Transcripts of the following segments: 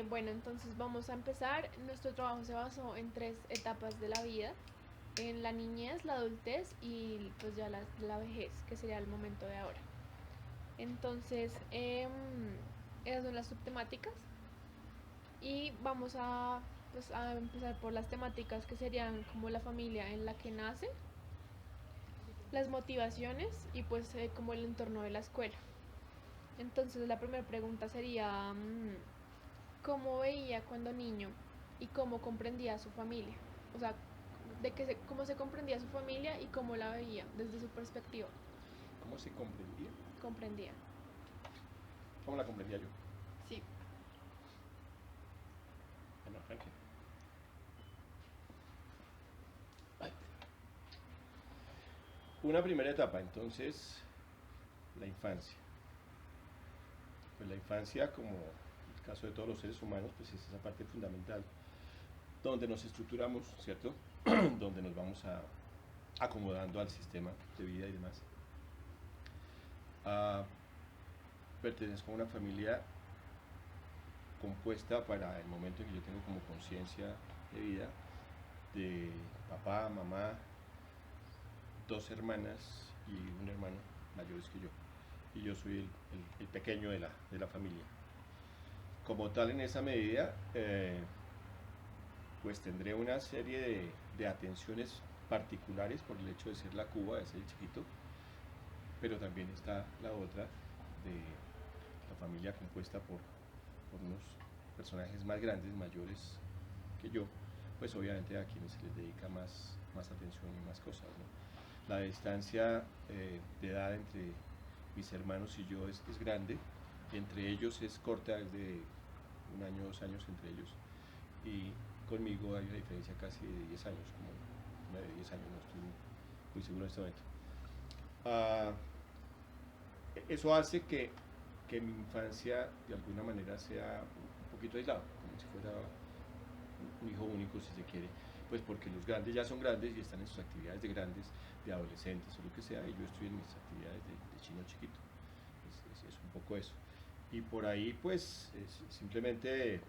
Bueno, entonces vamos a empezar. Nuestro trabajo se basó en tres etapas de la vida, en la niñez, la adultez y pues ya la vejez, que sería el momento de ahora. Entonces, esas son las subtemáticas y vamos pues, a empezar por las temáticas que serían como la familia en la que nace, las motivaciones y pues como el entorno de la escuela. Entonces la primera pregunta sería, ¿cómo veía cuando niño y cómo comprendía a su familia? O sea, cómo se comprendía a su familia y cómo la veía desde su perspectiva. ¿Cómo se comprendía? Comprendía. ¿Cómo la comprendía yo? Sí. Bueno, Franklin. Una primera etapa, entonces, la infancia. Pues la infancia, como el caso de todos los seres humanos, pues es esa parte fundamental donde nos estructuramos, ¿cierto? Donde nos vamos acomodando al sistema de vida y demás. Ah, pertenezco a una familia compuesta para el momento en que yo tengo como conciencia de vida, de papá, mamá, dos hermanas y un hermano mayores que yo. Y yo soy el pequeño de la familia. Como tal, en esa medida, pues tendré una serie de atenciones particulares por el hecho de ser la Cuba, de ser el chiquito, pero también está la otra de la familia compuesta por unos personajes más grandes, mayores que yo, pues obviamente a quienes se les dedica más atención y más cosas, ¿no? La distancia de edad entre mis hermanos y yo es grande, entre ellos es corta, es de un año, 2 años entre ellos, y conmigo hay una diferencia casi de 10 años, como 9, 10 años, no estoy muy seguro en este momento. Ah, eso hace que mi infancia de alguna manera sea un poquito aislado, como si fuera un hijo único si se quiere, pues porque los grandes ya son grandes y están en sus actividades de grandes, de adolescentes o lo que sea, y yo estoy en mis actividades de chino chiquito. Es un poco eso. Y por ahí pues simplemente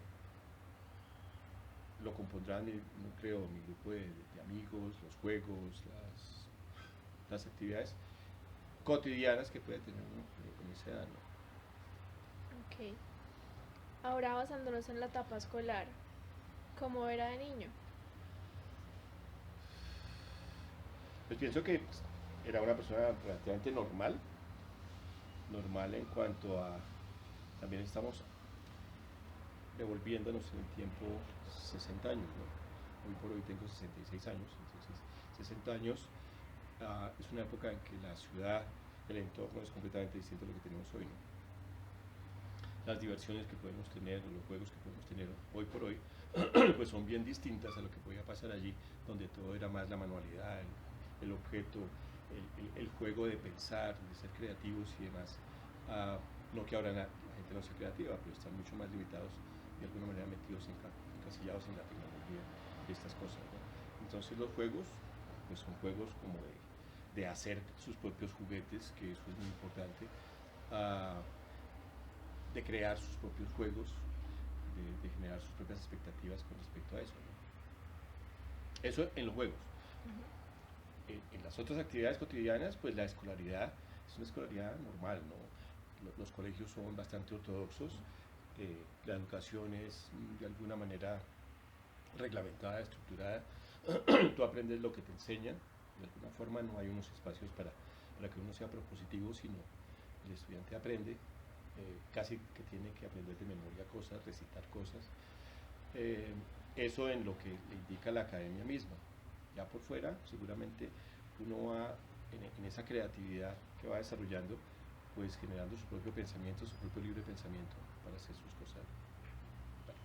lo compondrán mi núcleo, mi grupo de amigos, los juegos, las actividades cotidianas que puede tener uno en esa edad, ¿no? Ok. Ahora basándonos en la etapa escolar, ¿cómo era de niño? Pues pienso que era una persona relativamente normal, normal en cuanto a, también estamos devolviéndonos en el tiempo 60 años, ¿no? Hoy por hoy tengo 66 años, entonces 60 años es una época en que la ciudad, el entorno es completamente distinto a lo que tenemos hoy, ¿no? Las diversiones que podemos tener, los juegos que podemos tener hoy por hoy, pues son bien distintas a lo que podía pasar allí, donde todo era más la manualidad, el objeto, el juego de pensar, de ser creativos y demás. No que ahora la gente no sea creativa, pero están mucho más limitados, de alguna manera metidos, encasillados en la tecnología y estas cosas, ¿no? Entonces los juegos, pues son juegos como de hacer sus propios juguetes, que eso es muy importante. Uh, de crear sus propios juegos, de generar sus propias expectativas con respecto a eso, ¿no? Eso en los juegos. En las otras actividades cotidianas, pues la escolaridad es una escolaridad normal, ¿no? Los colegios son bastante ortodoxos, la educación es de alguna manera reglamentada, estructurada, tú aprendes lo que te enseñan, de alguna forma no hay unos espacios para que uno sea propositivo, sino el estudiante aprende, casi que tiene que aprender de memoria cosas, recitar cosas. Eh, Eso en lo que le indica la academia misma. Ya por fuera, seguramente uno va en esa creatividad que va desarrollando, pues generando su propio pensamiento, su propio libre pensamiento para hacer sus cosas. Vale.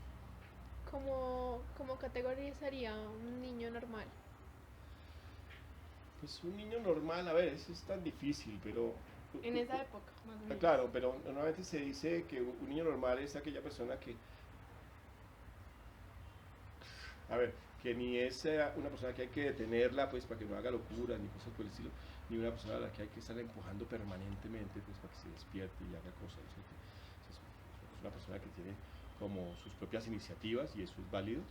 ¿Cómo categorizaría un niño normal? Pues un niño normal, a ver, eso es tan difícil, pero En esa época, más o menos. claro, pero normalmente se dice que un niño normal es aquella persona que, a ver, que ni es una persona que hay que detenerla pues para que no haga locuras ni cosas por el estilo, ni una persona a la que hay que estar empujando permanentemente pues para que se despierte y haga cosas, ¿no? Es una persona que tiene como sus propias iniciativas, y eso es válido,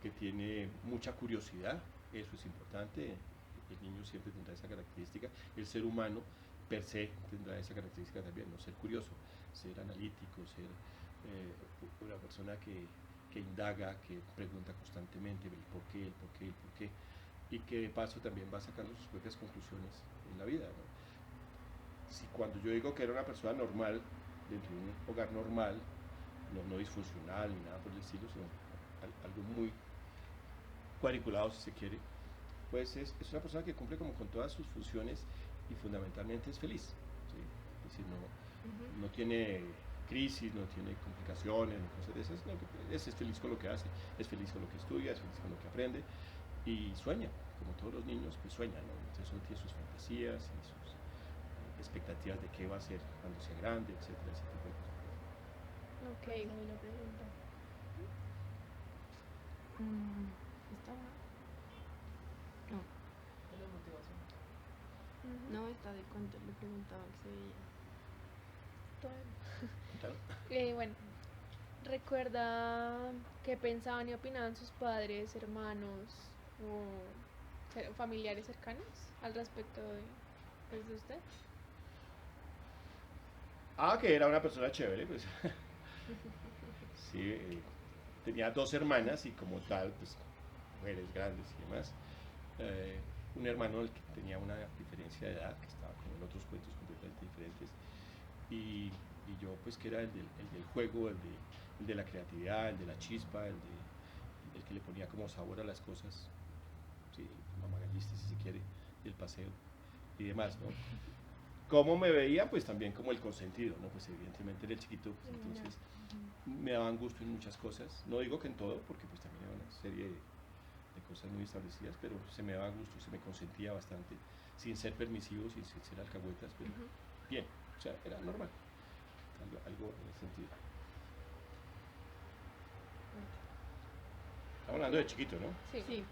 que tiene mucha curiosidad, eso es importante, el niño siempre tendrá esa característica, el ser humano per se tendrá esa característica también, ¿no? Ser curioso, ser analítico, ser una persona que indaga, que pregunta constantemente el por qué, el por qué, el por qué, y que de paso también va sacando sus propias conclusiones en la vida, ¿no? Si cuando yo digo que era una persona normal, dentro de un hogar normal, no disfuncional ni nada por el estilo, sino algo muy cuadriculado si se quiere, pues es una persona que cumple como con todas sus funciones y fundamentalmente es feliz, ¿sí? Es decir, no tiene crisis, no tiene complicaciones, no cosas de esas, es feliz con lo que hace, es feliz con lo que estudia, es feliz con lo que aprende y sueña, como todos los niños, pues sueñan, ¿no? Entonces uno tiene sus fantasías y sus expectativas de qué va a ser cuando sea grande, etcétera, ese tipo de cosas. Ok. Una pregunta. ¿Está? No. Es la motivación. Ujú. No, está de cuánto le preguntaba que se veía. Claro. Bueno, ¿recuerda qué pensaban y opinaban sus padres, hermanos o familiares cercanos al respecto pues, de usted? Que era una persona chévere, pues. Sí, tenía 2 hermanas y como tal, pues, mujeres grandes y demás. Un hermano el que tenía una diferencia de edad, que estaba como en otros cuentos completamente diferentes. Y yo, pues, que era el del juego, el de la creatividad, el de la chispa, el que le ponía como sabor a las cosas, sí, mamagallista si se quiere, y el paseo y demás, ¿no? ¿Cómo me veía? Pues también como el consentido, ¿no? Pues evidentemente era el chiquito, pues, entonces me daban gusto en muchas cosas. No digo que en todo, porque pues también era una serie de cosas muy establecidas, pero se me daba gusto, se me consentía bastante, sin ser permisivo, sin ser alcahuetas, pero bien, o sea, era normal, algo en ese sentido. Estamos hablando de chiquito, ¿no? Sí. Sí.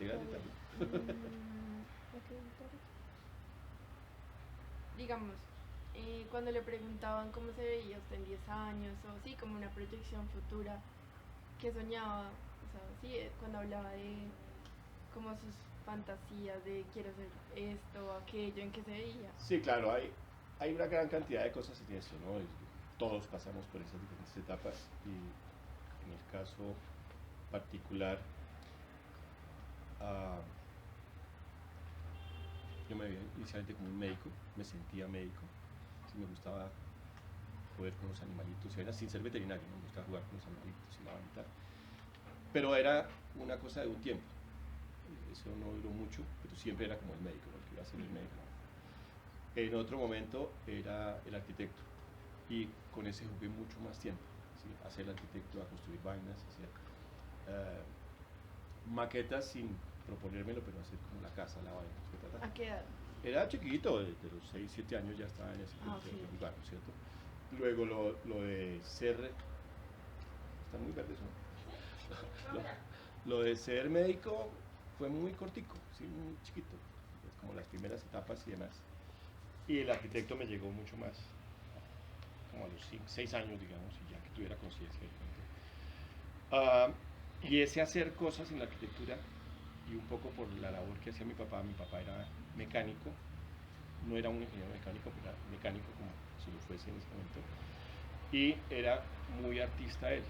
De grande también. Digamos, cuando le preguntaban cómo se veía usted en 10 años, o sí, como una proyección futura, ¿qué soñaba? O sea, sí, cuando hablaba de como sus fantasías de quiero hacer esto o aquello, ¿en qué se veía? Sí, claro, hay una gran cantidad de cosas en eso, ¿no? Todos pasamos por esas diferentes etapas y en el caso particular, yo me veía inicialmente como un médico, me sentía médico, sí, me gustaba poder con los animalitos, sin ser veterinario, me gustaba jugar con los animalitos y la tal. Pero era una cosa de un tiempo, eso no duró mucho, pero siempre era como el médico, ¿no? El que iba a ser el médico. En otro momento era el arquitecto y con ese jugué mucho más tiempo, ¿sí? A ser el arquitecto, a construir vainas, hacer maquetas sin proponérmelo, pero hacer como la casa, la vaina, etc. ¿A qué edad? Era chiquito, de los 6, 7 años ya estaba en ese punto de jugar, ¿no es cierto? Luego lo de ser, están muy verdes, ¿no? Lo de ser médico fue muy cortico, ¿sí? Muy chiquito, es como las primeras etapas y demás. Y el arquitecto me llegó mucho más, como a los 6 años, digamos, y ya que tuviera conciencia del cuento. Y ese hacer cosas en la arquitectura, y un poco por la labor que hacía mi papá era mecánico, no era un ingeniero mecánico, pero era mecánico como si lo fuese en ese momento, y era muy artista él,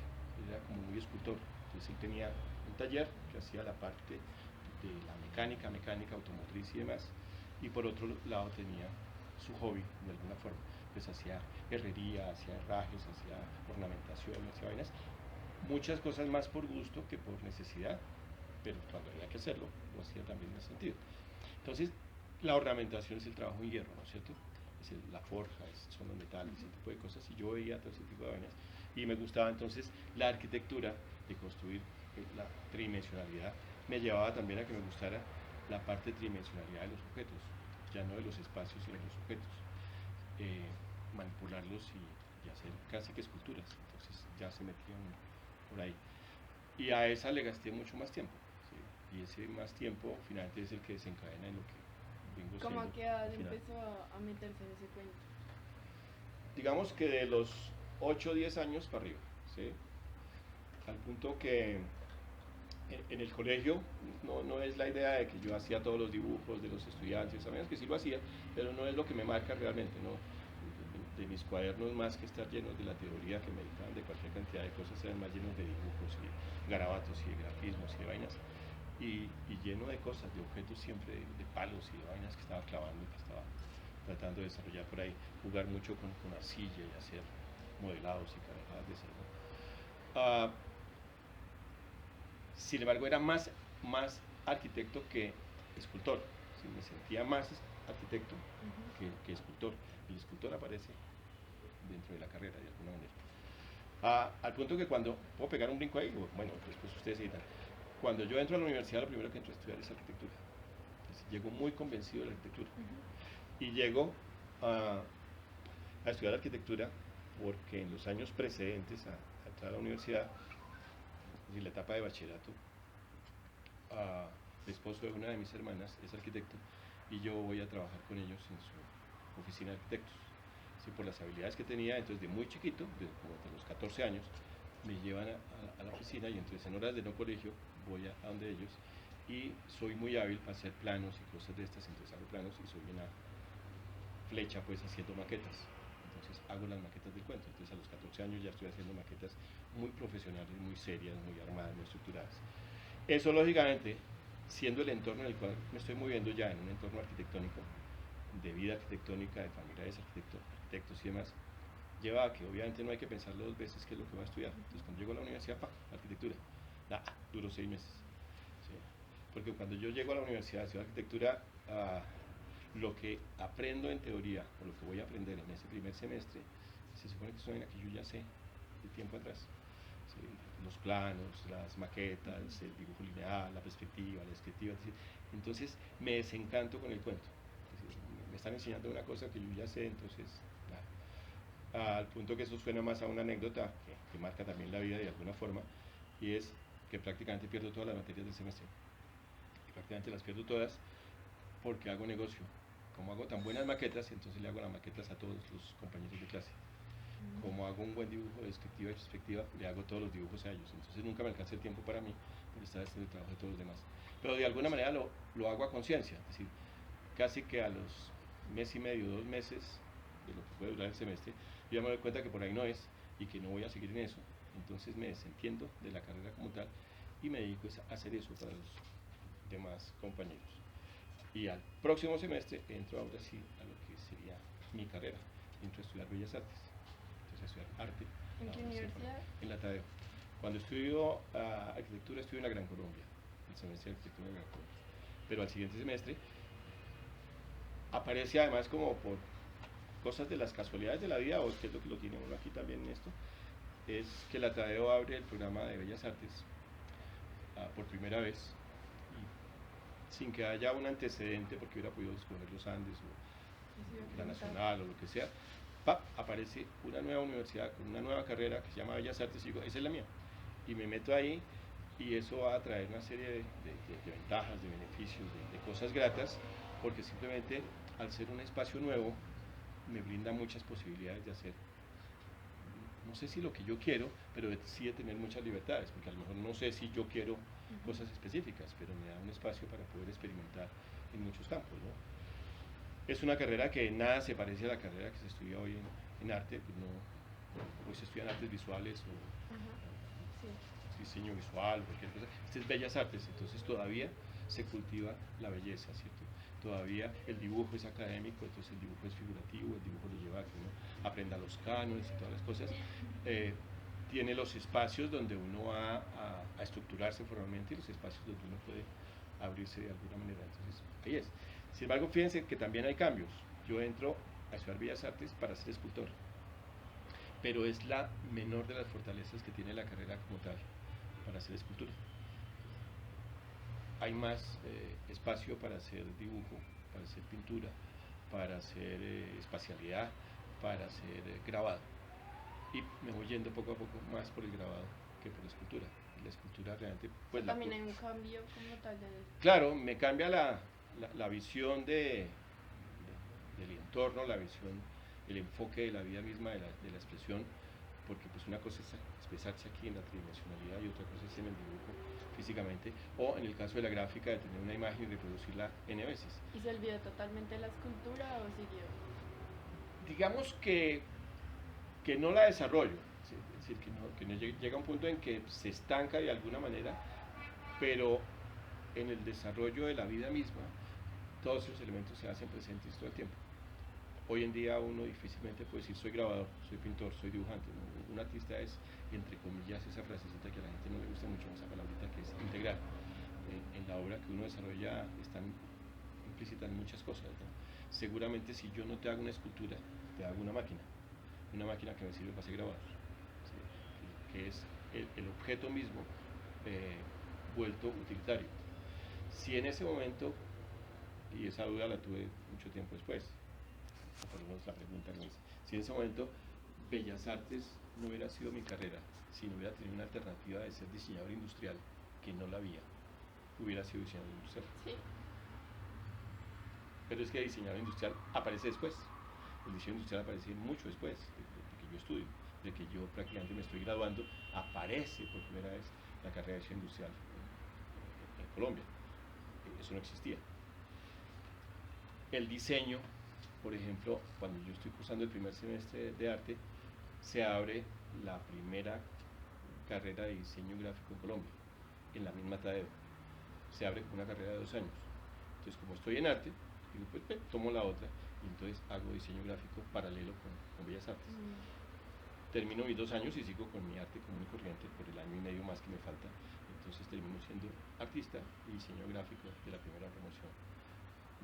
era como muy escultor, entonces él tenía un taller que hacía la parte de la mecánica automotriz y demás, y por otro lado tenía su hobby de alguna forma, pues hacía herrería, hacía herrajes, hacía ornamentación, hacía vainas, muchas cosas más por gusto que por necesidad, pero cuando había que hacerlo, lo hacía también en ese sentido. Entonces, la ornamentación es el trabajo en hierro, ¿no es cierto? Es la forja, son los metales, ese tipo de cosas, y yo veía todo ese tipo de vainas, y me gustaba entonces la arquitectura de construir la tridimensionalidad, me llevaba también a que me gustara la parte de tridimensionalidad de los objetos, ya no de los espacios, sino de los objetos, manipularlos y hacer casi que esculturas, entonces ya se metían por ahí. Y a esa le gasté mucho más tiempo, ¿sí? Y ese más tiempo finalmente es el que desencadena en lo que vengo ¿Cómo siendo a qué edad al final. empezó a meterse en ese cuento? Digamos que de los 8 o 10 años para arriba, ¿sí? Al punto que en el colegio no es la idea de que yo hacía todos los dibujos de los estudiantes, a menos que sí lo hacía, pero no es lo que me marca realmente, ¿no? De mis cuadernos, más que estar llenos de la teoría que me dictaban de cualquier cantidad de cosas, eran más llenos de dibujos y garabatos y de grafismos y de vainas, y lleno de cosas, de objetos siempre, de palos y de vainas que estaba clavando, que estaba tratando de desarrollar por ahí, jugar mucho con arcilla y hacer modelados y carajadas de esas, ¿no? Sin embargo, era más arquitecto que escultor. ¿Sí? Me sentía más arquitecto que escultor. El escultor aparece dentro de la carrera de alguna manera. Al punto que cuando puedo pegar un brinco ahí, bueno, después ustedes editan. Cuando yo entro a la universidad, lo primero que entro a estudiar es arquitectura. Entonces, llego muy convencido de la arquitectura. Y llego a estudiar arquitectura porque en los años precedentes a entrar a la universidad, en la etapa de bachillerato, el esposo de una de mis hermanas es arquitecto y yo voy a trabajar con ellos en su oficina de arquitectos. Sí, por las habilidades que tenía, entonces de muy chiquito, como de los 14 años, me llevan a la oficina y entonces en horas de no colegio voy a donde ellos y soy muy hábil para hacer planos y cosas de estas, entonces hago planos y soy una flecha pues haciendo maquetas. Entonces hago las maquetas del cuento. Entonces a los 14 años ya estoy haciendo maquetas muy profesionales, muy serias, muy armadas, muy estructuradas. Eso lógicamente, siendo el entorno en el cual me estoy moviendo ya en un entorno arquitectónico, de vida arquitectónica, de familiares arquitectos y demás, lleva a que obviamente no hay que pensarlo dos veces qué es lo que voy a estudiar. Entonces cuando llego a la universidad, arquitectura. Duró 6 meses. ¿Sí? Porque cuando yo llego a la universidad, estudio arquitectura, lo que aprendo en teoría, o lo que voy a aprender en ese primer semestre, se supone que es una vaina que yo ya sé de tiempo atrás. ¿Sí? Los planos, las maquetas, el dibujo lineal, la perspectiva, la descriptiva. Entonces me desencanto con el cuento. Me están enseñando una cosa que yo ya sé, entonces, al punto que eso suena más a una anécdota que marca también la vida de alguna forma, y es que prácticamente pierdo todas las materias del semestre. Y prácticamente las pierdo todas porque hago negocio. Como hago tan buenas maquetas, entonces le hago las maquetas a todos los compañeros de clase. Como hago un buen dibujo de descriptiva y perspectiva, le hago todos los dibujos a ellos. Entonces nunca me alcanza el tiempo para mí por estar haciendo el trabajo de todos los demás. Pero de alguna manera lo hago a conciencia, es decir, casi que a los mes y medio, 2 meses de lo que puede durar el semestre, yo ya me doy cuenta que por ahí no es y que no voy a seguir en eso. Entonces me desentiendo de la carrera como tal y me dedico a hacer eso para los demás compañeros. Y al próximo semestre entro ahora sí a lo que sería mi carrera, entro a estudiar Bellas Artes, entonces a estudiar arte. ¿En qué universidad? En la Tadeo. Cuando estudio arquitectura estudio en la Gran Colombia, el semestre de arquitectura en la Gran Colombia. Pero al siguiente semestre aparece además como por cosas de las casualidades de la vida, o que es lo que lo tiene uno aquí también en esto, es que la Tadeo abre el programa de Bellas Artes por primera vez, y sin que haya un antecedente, porque hubiera podido escoger los Andes o la Nacional o lo que sea, aparece una nueva universidad con una nueva carrera que se llama Bellas Artes y digo, esa es la mía, y me meto ahí y eso va a traer una serie de ventajas, de beneficios, de cosas gratas, porque simplemente al ser un espacio nuevo me brinda muchas posibilidades de hacer, no sé si lo que yo quiero, pero sí de tener muchas libertades, porque a lo mejor no sé si yo quiero cosas específicas, pero me da un espacio para poder experimentar en muchos campos, ¿no? Es una carrera que nada se parece a la carrera que se estudia hoy en arte, pues no, hoy se estudian artes visuales o diseño visual, cualquier cosa. Este es Bellas Artes, entonces todavía se cultiva la belleza, ¿cierto? Todavía el dibujo es académico, entonces el dibujo es figurativo, el dibujo lo lleva a que uno aprenda los cánones y todas las cosas. Tiene los espacios donde uno va a estructurarse formalmente y los espacios donde uno puede abrirse de alguna manera. Entonces, ahí es. Sin embargo, fíjense que también hay cambios. Yo entro a estudiar Bellas Artes para ser escultor, pero es la menor de las fortalezas que tiene la carrera como tal para hacer escultura. Hay más espacio para hacer dibujo, para hacer pintura, para hacer espacialidad, para hacer grabado. Y me voy yendo poco a poco más por el grabado que por la escultura. La escultura realmente... Pues, también hay un cambio como tal de... Claro, me cambia la visión del entorno, la visión, el enfoque de la vida misma, de la expresión, porque pues una cosa es expresarse aquí en la tridimensionalidad y otra cosa es en el dibujo físicamente, o en el caso de la gráfica de tener una imagen y reproducirla n veces. ¿Y se olvidó totalmente la escultura o siguió? Digamos que no la desarrollo, ¿sí? Es decir, que no llega a un punto en que se estanca de alguna manera, pero en el desarrollo de la vida misma, todos esos elementos se hacen presentes todo el tiempo. Hoy en día uno difícilmente puede decir soy grabador, soy pintor, soy dibujante, ¿no? Un artista es, entre comillas, esa frasecita que a la gente no le gusta mucho, esa palabrita que es integral. En la obra que uno desarrolla están implícitas muchas cosas, ¿no? Seguramente si yo no te hago una escultura, te hago una máquina que me sirve para hacer grabados, ¿sí? Que es el objeto mismo vuelto utilitario. Si en ese momento, y esa duda la tuve mucho tiempo después, por lo menos la pregunta no es, si en ese momento Bellas Artes no hubiera sido mi carrera, si no hubiera tenido una alternativa de ser diseñador industrial, que no la había, hubiera sido diseñador industrial. Sí. Pero es que el diseñador industrial aparece después. El diseño industrial aparece mucho después de que yo estudio, de que yo prácticamente me estoy graduando, aparece por primera vez la carrera de diseño industrial en Colombia. Eso no existía. El diseño, por ejemplo, cuando yo estoy cursando el primer semestre de arte, se abre la primera carrera de diseño gráfico en Colombia, en la misma Tadeo. Se abre una carrera de 2 años. Entonces, como estoy en arte, digo, pues tomo la otra y entonces hago diseño gráfico paralelo con Bellas Artes. Termino mis 2 años y sigo con mi arte común y corriente por el año y medio más que me falta. Entonces termino siendo artista y diseño gráfico de la primera promoción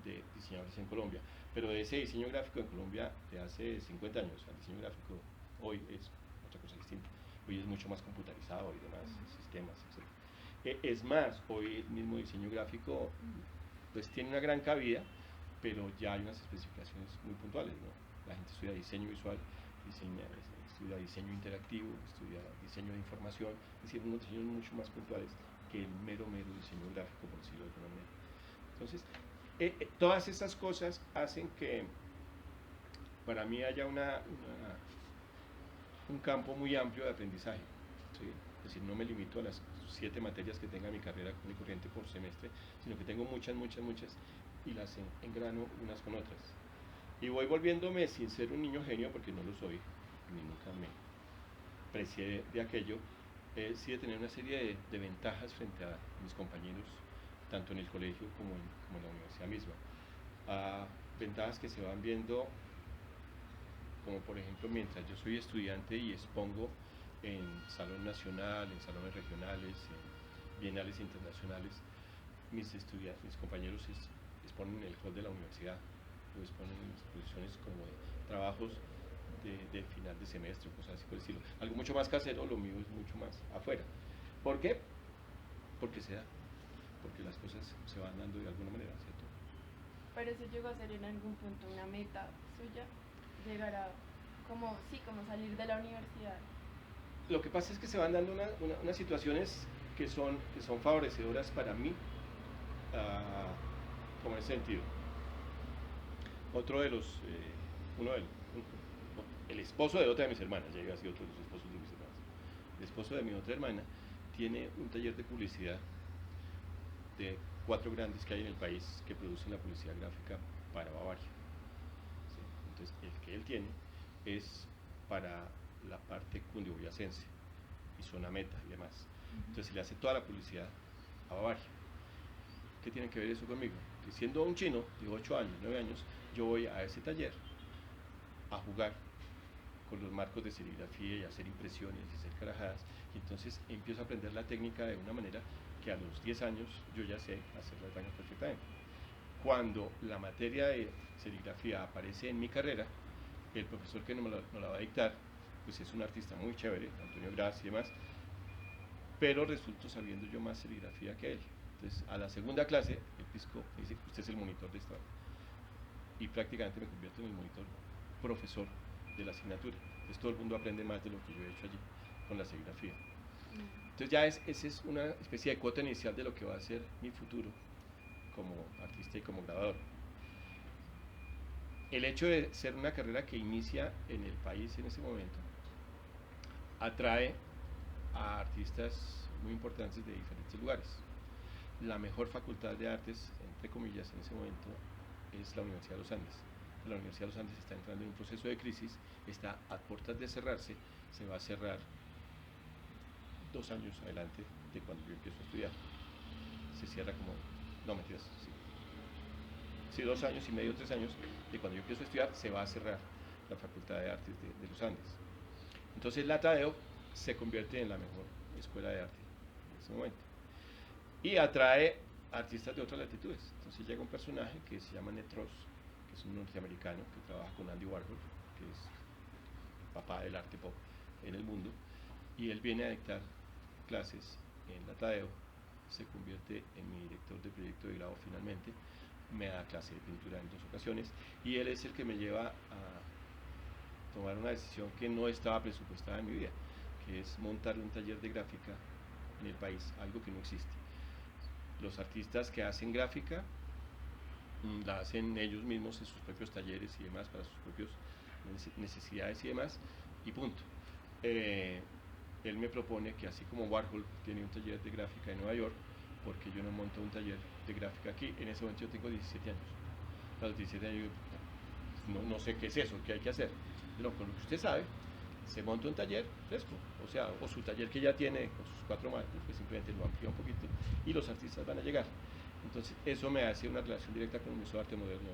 de diseñadores en Colombia. Pero de ese diseño gráfico en Colombia de hace 50 años, el diseño gráfico hoy es otra cosa distinta. Hoy es mucho más computarizado y demás, sistemas, etc. Es más, hoy el mismo diseño gráfico pues tiene una gran cabida, pero ya hay unas especificaciones muy puntuales, ¿no? La gente estudia diseño visual, estudia diseño interactivo, estudia diseño de información, es decir, unos diseños mucho más puntuales que el mero diseño gráfico, por decirlo de alguna manera. Entonces, todas estas cosas hacen que para mí haya un campo muy amplio de aprendizaje, ¿sí? Es decir, no me limito a las 7 materias que tenga mi carrera común y corriente por semestre, sino que tengo muchas y las engrano unas con otras. Y voy volviéndome, sin ser un niño genio, porque no lo soy, ni nunca me precié de aquello, sí de tener una serie de ventajas frente a mis compañeros, tanto en el colegio como en la universidad misma. Ventajas que se van viendo, como por ejemplo mientras yo soy estudiante y expongo en salón nacional, en salones regionales, en bienales internacionales, mis compañeros exponen en el hall de la universidad o exponen en exposiciones como de trabajos de final de semestre, cosas así por el estilo. Algo mucho más casero, lo mío es mucho más afuera. ¿Por qué? Porque se da, porque las cosas se van dando de alguna manera, ¿cierto? Pero eso llegó a ser en algún punto una meta suya, llegar a como salir de la universidad. Lo que pasa es que se van dando unas situaciones que son favorecedoras para mí, como en ese sentido. El esposo de otra de mis hermanas, ya iba a ser otro de los esposos de mis hermanas, el esposo de mi otra hermana tiene un taller de publicidad de 4 grandes que hay en el país que producen la publicidad gráfica para Bavaria. ¿Sí? Entonces, el que él tiene es para la parte cundiboyacense y zona meta y demás. Entonces se le hace toda la publicidad a Bavaria. ¿Qué tiene que ver eso conmigo? Que siendo un chino de 8 años, 9 años, yo voy a ese taller a jugar con los marcos de serigrafía y hacer impresiones y hacer carajadas, y entonces empiezo a aprender la técnica de una manera que a los 10 años yo ya sé hacer las vainas perfectamente. Cuando la materia de serigrafía aparece en mi carrera, el profesor que nos la va a dictar, pues es un artista muy chévere, Antonio Gras y demás, pero resulto sabiendo yo más serigrafía que él. Entonces, a la segunda clase, el pisco me dice, usted es el monitor de esta, y prácticamente me convierto en el monitor profesor de la asignatura. Entonces todo el mundo aprende más de lo que yo he hecho allí con la serigrafía. Entonces ya esa es una especie de cuota inicial de lo que va a ser mi futuro como artista y como grabador. El hecho de ser una carrera que inicia en el país en ese momento atrae a artistas muy importantes de diferentes lugares. La mejor facultad de artes, entre comillas, en ese momento es la Universidad de los Andes. La Universidad de los Andes está entrando en un proceso de crisis, está a puertas de cerrarse, se va a cerrar 2 años adelante de cuando yo empiezo a estudiar. Se cierra como, no mentiras, sí, 2 años y medio, 3 años de cuando yo empiezo a estudiar, se va a cerrar la Facultad de Artes de los Andes. Entonces la Tadeo se convierte en la mejor escuela de arte en ese momento y atrae artistas de otras latitudes. Entonces llega un personaje que se llama Ned Ross, que es un norteamericano que trabaja con Andy Warhol, que es el papá del arte pop en el mundo, y él viene a dictar clases en la Tadeo, se convierte en mi director de proyecto de grado finalmente, me da clase de pintura en 2 ocasiones, y él es el que me lleva a tomar una decisión que no estaba presupuestada en mi vida, que es montar un taller de gráfica en el país, algo que no existe. Los artistas que hacen gráfica la hacen ellos mismos en sus propios talleres y demás, para sus propias necesidades y demás, y punto. Él me propone que así como Warhol tiene un taller de gráfica en Nueva York, porque yo no monto un taller de gráfica aquí. En ese momento yo tengo 17 años. A los 17 años no sé qué es eso, qué hay que hacer. Pero con lo que usted sabe, se monta un taller fresco, o sea, o su taller que ya tiene con sus 4 máquinas, pues simplemente lo amplía un poquito y los artistas van a llegar. Entonces eso me hace una relación directa con el Museo de Arte Moderno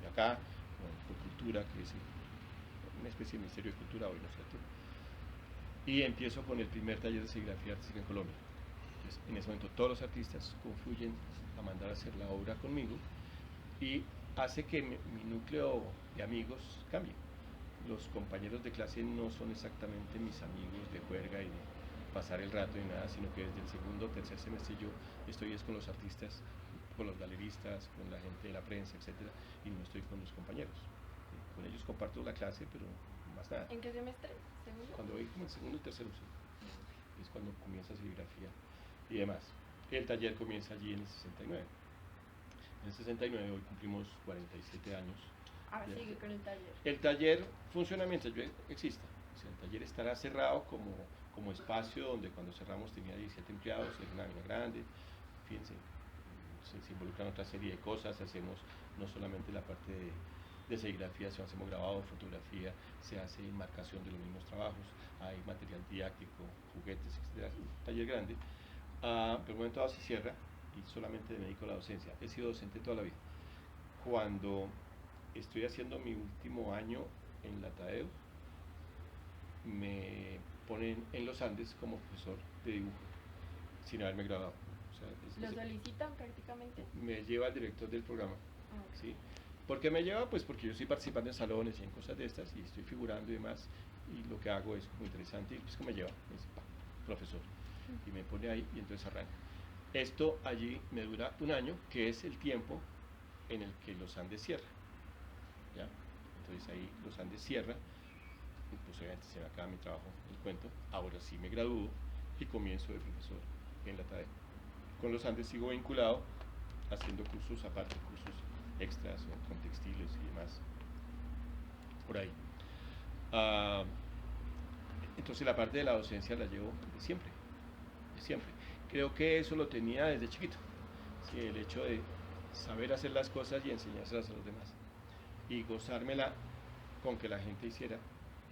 de acá, con Cultura, que es una especie de Ministerio de Cultura hoy, ¿no es cierto? Y empiezo con el primer taller de serigrafía artística en Colombia. Entonces, en ese momento todos los artistas confluyen a mandar a hacer la obra conmigo y hace que mi núcleo de amigos cambie. Los compañeros de clase no son exactamente mis amigos de juerga y de pasar el rato y nada, sino que desde el segundo o tercer semestre yo estoy con los artistas, con los galeristas, con la gente de la prensa, etcétera, y no estoy con los compañeros. Con ellos comparto la clase, pero más nada. ¿En qué semestre? ¿Segundo? Cuando voy como en segundo o tercero, sí. Es cuando comienza serigrafía y demás. El taller comienza allí en el 69. En el 69 hoy cumplimos 47 años. Sigue con el taller. El taller funciona mientras yo exista. O sea, el taller estará cerrado como espacio donde cuando cerramos tenía 17 empleados, era una vaina grande. Fíjense, se involucran otra serie de cosas. Hacemos no solamente la parte de serigrafía, sino hacemos grabado, fotografía, se hace enmarcación de los mismos trabajos, hay material didáctico, juguetes, etc. Un taller grande. Pero en un momento dado se cierra y solamente me dedico a la docencia. He sido docente toda la vida. Cuando estoy haciendo mi último año en la Tadeo, me ponen en los Andes como profesor de dibujo, sin haberme graduado. O sea, ¿Lo solicitan prácticamente? me lleva el director del programa. Okay. ¿Sí? ¿Por qué me lleva? Pues porque yo estoy participando en salones y en cosas de estas, y estoy figurando y demás, y lo que hago es muy interesante, y pues que me lleva, me dice, profesor, y me pone ahí, y entonces arranco. Esto allí me dura 1 año, que es el tiempo en el que los Andes cierra. ¿Ya? Entonces ahí los Andes cierra, y pues obviamente se me acaba mi trabajo, el cuento. Ahora sí me gradúo y comienzo de profesor en la Tadeo. Con los Andes sigo vinculado, haciendo cursos aparte, cursos extras con textiles y demás, por ahí. Entonces la parte de la docencia la llevo de siempre, de siempre. Creo que eso lo tenía desde chiquito, ¿sí? El hecho de saber hacer las cosas y enseñárselas a los demás, y gozármela con que la gente hiciera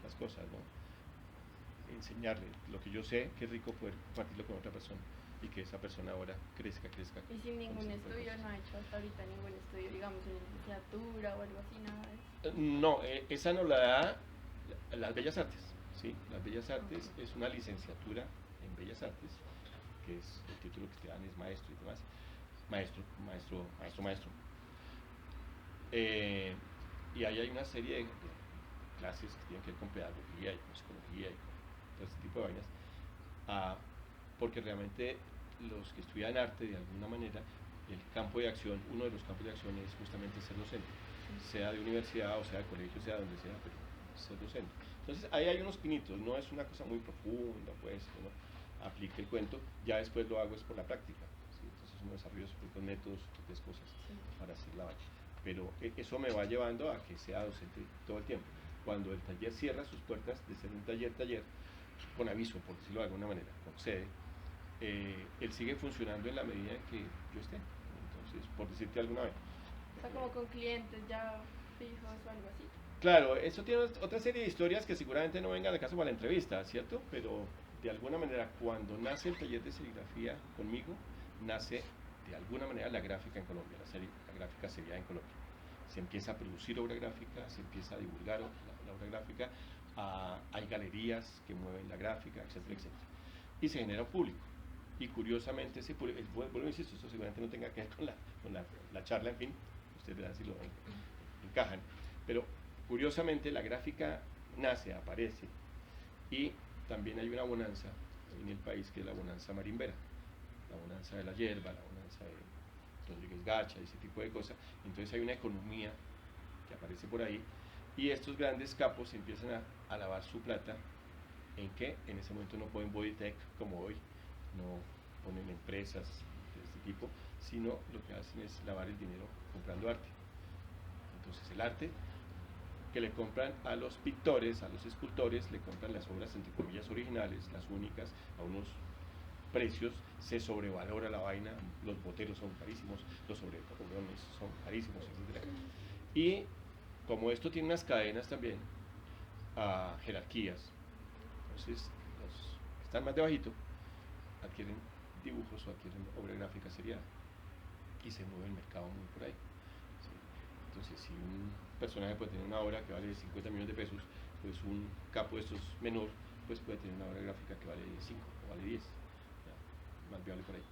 las cosas, ¿no? Enseñarle lo que yo sé, que es rico poder compartirlo con otra persona, y que esa persona ahora crezca. ¿Y sin ningún estudio? ¿No ha hecho hasta ahorita ningún estudio, digamos, en licenciatura o algo así, nada de eso? No, esa nos la da las Bellas Artes, ¿sí? Las Bellas Artes es una licenciatura en Bellas Artes, que es el título que te dan es maestro y demás. Maestro. Y ahí hay una serie de clases que tienen que ver con pedagogía y con psicología y con todo este tipo de vainas, porque realmente los que estudian arte, de alguna manera, el campo de acción, uno de los campos de acción es justamente ser docente, sea de universidad o sea de colegio, sea donde sea, pero ser docente. Entonces ahí hay unos pinitos, no es una cosa muy profunda, pues, uno aplica el cuento, ya después lo hago es por la práctica, ¿sí? Entonces uno desarrolla sus propios métodos, sus propias cosas para hacer la vaina. Pero eso me va llevando a que sea docente todo el tiempo. Cuando el taller cierra sus puertas, de ser un taller, con aviso, por decirlo de alguna manera, con sede, él sigue funcionando en la medida en que yo esté. Entonces, por decirte alguna vez. O sea, como con clientes ya fijos o algo así. Claro, eso tiene otra serie de historias que seguramente no vengan al caso para la entrevista, ¿cierto? Pero de alguna manera, cuando nace el taller de serigrafía conmigo, nace de alguna manera la gráfica en Colombia, la gráfica seriada en Colombia. Se empieza a producir obra gráfica, se empieza a divulgar la obra gráfica, hay galerías que mueven la gráfica, etcétera, etcétera. Y se genera un público. Y curiosamente, ese público, vuelvo a insistir, esto seguramente no tenga que ver con la charla, en fin, ustedes verán si lo encajan, pero curiosamente la gráfica nace, aparece, y también hay una bonanza en el país que es la bonanza marimbera, la bonanza de la hierba, la bonanza de Rodríguez Gacha, ese tipo de cosas. Entonces hay una economía que aparece por ahí, y estos grandes capos empiezan a lavar su plata. ¿En qué? En ese momento no ponen bodytech como hoy, no ponen empresas de este tipo, sino lo que hacen es lavar el dinero comprando arte. Entonces el arte que le compran a los pintores, a los escultores, le compran las obras entre comillas originales, las únicas, a unos precios, se sobrevalora la vaina, los boteros son carísimos, los sobrecobrones son carísimos, etc. Y como esto tiene unas cadenas también, a jerarquías, entonces los que están más debajito adquieren dibujos o adquieren obra gráfica seriada y se mueve el mercado muy por ahí. ¿Sí? Entonces, si un personaje puede tener una obra que vale 50 millones de pesos, pues un capo de estos menor, pues puede tener una obra gráfica que vale 5 o vale 10, ¿ya? Más viable por ahí.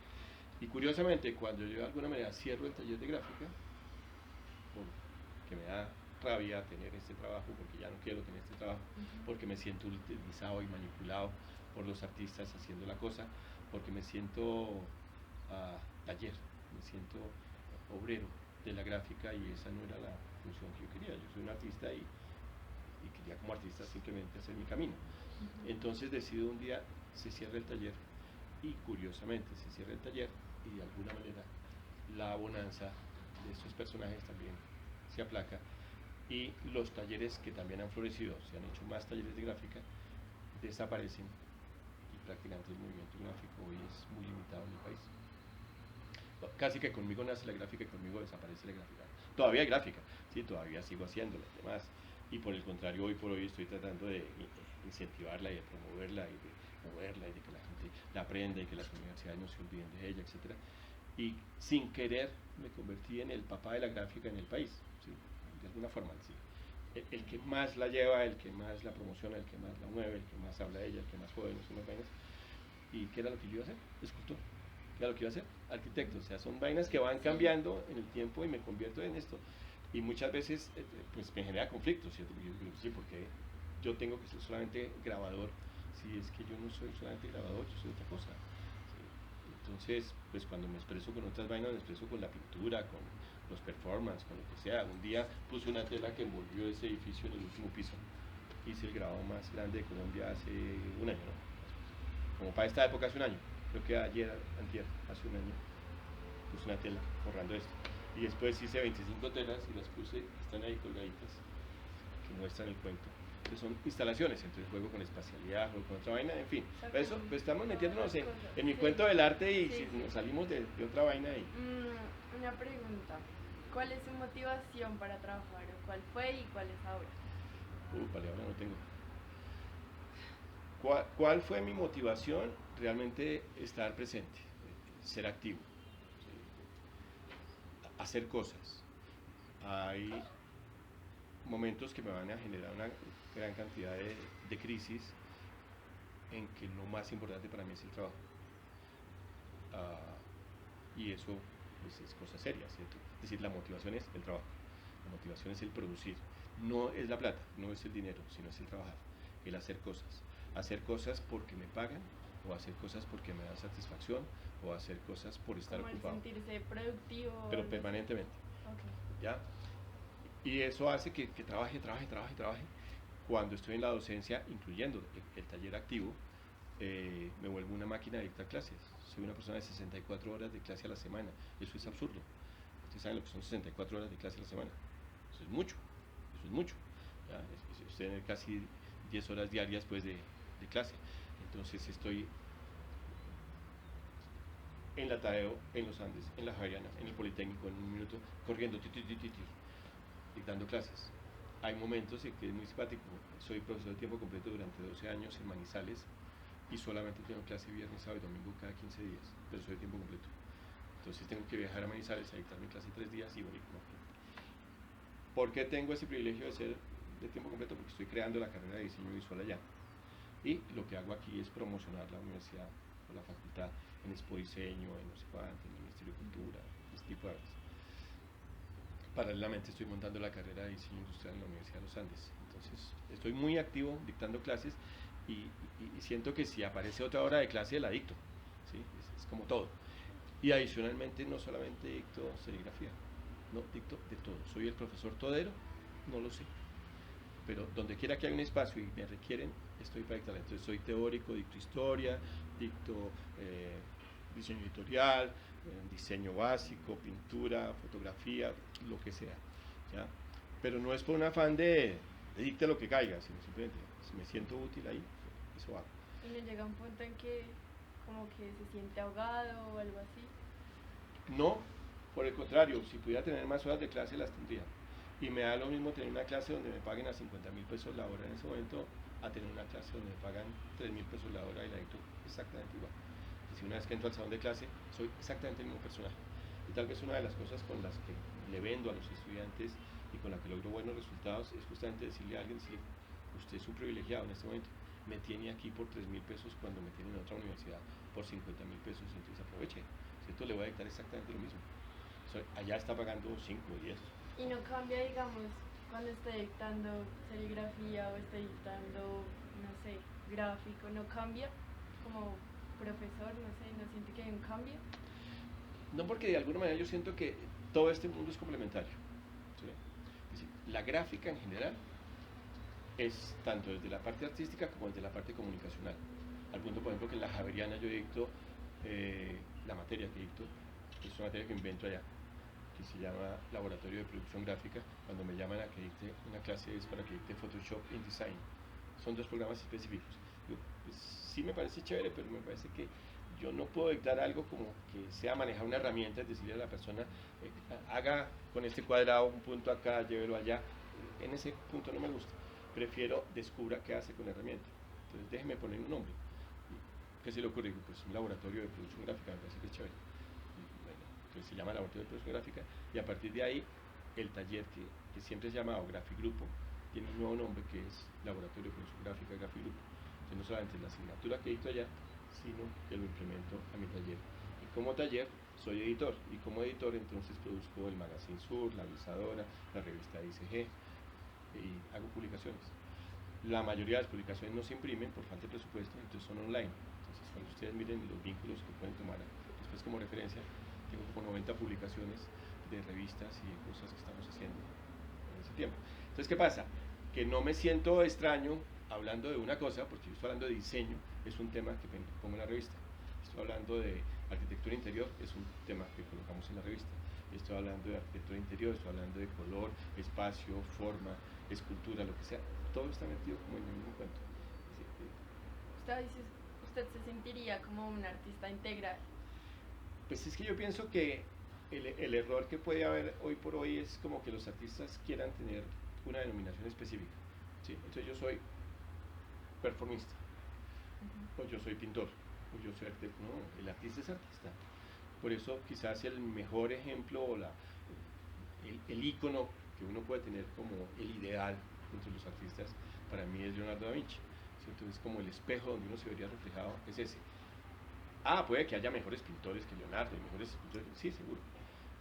Y curiosamente, cuando yo de alguna manera cierro el taller de gráfica, porque me da rabia tener este trabajo, porque ya no quiero tener este trabajo, porque me siento utilizado y manipulado por los artistas haciendo la cosa, porque me siento taller, me siento obrero de la gráfica, y esa no era la función que yo quería. Yo soy un artista y quería como artista simplemente hacer mi camino. Entonces decido un día, se cierra el taller, y curiosamente se cierra el taller, y de alguna manera la bonanza de estos personajes también se aplaca, y los talleres que también han florecido, se han hecho más talleres de gráfica, desaparecen, y prácticamente el movimiento gráfico hoy es muy limitado en el país. Casi que conmigo nace la gráfica y conmigo desaparece la gráfica. Todavía hay gráfica, sí, todavía sigo haciéndola y demás, y por el contrario, hoy por hoy estoy tratando de incentivarla y de promoverla y de moverla y de que la gente la aprenda y que las universidades no se olviden de ella, etc. Y sin querer me convertí en el papá de la gráfica en el país, ¿sí? De alguna forma, ¿sí? El que más la lleva, el que más la promociona, el que más la mueve, el que más habla de ella, el que más juega en unas vainas. ¿Y qué era lo que yo iba a hacer? Escultor. ¿Qué era lo que iba a hacer? Arquitecto. O sea, son vainas que van cambiando en el tiempo, y me convierto en esto. Y muchas veces pues me genera conflictos, ¿cierto? Porque yo digo, sí, porque yo tengo que ser solamente grabador, si es que yo no soy solamente grabador, yo soy otra cosa. ¿Sí? Entonces, pues cuando me expreso con otras vainas, me expreso con la pintura, con los performances, con lo que sea. Un día puse una tela que envolvió ese edificio en el último piso. Hice el grabado más grande de Colombia hace un año, ¿no? Como para esta época hace un año, creo que ayer, antier, hace un año, puse una tela forrando esto. Y después hice 25 telas y las puse, están ahí colgaditas, que muestran el cuento. Que son instalaciones, entonces juego con espacialidad, juego con otra vaina, en fin. Eso, pues estamos metiéndonos en mi cuento del arte, y si nos salimos de otra vaina ahí. Una pregunta, ¿cuál es su motivación para trabajar? ¿O cuál fue y cuál es ahora? Vale, ahora no tengo. ¿Cuál fue mi motivación? Realmente estar presente, ser activo, hacer cosas. Hay momentos que me van a generar una gran cantidad de crisis, en que lo más importante para mí es el trabajo. Y eso pues, es cosa seria, ¿cierto? Es decir, la motivación es el trabajo, la motivación es el producir. No es la plata, no es el dinero, sino es el trabajar, el hacer cosas. Hacer cosas porque me pagan, o hacer cosas porque me dan satisfacción, o hacer cosas por estar como ocupado. El sentirse productivo. Pero permanentemente. Okay. ¿Ya? Y eso hace que trabaje. Cuando estoy en la docencia, incluyendo el taller activo, me vuelvo una máquina de dictar clases. Soy una persona de 64 horas de clase a la semana. Eso es absurdo. Ustedes saben lo que son 64 horas de clase a la semana. Eso es mucho. ¿Ya? Es tener casi 10 horas diarias pues, de de clase. Entonces estoy en la Tadeo, en los Andes, en la Javeriana, en el Politécnico, en un minuto, corriendo, dictando clases. Hay momentos en que es muy simpático. Soy profesor de tiempo completo durante 12 años en Manizales y solamente tengo clase viernes, sábado y domingo cada 15 días, pero soy de tiempo completo. Entonces tengo que viajar a Manizales a dictar mi clase 3 días y venir. ¿Por qué tengo ese privilegio de ser de tiempo completo? Porque estoy creando la carrera de diseño visual allá. Y lo que hago aquí es promocionar la universidad o la facultad en Expo Diseño, en no sé cuánto, en el Ministerio de Cultura, este tipo de cosas. Paralelamente estoy montando la carrera de diseño industrial en la Universidad de los Andes. Entonces estoy muy activo dictando clases y siento que si aparece otra hora de clase la dicto. ¿Sí? Es como todo. Y adicionalmente no solamente dicto serigrafía, no, dicto de todo. Soy el profesor todero, no lo sé. Pero donde quiera que haya un espacio y me requieren, estoy para dictar. Entonces soy teórico, dicto historia, dicto diseño editorial, diseño básico, pintura, fotografía, lo que sea, ¿ya? Pero no es por un afán de dicte lo que caiga, sino simplemente si me siento útil ahí, eso hago. ¿Y no llega un punto en que como que se siente ahogado o algo así? No, por el contrario, si pudiera tener más horas de clase las tendría. Y me da lo mismo tener una clase donde me paguen a 50.000 pesos la hora en ese momento a tener una clase donde me pagan 3.000 pesos la hora y la dicto exactamente igual. Y si una vez que entro al salón de clase, soy exactamente el mismo personaje. Y tal vez una de las cosas con las que le vendo a los estudiantes y con la que logro buenos resultados es justamente decirle a alguien, usted es un privilegiado en este momento, me tiene aquí por 3.000 pesos cuando me tiene en otra universidad por 50.000 pesos, entonces aproveche, ¿cierto? Le voy a dictar exactamente lo mismo. Allá está pagando 5 o 10. Y no cambia, digamos, cuando esté dictando serigrafía o esté dictando, no sé, gráfico, no cambia como profesor, no sé, no siente que hay un cambio. No, porque de alguna manera yo siento que todo este mundo es complementario. ¿Sí? Es decir, la gráfica en general es tanto desde la parte artística como desde la parte comunicacional. Al punto, por ejemplo, que en la Javeriana yo dicto, la materia que dicto, es una materia que invento allá, que se llama Laboratorio de Producción Gráfica. Cuando me llaman a que dicte una clase es para que dicte Photoshop InDesign. Son 2 programas específicos. Pues, sí me parece chévere, pero me parece que yo no puedo dictar algo como que sea manejar una herramienta, es decirle a la persona, haga con este cuadrado un punto acá, llévelo allá. En ese punto no me gusta. Prefiero descubra qué hace con la herramienta. Entonces déjeme poner un nombre. ¿Qué se le ocurre? Pues un laboratorio de producción gráfica, me parece que es chévere. Que se llama Laboratorio de Producción Gráfica, y a partir de ahí el taller que siempre es llamado Grafigrupo tiene un nuevo nombre que es Laboratorio de Producción Gráfica Grafigrupo. Entonces no solamente la asignatura que dicto allá, sino que lo implemento a mi taller. Y como taller soy editor, y como editor entonces produzco el Magazine Sur, la Avisadora, la revista ICG, y hago publicaciones. La mayoría de las publicaciones no se imprimen por falta de presupuesto, entonces son online. Entonces cuando ustedes miren los vínculos que pueden tomar después como referencia, tengo como 90 publicaciones de revistas y de cosas que estamos haciendo en ese tiempo. Entonces, ¿qué pasa? Que no me siento extraño hablando de una cosa, porque yo estoy hablando de diseño, es un tema que pongo en la revista. Estoy hablando de arquitectura interior, es un tema que colocamos en la revista. Estoy hablando de arquitectura interior, estoy hablando de color, espacio, forma, escultura, lo que sea. Todo está metido como en el mismo cuento. ¿Usted se sentiría como un artista integral? Pues es que yo pienso que el error que puede haber hoy por hoy es como que los artistas quieran tener una denominación específica. ¿Sí? Entonces yo soy performista, o yo soy pintor, o yo soy arquitecto. No, el artista es artista. Por eso quizás el mejor ejemplo o el ícono que uno puede tener como el ideal entre los artistas, para mí es Leonardo da Vinci. Entonces como el espejo donde uno se vería reflejado es ese. Puede que haya mejores pintores que Leonardo, y mejores escultores, sí, seguro.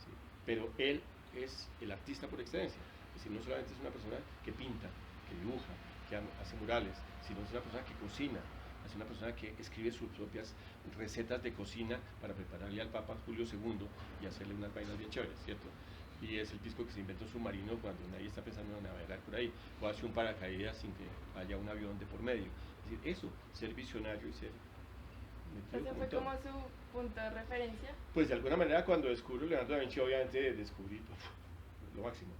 Sí. Pero él es el artista por excelencia. Es decir, no solamente es una persona que pinta, que dibuja, que hace murales, sino es una persona que cocina, es una persona que escribe sus propias recetas de cocina para prepararle al Papa Julio II y hacerle unas vainas bien chéveres, ¿cierto? Y es el pisco que se inventa un submarino cuando nadie está pensando en navegar por ahí, o hace un paracaídas sin que haya un avión de por medio. Es decir, eso, ser visionario y ser... ¿Ese fue como su punto de referencia? Pues de alguna manera cuando descubro Leonardo da Vinci, obviamente descubrí lo máximo.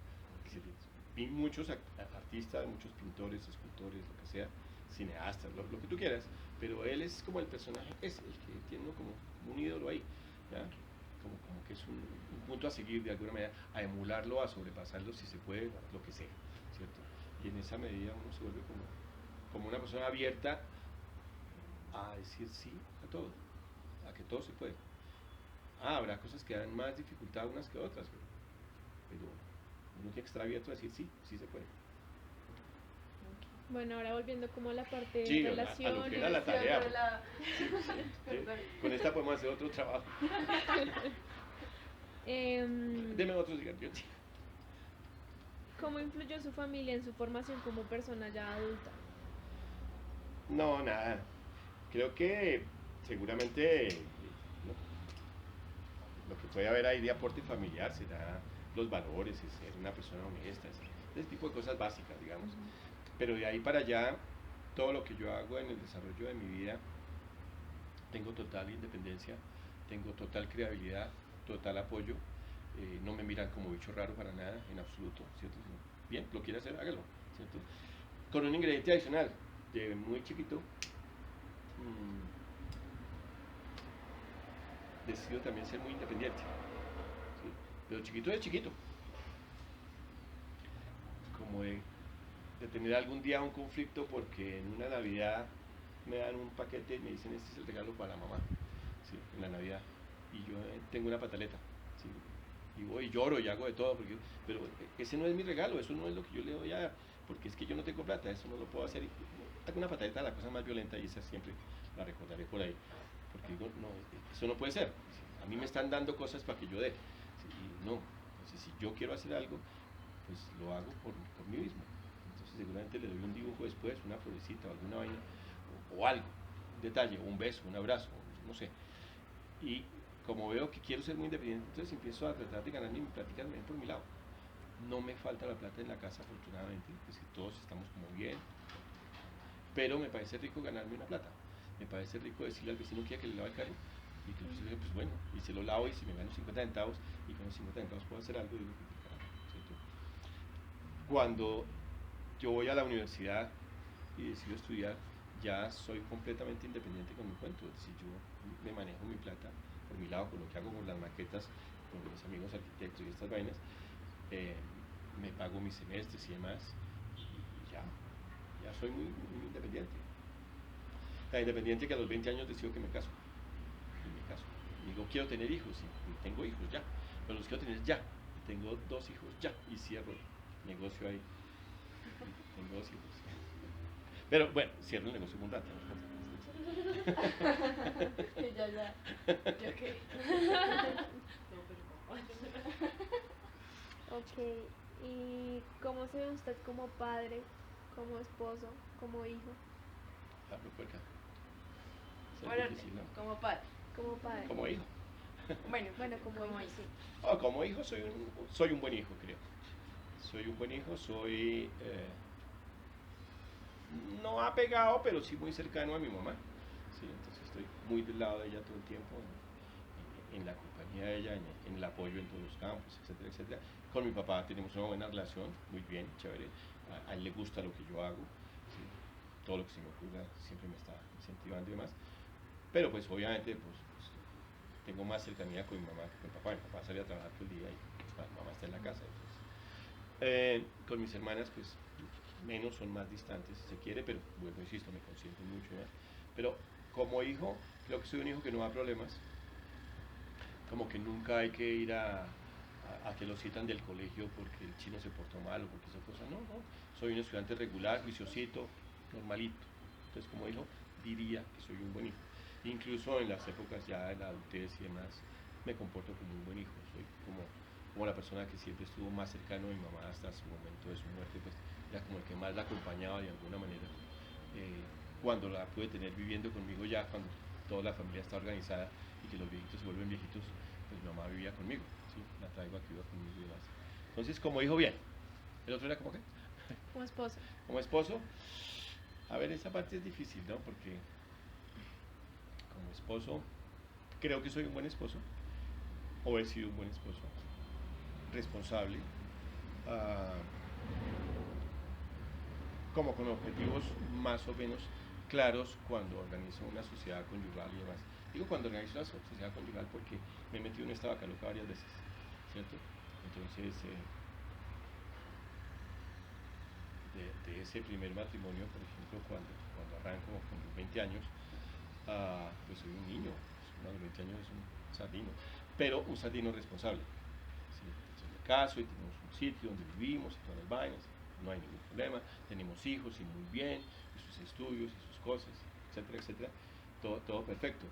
Vi muchos artistas, muchos pintores, escultores, lo que sea, cineastas, lo que tú quieras, pero él es como el personaje, es el que tiene uno como un ídolo ahí, ¿ya? Como que es un punto a seguir de alguna manera, a emularlo, a sobrepasarlo si se puede, lo que sea, ¿cierto? Y en esa medida uno se vuelve como una persona abierta a decir sí a todo, a que todo se puede. Habrá cosas que dan más dificultad unas que otras, pero uno tiene que estar abierto a decir sí, sí se puede. Bueno, ahora volviendo como a la parte de Sí, a lo relación. que era la tarea. de la- Sí, Perdón. con esta podemos hacer otro trabajo. Deme otro cigarrillo. ¿Cómo influyó su familia en su formación como persona ya adulta? No, nada. Creo que seguramente lo que puede haber ahí de aporte familiar será los valores, es ser una persona honesta, ese tipo de cosas básicas, digamos. Pero de ahí para allá, todo lo que yo hago en el desarrollo de mi vida, tengo total independencia, tengo total creatividad, total apoyo. No me miran como bicho raro para nada, en absoluto, ¿cierto? Bien, lo quiere hacer, hágalo, ¿cierto? Con un ingrediente adicional, de muy chiquito, decido también ser muy independiente, ¿sí? Pero chiquito es chiquito, como de tener algún día un conflicto porque en una Navidad me dan un paquete y me dicen este es el regalo para la mamá, ¿sí? En la Navidad, y yo tengo una pataleta, ¿sí? Y voy y lloro y hago de todo, pero ese no es mi regalo, eso no es lo que yo le doy a, porque es que yo no tengo plata, eso no lo puedo hacer. Y hago una pataleta, la cosa más violenta, y esa siempre la recordaré por ahí, porque digo, no, eso no puede ser, a mí me están dando cosas para que yo dé, ¿sí? Y no, entonces si yo quiero hacer algo, pues lo hago por mí mismo. Entonces seguramente le doy un dibujo después, una florecita o alguna vaina, o algo, un detalle, o un beso, un abrazo, no sé. Y como veo que quiero ser muy independiente, entonces empiezo a tratar de ganar mi plática también por mi lado. No me falta la plata en la casa, afortunadamente, pues que todos estamos como bien, pero me parece rico ganarme una plata. Me parece rico decirle al vecino que le lava el carro, y que el vecino dice, pues bueno, y se lo lavo, y si me gano 50 centavos, y con los 50 centavos puedo hacer algo, digo, ¿cierto? Cuando yo voy a la universidad y decido estudiar, ya soy completamente independiente con mi cuento, es decir, yo me manejo mi plata por mi lado, con lo que hago con las maquetas, con mis amigos arquitectos y estas vainas, me pago mis semestres y demás, y ya soy muy independiente. Tan independiente que a los 20 años decido que me caso, y me caso. Digo, quiero tener hijos, y tengo hijos ya, pero los quiero tener ya, tengo 2 hijos ya, y cierro el negocio ahí, tengo 2 hijos. Pero bueno, cierro el negocio con un rato. Ya. Ok. Ok, ¿y cómo se ve usted como padre, como esposo, como hijo? Hablo puerca. Bueno, Difícil, ¿no? como padre. Como padre. Como hijo. Bueno, Como hijo, hijo. sí. Oh, como hijo soy un buen hijo, creo. Soy un buen hijo, soy no apegado, pero sí muy cercano a mi mamá. Sí, entonces estoy muy del lado de ella todo el tiempo, en la compañía de ella, en el apoyo en todos los campos, etcétera, etcétera. Con mi papá tenemos una buena relación, muy bien, chévere. A él le gusta lo que yo hago, ¿sí? Todo lo que se me ocurra siempre me está incentivando y demás. Pero pues obviamente pues, tengo más cercanía con mi mamá que con mi papá. Mi papá sale a trabajar todo el día y pues, mi mamá está en la casa. Entonces, con mis hermanas pues menos, son más distantes si se quiere, pero bueno, insisto, me consienten mucho más. Pero como hijo, creo que soy un hijo que no da problemas, como que nunca hay que ir a que lo citan del colegio porque el chino se portó mal o porque esa cosa, no, soy un estudiante regular, juiciosito, normalito. Entonces como hijo diría que soy un buen hijo. Incluso en las épocas ya de la adultez y demás, me comporto como un buen hijo, soy como la persona que siempre estuvo más cercano a mi mamá hasta su momento de su muerte, pues era como el que más la acompañaba de alguna manera. Cuando la pude tener viviendo conmigo ya, cuando toda la familia está organizada y que los viejitos se vuelven viejitos, pues mi mamá vivía conmigo, ¿sí? La traigo aquí, viva conmigo y demás. Entonces, como hijo, bien. ¿El otro era como qué? Como esposo. Como esposo, a ver, esa parte es difícil, ¿no? Porque como esposo, creo que soy un buen esposo, o he sido un buen esposo, responsable, como con objetivos más o menos claros cuando organizo una sociedad conyugal y demás. Digo cuando organizo una sociedad conyugal porque me he metido en esta vaca loca varias veces, ¿cierto? Entonces, de ese primer matrimonio, por ejemplo, cuando arranco con 20 años, pues soy un niño, a los 20 años es un sardino, pero un sardino responsable. ¿Sí? Entonces me caso y tenemos un sitio donde vivimos y todas las vainas, no hay ningún problema, tenemos hijos y muy bien, y sus estudios y sus cosas, etcétera, etcétera, todo perfecto.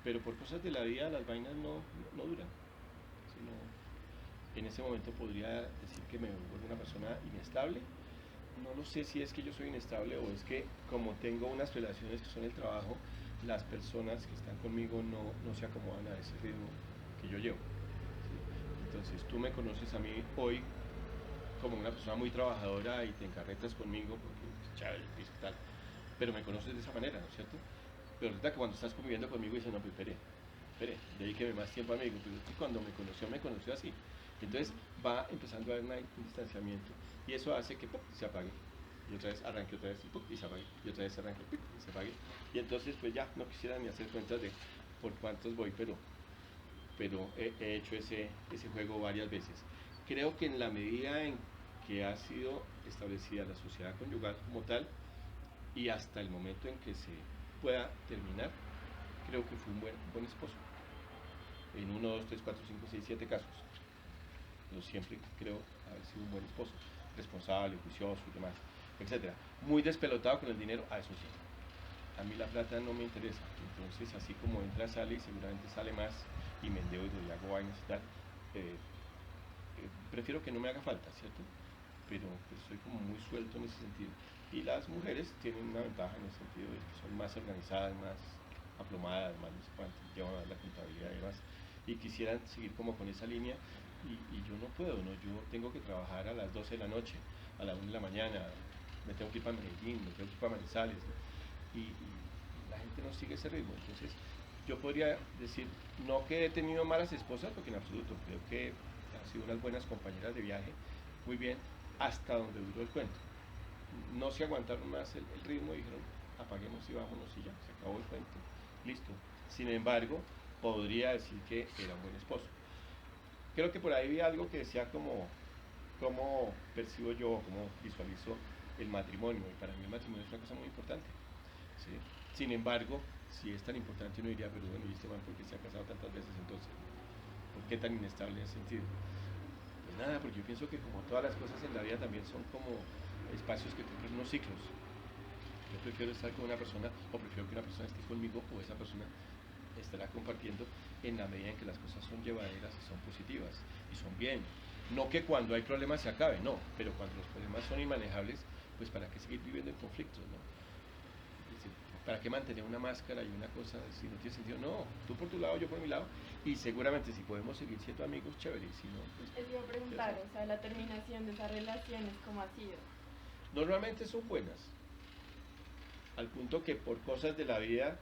Pero por cosas de la vida las vainas no duran. Sino, en ese momento podría decir que me vuelvo una persona inestable. No lo sé si es que yo soy inestable o es que como tengo unas relaciones que son el trabajo, las personas que están conmigo no se acomodan a ese ritmo que yo llevo. ¿Sí? Entonces tú me conoces a mí hoy como una persona muy trabajadora y te encarretas conmigo porque chévere, y tal, pero me conoces de esa manera, ¿no es cierto? Pero resulta que cuando estás conviviendo conmigo dices, no, pues espere, dedíqueme más tiempo a mí, pero es que cuando me conoció así. Entonces va empezando a haber un distanciamiento y eso hace que ¡pum!, se apague y otra vez arranque otra vez y, ¡pum!, y se apague y otra vez arranque ¡pum!, y se apague y entonces pues ya no quisiera ni hacer cuentas de por cuántos voy, pero he hecho ese juego varias veces. Creo que en la medida en que ha sido establecida la sociedad conyugal como tal y hasta el momento en que se pueda terminar, creo que fue un buen esposo en 1, 2, 3, 4, 5, 6, 7 casos. Yo siempre creo haber sido un buen esposo, responsable, juicioso y demás, etcétera. Muy despelotado con el dinero, eso sí. A mí la plata no me interesa, entonces así como entra, sale y seguramente sale más y me endeudo y hago vainas y tal, prefiero que no me haga falta, ¿cierto? Pero pues, soy como muy suelto en ese sentido. Y las mujeres tienen una ventaja en el sentido de que son más organizadas, más aplomadas, más no sé cuánto, llevan la contabilidad y demás, y quisieran seguir como con esa línea, y yo no puedo, ¿no? Yo tengo que trabajar a las 12 de la noche, a la 1 de la mañana, me tengo que ir para Medellín, me tengo que ir para Manizales, ¿no? y la gente no sigue ese ritmo. Entonces yo podría decir, no que he tenido malas esposas, porque en absoluto, creo que han sido unas buenas compañeras de viaje, muy bien, hasta donde duró el cuento. No se aguantaron más el ritmo y dijeron, apaguemos y vámonos y ya, se acabó el cuento, listo. Sin embargo, podría decir que era un buen esposo. Creo que por ahí vi algo que decía cómo percibo yo, cómo visualizo el matrimonio, y para mí el matrimonio es una cosa muy importante, ¿sí? Sin embargo, si es tan importante uno diría, pero bueno, ¿y este man por qué se ha casado tantas veces entonces? ¿Por qué tan inestable en ese sentido? Pues nada, porque yo pienso que como todas las cosas en la vida también son como espacios que tienen unos ciclos. Yo prefiero estar con una persona, o prefiero que una persona esté conmigo, o esa persona estará compartiendo en la medida en que las cosas son llevaderas y son positivas y son bien. No que cuando hay problemas se acabe, no, pero cuando los problemas son inmanejables, pues para qué seguir viviendo en conflictos, ¿no? Es decir, ¿para qué mantener una máscara y una cosa si no tiene sentido? No, tú por tu lado, yo por mi lado, y seguramente si podemos seguir siendo amigos, chévere, y si no, pues... Les iba a preguntar, o sea, la terminación de esas relaciones, ¿cómo ha sido? Normalmente son buenas, al punto que por cosas de la vida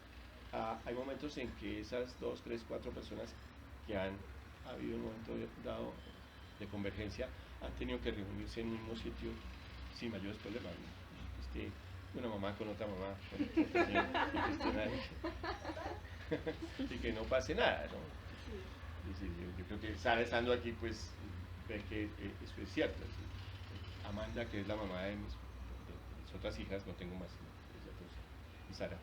hay momentos en que esas 2, 3, 4 personas que han habido un momento dado de convergencia han tenido que reunirse en un mismo sitio sin mayores problemas, ¿no? Una mamá con otra mamá, con otra señora, y que no pase nada, ¿no? Sí. Yo creo que estando aquí, pues, ver que eso es cierto. ¿Sí? Amanda, que es la mamá de mis otras hijas, no tengo más, y Sara,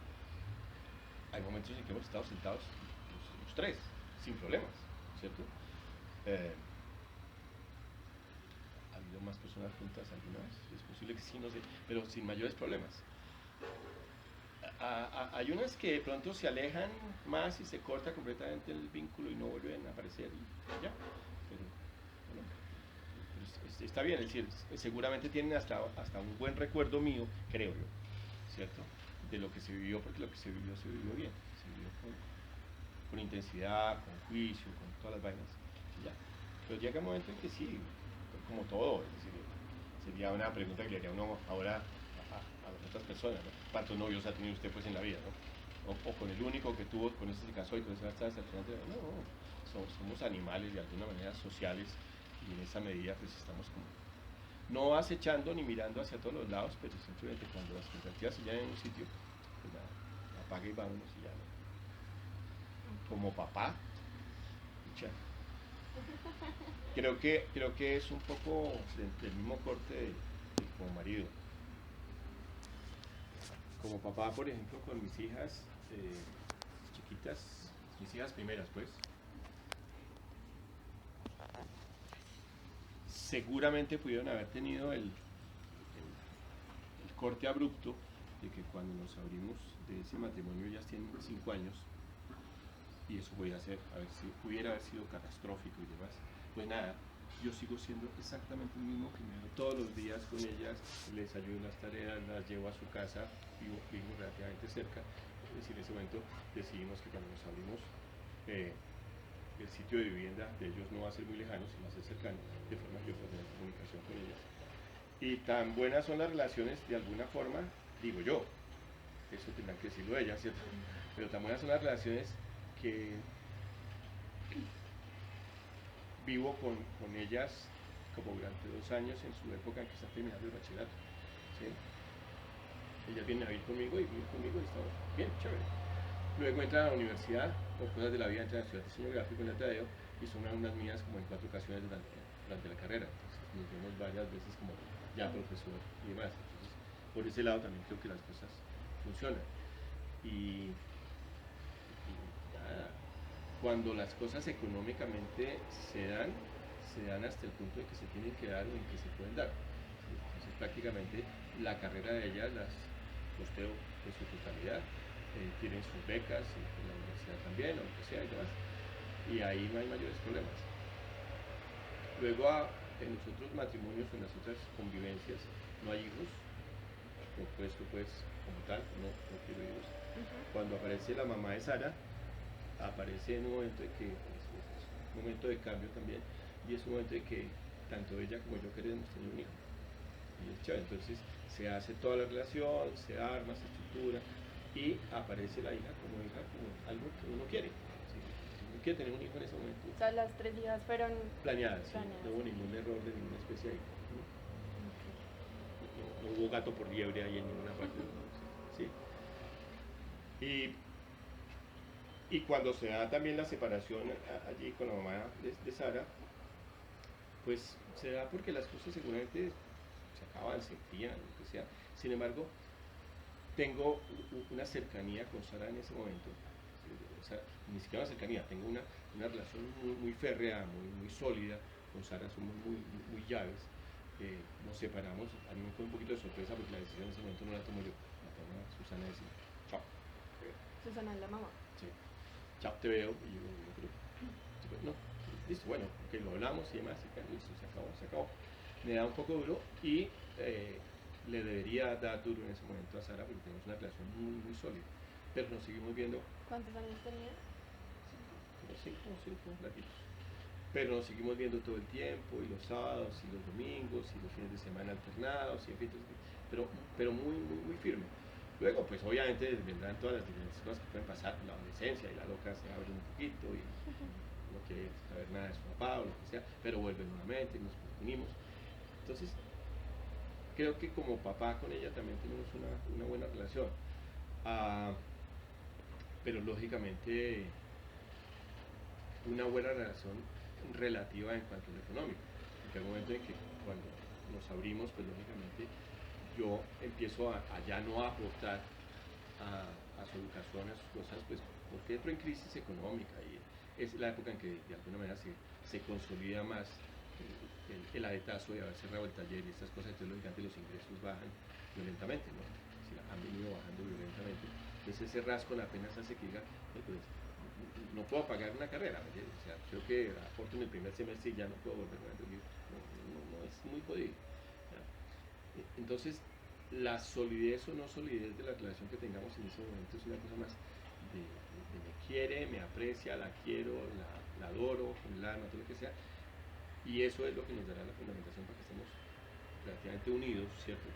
hay momentos en que hemos estado sentados los tres, sin problemas, ¿cierto? ¿Ha habido más personas juntas alguna vez? Es posible que sí, no sé, pero sin mayores problemas. Hay unas que de pronto se alejan más y se corta completamente el vínculo y no vuelven a aparecer y ya, pero bueno, pero está bien, es decir, seguramente tienen hasta un buen recuerdo mío, creo yo, ¿cierto? De lo que se vivió, porque lo que se vivió bien, se vivió con intensidad, con juicio, con todas las vainas, y ya. Pero llega un momento en que sí, como todo, es decir, sería una pregunta que le haría uno ahora a las otras personas, ¿no? ¿Cuántos novios ha tenido usted pues en la vida, ¿no? O con el único que tuvo, con ese se casó y con ese hasta el final de la vida. No, somos animales de alguna manera sociales y en esa medida pues estamos como no acechando ni mirando hacia todos los lados, pero simplemente cuando las expectativas se llenan en un sitio, pues nada, apaga y vámonos y ya no. Como papá, pucha, creo que es un poco del mismo corte de como marido. Como papá, por ejemplo, con mis hijas chiquitas, mis hijas primeras, pues, seguramente pudieron haber tenido el corte abrupto de que cuando nos abrimos de ese matrimonio ellas tienen 5 años y eso pudiera haber sido catastrófico y demás. Pues nada, yo sigo siendo exactamente el mismo que me veo todos los días con ellas, les ayudo en las tareas, las llevo a su casa, vivo relativamente cerca. Es decir, en ese momento decidimos que cuando nos abrimos el sitio de vivienda de ellos no va a ser muy lejano, sino va a ser cercano, de forma que yo pueda tener comunicación con ellas. Y tan buenas son las relaciones, de alguna forma, digo yo, eso tendrán que decirlo ellas, ¿cierto? Pero tan buenas son las relaciones que vivo con ellas como durante 2 años en su época en que están terminando el bachillerato, ¿sí? Ellas vienen a vivir conmigo y estamos bien, chévere. Luego entran a la universidad, por cosas de la vida, entran a la Ciudad de Diseño Gráfico en la Tadeo y son unas mías como en 4 ocasiones durante la carrera. Entonces nos vemos varias veces como ya profesor y demás. Entonces, por ese lado también creo que las cosas funcionan. Y nada, cuando las cosas económicamente se dan hasta el punto de que se tienen que dar o en que se pueden dar. Entonces prácticamente la carrera de ellas las costeo en su totalidad. Tienen sus becas en la universidad también, o lo que sea y demás, y ahí no hay mayores problemas. Luego en los otros matrimonios o en las otras convivencias no hay hijos, no puesto pues como tal, no quiero hijos. Cuando aparece la mamá de Sara, aparece en un momento de que es un momento de cambio también, y es un momento de que tanto ella como yo queremos tener un hijo, y es chévere. Entonces se hace toda la relación, se arma, se estructura, y aparece la hija como algo que uno quiere. ¿Sí? Uno quiere tener un hijo en ese momento. O sea, las 3 hijas fueron planeadas, ¿sí? No hubo ningún error de ninguna especie ahí. No hubo gato por liebre ahí en ninguna parte. ¿Sí? Y cuando se da también la separación allí con la mamá de Sara, pues se da porque las cosas seguramente se acaban, se enfrían, lo que sea. Sin embargo, tengo una cercanía con Sara en ese momento, o sea, ni siquiera una cercanía, tengo una relación muy férrea, muy sólida con Sara, somos muy llaves. Nos separamos, a mí me fue un poquito de sorpresa porque la decisión en ese momento no la tomo yo, la toma Susana y decir, chao. Susana es la mamá. Sí, chao, te veo, y yo no, listo, bueno, ok, lo hablamos y demás, y listo, se acabó. Me da un poco duro y le debería dar duro en ese momento a Sara porque tenemos una relación muy sólida, pero nos seguimos viendo. ¿Cuántos años tenías? Como 5 larguitos, pero nos seguimos viendo todo el tiempo, y los sábados y los domingos y los fines de semana alternados, y en fin, pero muy firme. Luego pues obviamente vendrán todas las diferentes cosas que pueden pasar, la adolescencia y la loca se abre un poquito y no quiere saber nada de su papá o lo que sea, pero vuelve nuevamente y nos unimos. Entonces creo que como papá con ella también tenemos una buena relación, pero lógicamente una buena relación relativa en cuanto a lo económico, porque hay un momento en que cuando nos abrimos, pues lógicamente yo empiezo a ya no aportar a su educación, a sus cosas, pues porque entro en crisis económica y es la época en que de alguna manera se consolida más el adetazo de haber cerrado el taller y estas cosas. Entonces lógicamente los ingresos bajan violentamente, ¿no? Si han venido bajando violentamente. Entonces ese rasco apenas hace que diga, pues no puedo pagar una carrera, ¿me entiendes? O sea, creo que aporto en el primer semestre y ya no puedo volver a vivir. No, es muy jodido. ¿Ya? Entonces la solidez o no solidez de la relación que tengamos en ese momento es una cosa más de me quiere, me aprecia, la quiero, la adoro con el alma, todo lo que sea. Y eso es lo que nos dará la fundamentación para que estemos relativamente unidos, ¿cierto?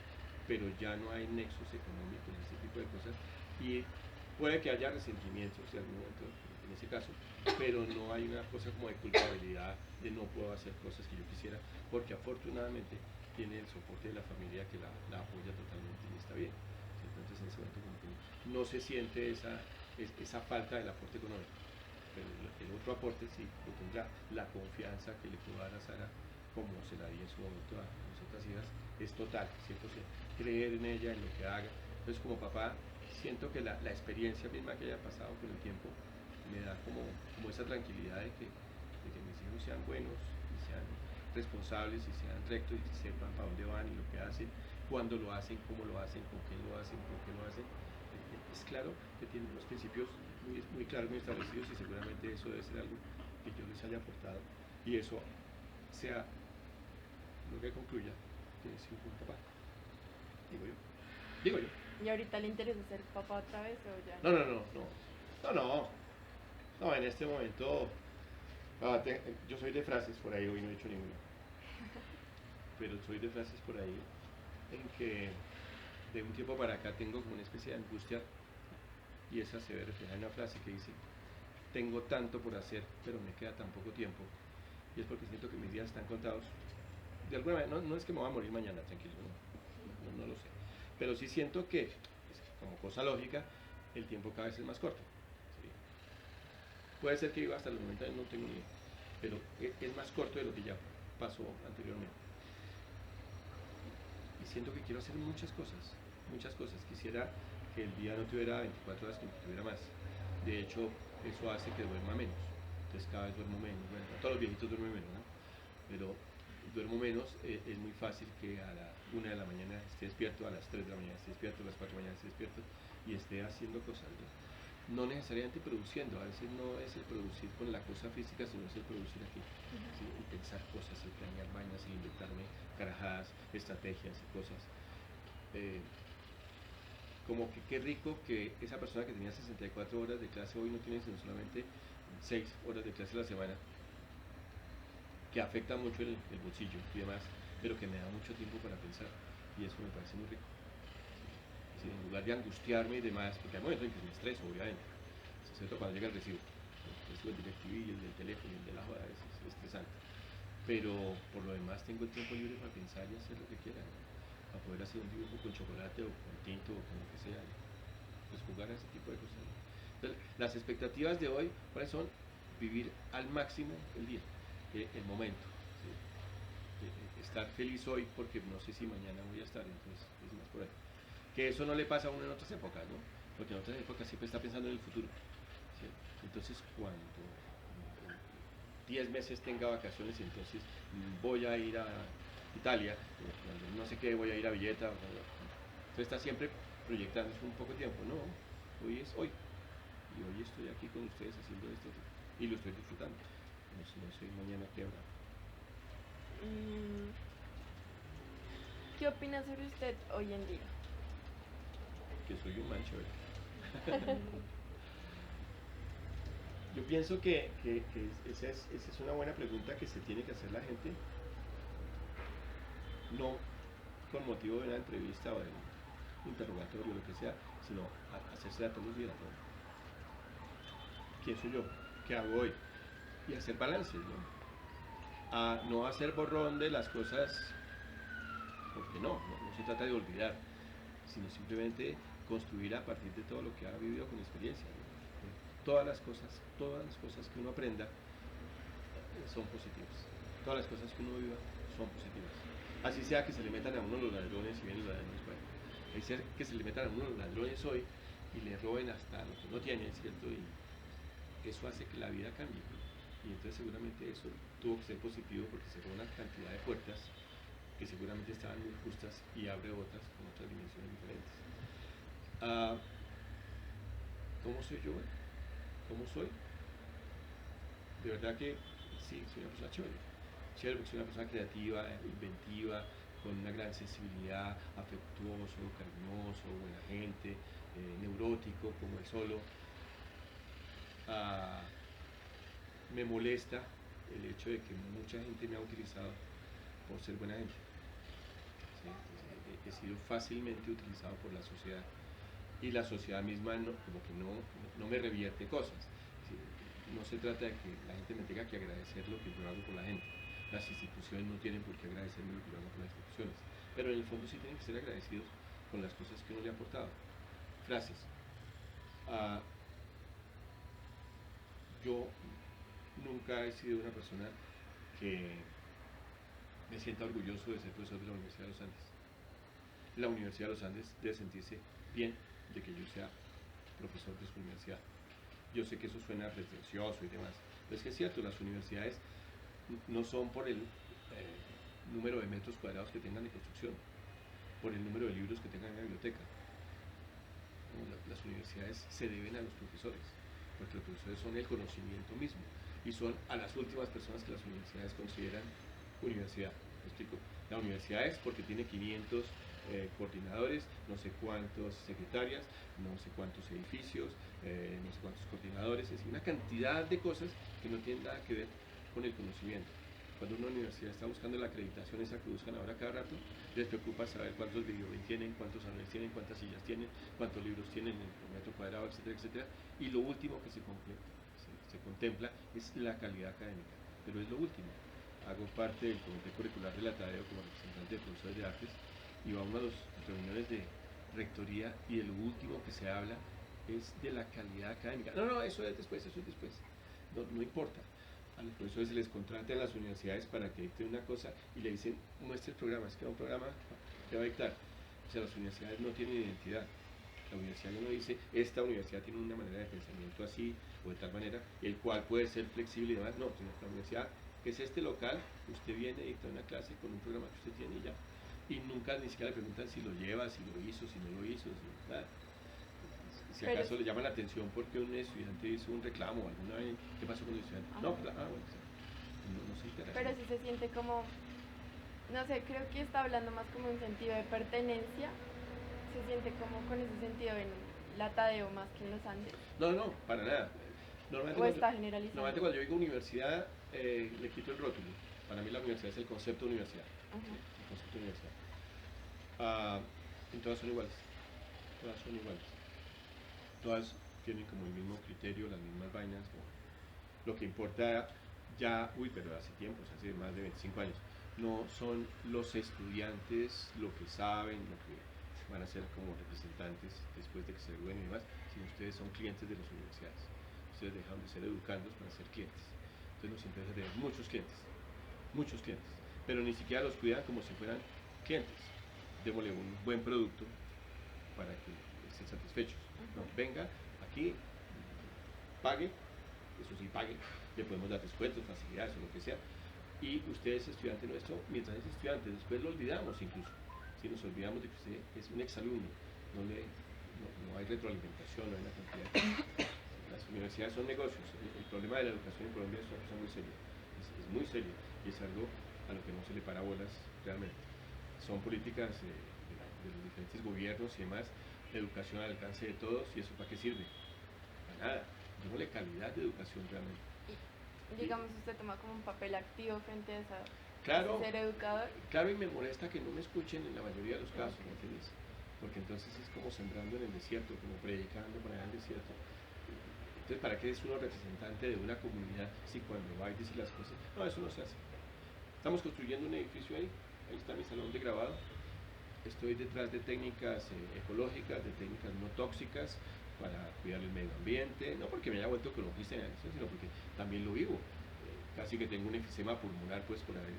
Pero ya no hay nexos económicos, ese tipo de cosas. Y puede que haya resentimientos en algún momento, en ese caso, pero no hay una cosa como de culpabilidad, de no puedo hacer cosas que yo quisiera, porque afortunadamente tiene el soporte de la familia que la apoya totalmente y está bien. Entonces en ese momento como que no se siente esa falta del aporte económico. Pero el otro aporte sí lo tendrá. La confianza que le puedo dar a Sara, como se la di en su momento a mis otras hijas, es total, 100%. Creer en ella, en lo que haga. Entonces como papá, siento que la experiencia misma que haya pasado con el tiempo me da como esa tranquilidad de que mis hijos sean buenos y sean responsables y sean rectos y sepan para dónde van y lo que hacen, cuándo lo hacen, cómo lo hacen, con quién lo hacen, por qué lo hacen. Es claro que tienen unos principios muy claros, muy establecidos, y seguramente eso debe ser algo que yo les haya aportado, y eso sea lo que concluya que es un buen papá, digo yo. ¿Y ahorita le interesa ser papá otra vez o ya? No, en este momento yo soy de frases por ahí, hoy no he hecho ninguna, pero soy de frases por ahí en que de un tiempo para acá tengo como una especie de angustia, y esa se ve reflejada en una frase que dice: tengo tanto por hacer, pero me queda tan poco tiempo, y es porque siento que mis días están contados. De alguna manera, no es que me voy a morir mañana, tranquilo, no lo sé, pero sí siento que, como cosa lógica, el tiempo cada vez es más corto, ¿sí? Puede ser que viva hasta los 90 años, no tengo ni idea, pero es más corto de lo que ya pasó anteriormente. Y siento que quiero hacer muchas cosas. Quisiera que el día no tuviera 24 horas, que tuviera más. De hecho, eso hace que duerma menos. Entonces cada vez duermo menos. Bueno, todos los viejitos duermen menos, ¿no? Pero duermo menos. Es muy fácil que a la 1 de la mañana esté despierto, a las 3 de la mañana esté despierto, a las 4 de la mañana esté despierto y esté haciendo cosas, ¿no? No necesariamente produciendo. A veces no es el producir con la cosa física, sino es el producir aquí. ¿Sí? Y pensar cosas, y planear vainas, y inventarme carajadas, estrategias y cosas. Como que qué rico que esa persona que tenía 64 horas de clase hoy no tiene sino solamente 6 horas de clase a la semana, que afecta mucho el bolsillo y demás, pero que me da mucho tiempo para pensar, y eso me parece muy rico. Es decir, en lugar de angustiarme y demás, porque hay momentos en que me estreso, obviamente, excepto cuando llega el recibo del DirecTV y el del teléfono y el de la joda, es estresante, pero por lo demás tengo el tiempo libre para pensar y hacer lo que quiera, ¿no? Para poder hacer un dibujo con chocolate o con tinto o con lo que sea, pues jugar a ese tipo de cosas. Entonces, las expectativas de hoy, ¿cuáles son? Vivir al máximo el día, el momento, ¿sí? Estar feliz hoy porque no sé si mañana voy a estar, entonces es más por ahí. Que eso no le pasa a uno en otras épocas, ¿no? Porque en otras épocas siempre está pensando en el futuro, ¿sí? Entonces cuando 10 meses tenga vacaciones, entonces voy a ir a Italia, cuando no sé qué, voy a ir a Villeta, entonces está siempre proyectándose un poco de tiempo. No, hoy es hoy, y hoy estoy aquí con ustedes haciendo esto y lo estoy disfrutando. No sé mañana qué habrá. ¿Qué opina sobre usted hoy en día? Que soy un mancho. Yo pienso que esa es una buena pregunta que se tiene que hacer la gente, no con motivo de una entrevista o de un interrogatorio o lo que sea, sino hacerse todos los días, ¿no? ¿Quién soy yo? ¿Qué hago hoy? Y hacer balances, ¿no? A no hacer borrón de las cosas, porque no se trata de olvidar, sino simplemente construir a partir de todo lo que ha vivido con experiencia, ¿no? Todas las cosas que uno aprenda son positivas. Todas las cosas que uno viva son positivas. Así sea que se le metan a uno los ladrones y vienen los ladrones, bueno, hay ser que se le metan a uno los ladrones hoy y le roben hasta lo que no tiene, ¿cierto? Y eso hace que la vida cambie. Y entonces seguramente eso tuvo que ser positivo porque cerró una cantidad de puertas que seguramente estaban muy justas y abre otras con otras dimensiones diferentes. ¿Cómo soy yo? ¿Cómo soy? De verdad que sí, soy una persona chévere, porque soy una persona creativa, inventiva, con una gran sensibilidad, afectuoso, cariñoso, buena gente, neurótico como él solo. Me molesta el hecho de que mucha gente me ha utilizado por ser buena gente, ¿sí? He sido fácilmente utilizado por la sociedad, y la sociedad misma como que no me revierte cosas, ¿sí? No se trata de que la gente me tenga que agradecer lo que yo hago por la gente, las instituciones no tienen por qué agradecerme lo que yo hago con las instituciones, pero en el fondo sí tienen que ser agradecidos con las cosas que uno le ha aportado. Frases. Ah, yo nunca he sido una persona que me sienta orgulloso de ser profesor de la Universidad de los Andes. La Universidad de los Andes debe sentirse bien de que yo sea profesor de su universidad. Yo sé que eso suena pretencioso y demás, pero es que es cierto, las universidades no son por el número de metros cuadrados que tengan de construcción, por el número de libros que tengan en la biblioteca. Las universidades se deben a los profesores, porque los profesores son el conocimiento mismo y son a las últimas personas que las universidades consideran universidad. ¿Me explico? La universidad es porque tiene 500 coordinadores, no sé cuántas secretarias, no sé cuántos edificios, no sé cuántos coordinadores, es decir, una cantidad de cosas que no tienen nada que ver con el conocimiento. Cuando una universidad está buscando la acreditación esa que buscan ahora cada rato, les preocupa saber cuántos videogames tienen, cuántos salones tienen, cuántas sillas tienen, cuántos libros tienen en metro cuadrado, etcétera, etcétera. Y lo último que se contempla es la calidad académica, pero es lo último. Hago parte del comité curricular del Atadeo como representante de profesores de artes y vamos a las reuniones de rectoría y de lo último que se habla es de la calidad académica. No, eso es después, no importa. A los profesores se les contrata en las universidades para que dicten una cosa y le dicen, muestre el programa, es que un programa que va a dictar. O sea, las universidades no tienen identidad. La universidad no dice, esta universidad tiene una manera de pensamiento así o de tal manera, el cual puede ser flexible y demás. No, la universidad es este local, usted viene y dicta una clase con un programa que usted tiene y ya. Y nunca ni siquiera le preguntan si lo lleva, si lo hizo, si no lo hizo, nada. Si acaso le llama la atención porque un estudiante hizo un reclamo o alguna vez, ¿qué pasó con el estudiante? Ajá. No, bueno, no se interesa. Pero si se siente como, no sé, creo que está hablando más como un sentido de pertenencia, se siente como con ese sentido en la Tadeo más que en los Andes. No, para nada. O está generalizado. Normalmente cuando yo digo universidad, le quito el rótulo. Para mí la universidad es el concepto de universidad. ¿Sí? El concepto de universidad. Y todas son iguales. Todas son iguales. Todas tienen como el mismo criterio, las mismas vainas. Lo que importa ya, pero hace tiempo, hace más de 25 años, no son los estudiantes lo que saben, lo que van a ser como representantes después de que se gradúen y demás, sino ustedes son clientes de las universidades. Ustedes dejan de ser educandos para ser clientes. Entonces nos interesa tener muchos clientes, pero ni siquiera los cuidan como si fueran clientes. Démosle un buen producto para que estén satisfechos. ¿No? Venga aquí, pague, eso sí, pague, le podemos dar descuentos, facilidades o lo que sea, y usted es estudiante nuestro, mientras es estudiante, después lo olvidamos incluso. Si nos olvidamos de que usted es un exalumno, no hay retroalimentación, no hay una cantidad de... Las universidades son negocios. El problema de la educación en Colombia es una cosa muy seria, es muy serio y es algo a lo que no se le para bolas realmente. Son políticas de los diferentes gobiernos y demás, educación al alcance de todos, y eso ¿para qué sirve? Para nada. Démosle calidad de educación realmente. Y digamos, usted toma como un papel activo frente a esa, claro, ser educador. Claro, y me molesta que no me escuchen en la mayoría de los casos, ¿me entiendes? Porque entonces es como sembrando en el desierto, como predicando por allá en el desierto. Entonces, ¿para qué es uno representante de una comunidad si cuando va y dice las cosas? No, eso no se hace. Estamos construyendo un edificio ahí está mi salón de grabado. Estoy detrás de técnicas ecológicas, de técnicas no tóxicas para cuidar el medio ambiente, no porque me haya vuelto ecologista, sino porque también lo vivo. Casi que tengo un enfisema pulmonar pues por haber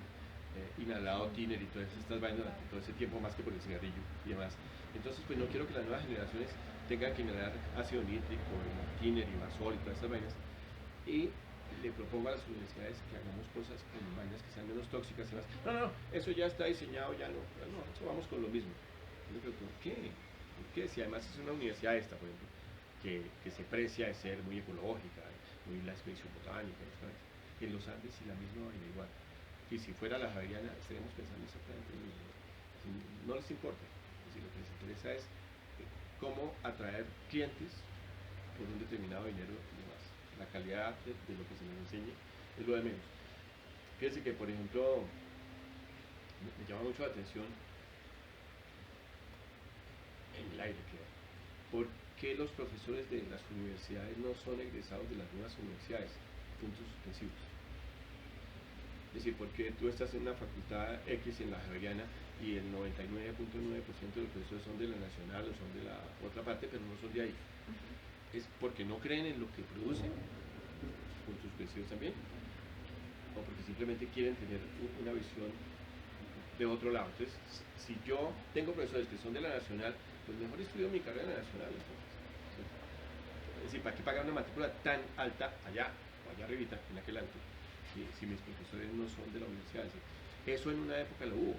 inhalado tiner y todas estas vainas durante todo ese tiempo, más que por el cigarrillo y demás. Entonces pues no quiero que las nuevas generaciones tengan que inhalar ácido nítrico, tiner y basol y todas estas vainas. Y le propongo a las universidades que hagamos cosas con vainas que sean menos tóxicas y más. No, eso ya está diseñado, ya no, eso vamos con lo mismo. Yo creo, ¿por qué? ¿Por qué? Si además es una universidad esta, por ejemplo, que se precia de ser muy ecológica, muy la expedición botánica, en los Andes y la misma vaina igual. Y si fuera la Javeriana, estaríamos pensando exactamente lo mismo. No les importa. Es decir, lo que les interesa es cómo atraer clientes por un determinado dinero y demás. La calidad de lo que se les enseñe es lo de menos. Fíjense que, por ejemplo, me llama mucho la atención en el aire que ¿por qué los profesores de las universidades no son egresados de las nuevas universidades? Puntos suspensivos. Es decir, porque tú estás en una facultad X en la Javeriana y el 99.9% de los profesores son de la Nacional o son de la otra parte, pero no son de ahí. Es porque no creen en lo que producen, con sus vecinos también, o porque simplemente quieren tener una visión de otro lado. Entonces, si yo tengo profesores que son de la Nacional, pues mejor estudio mi carrera en la Nacional. Entonces, es decir, ¿para qué pagar una matrícula tan alta allá o allá arribita, en aquel alto, si mis profesores no son de la universidad? Es decir, eso en una época lo hubo.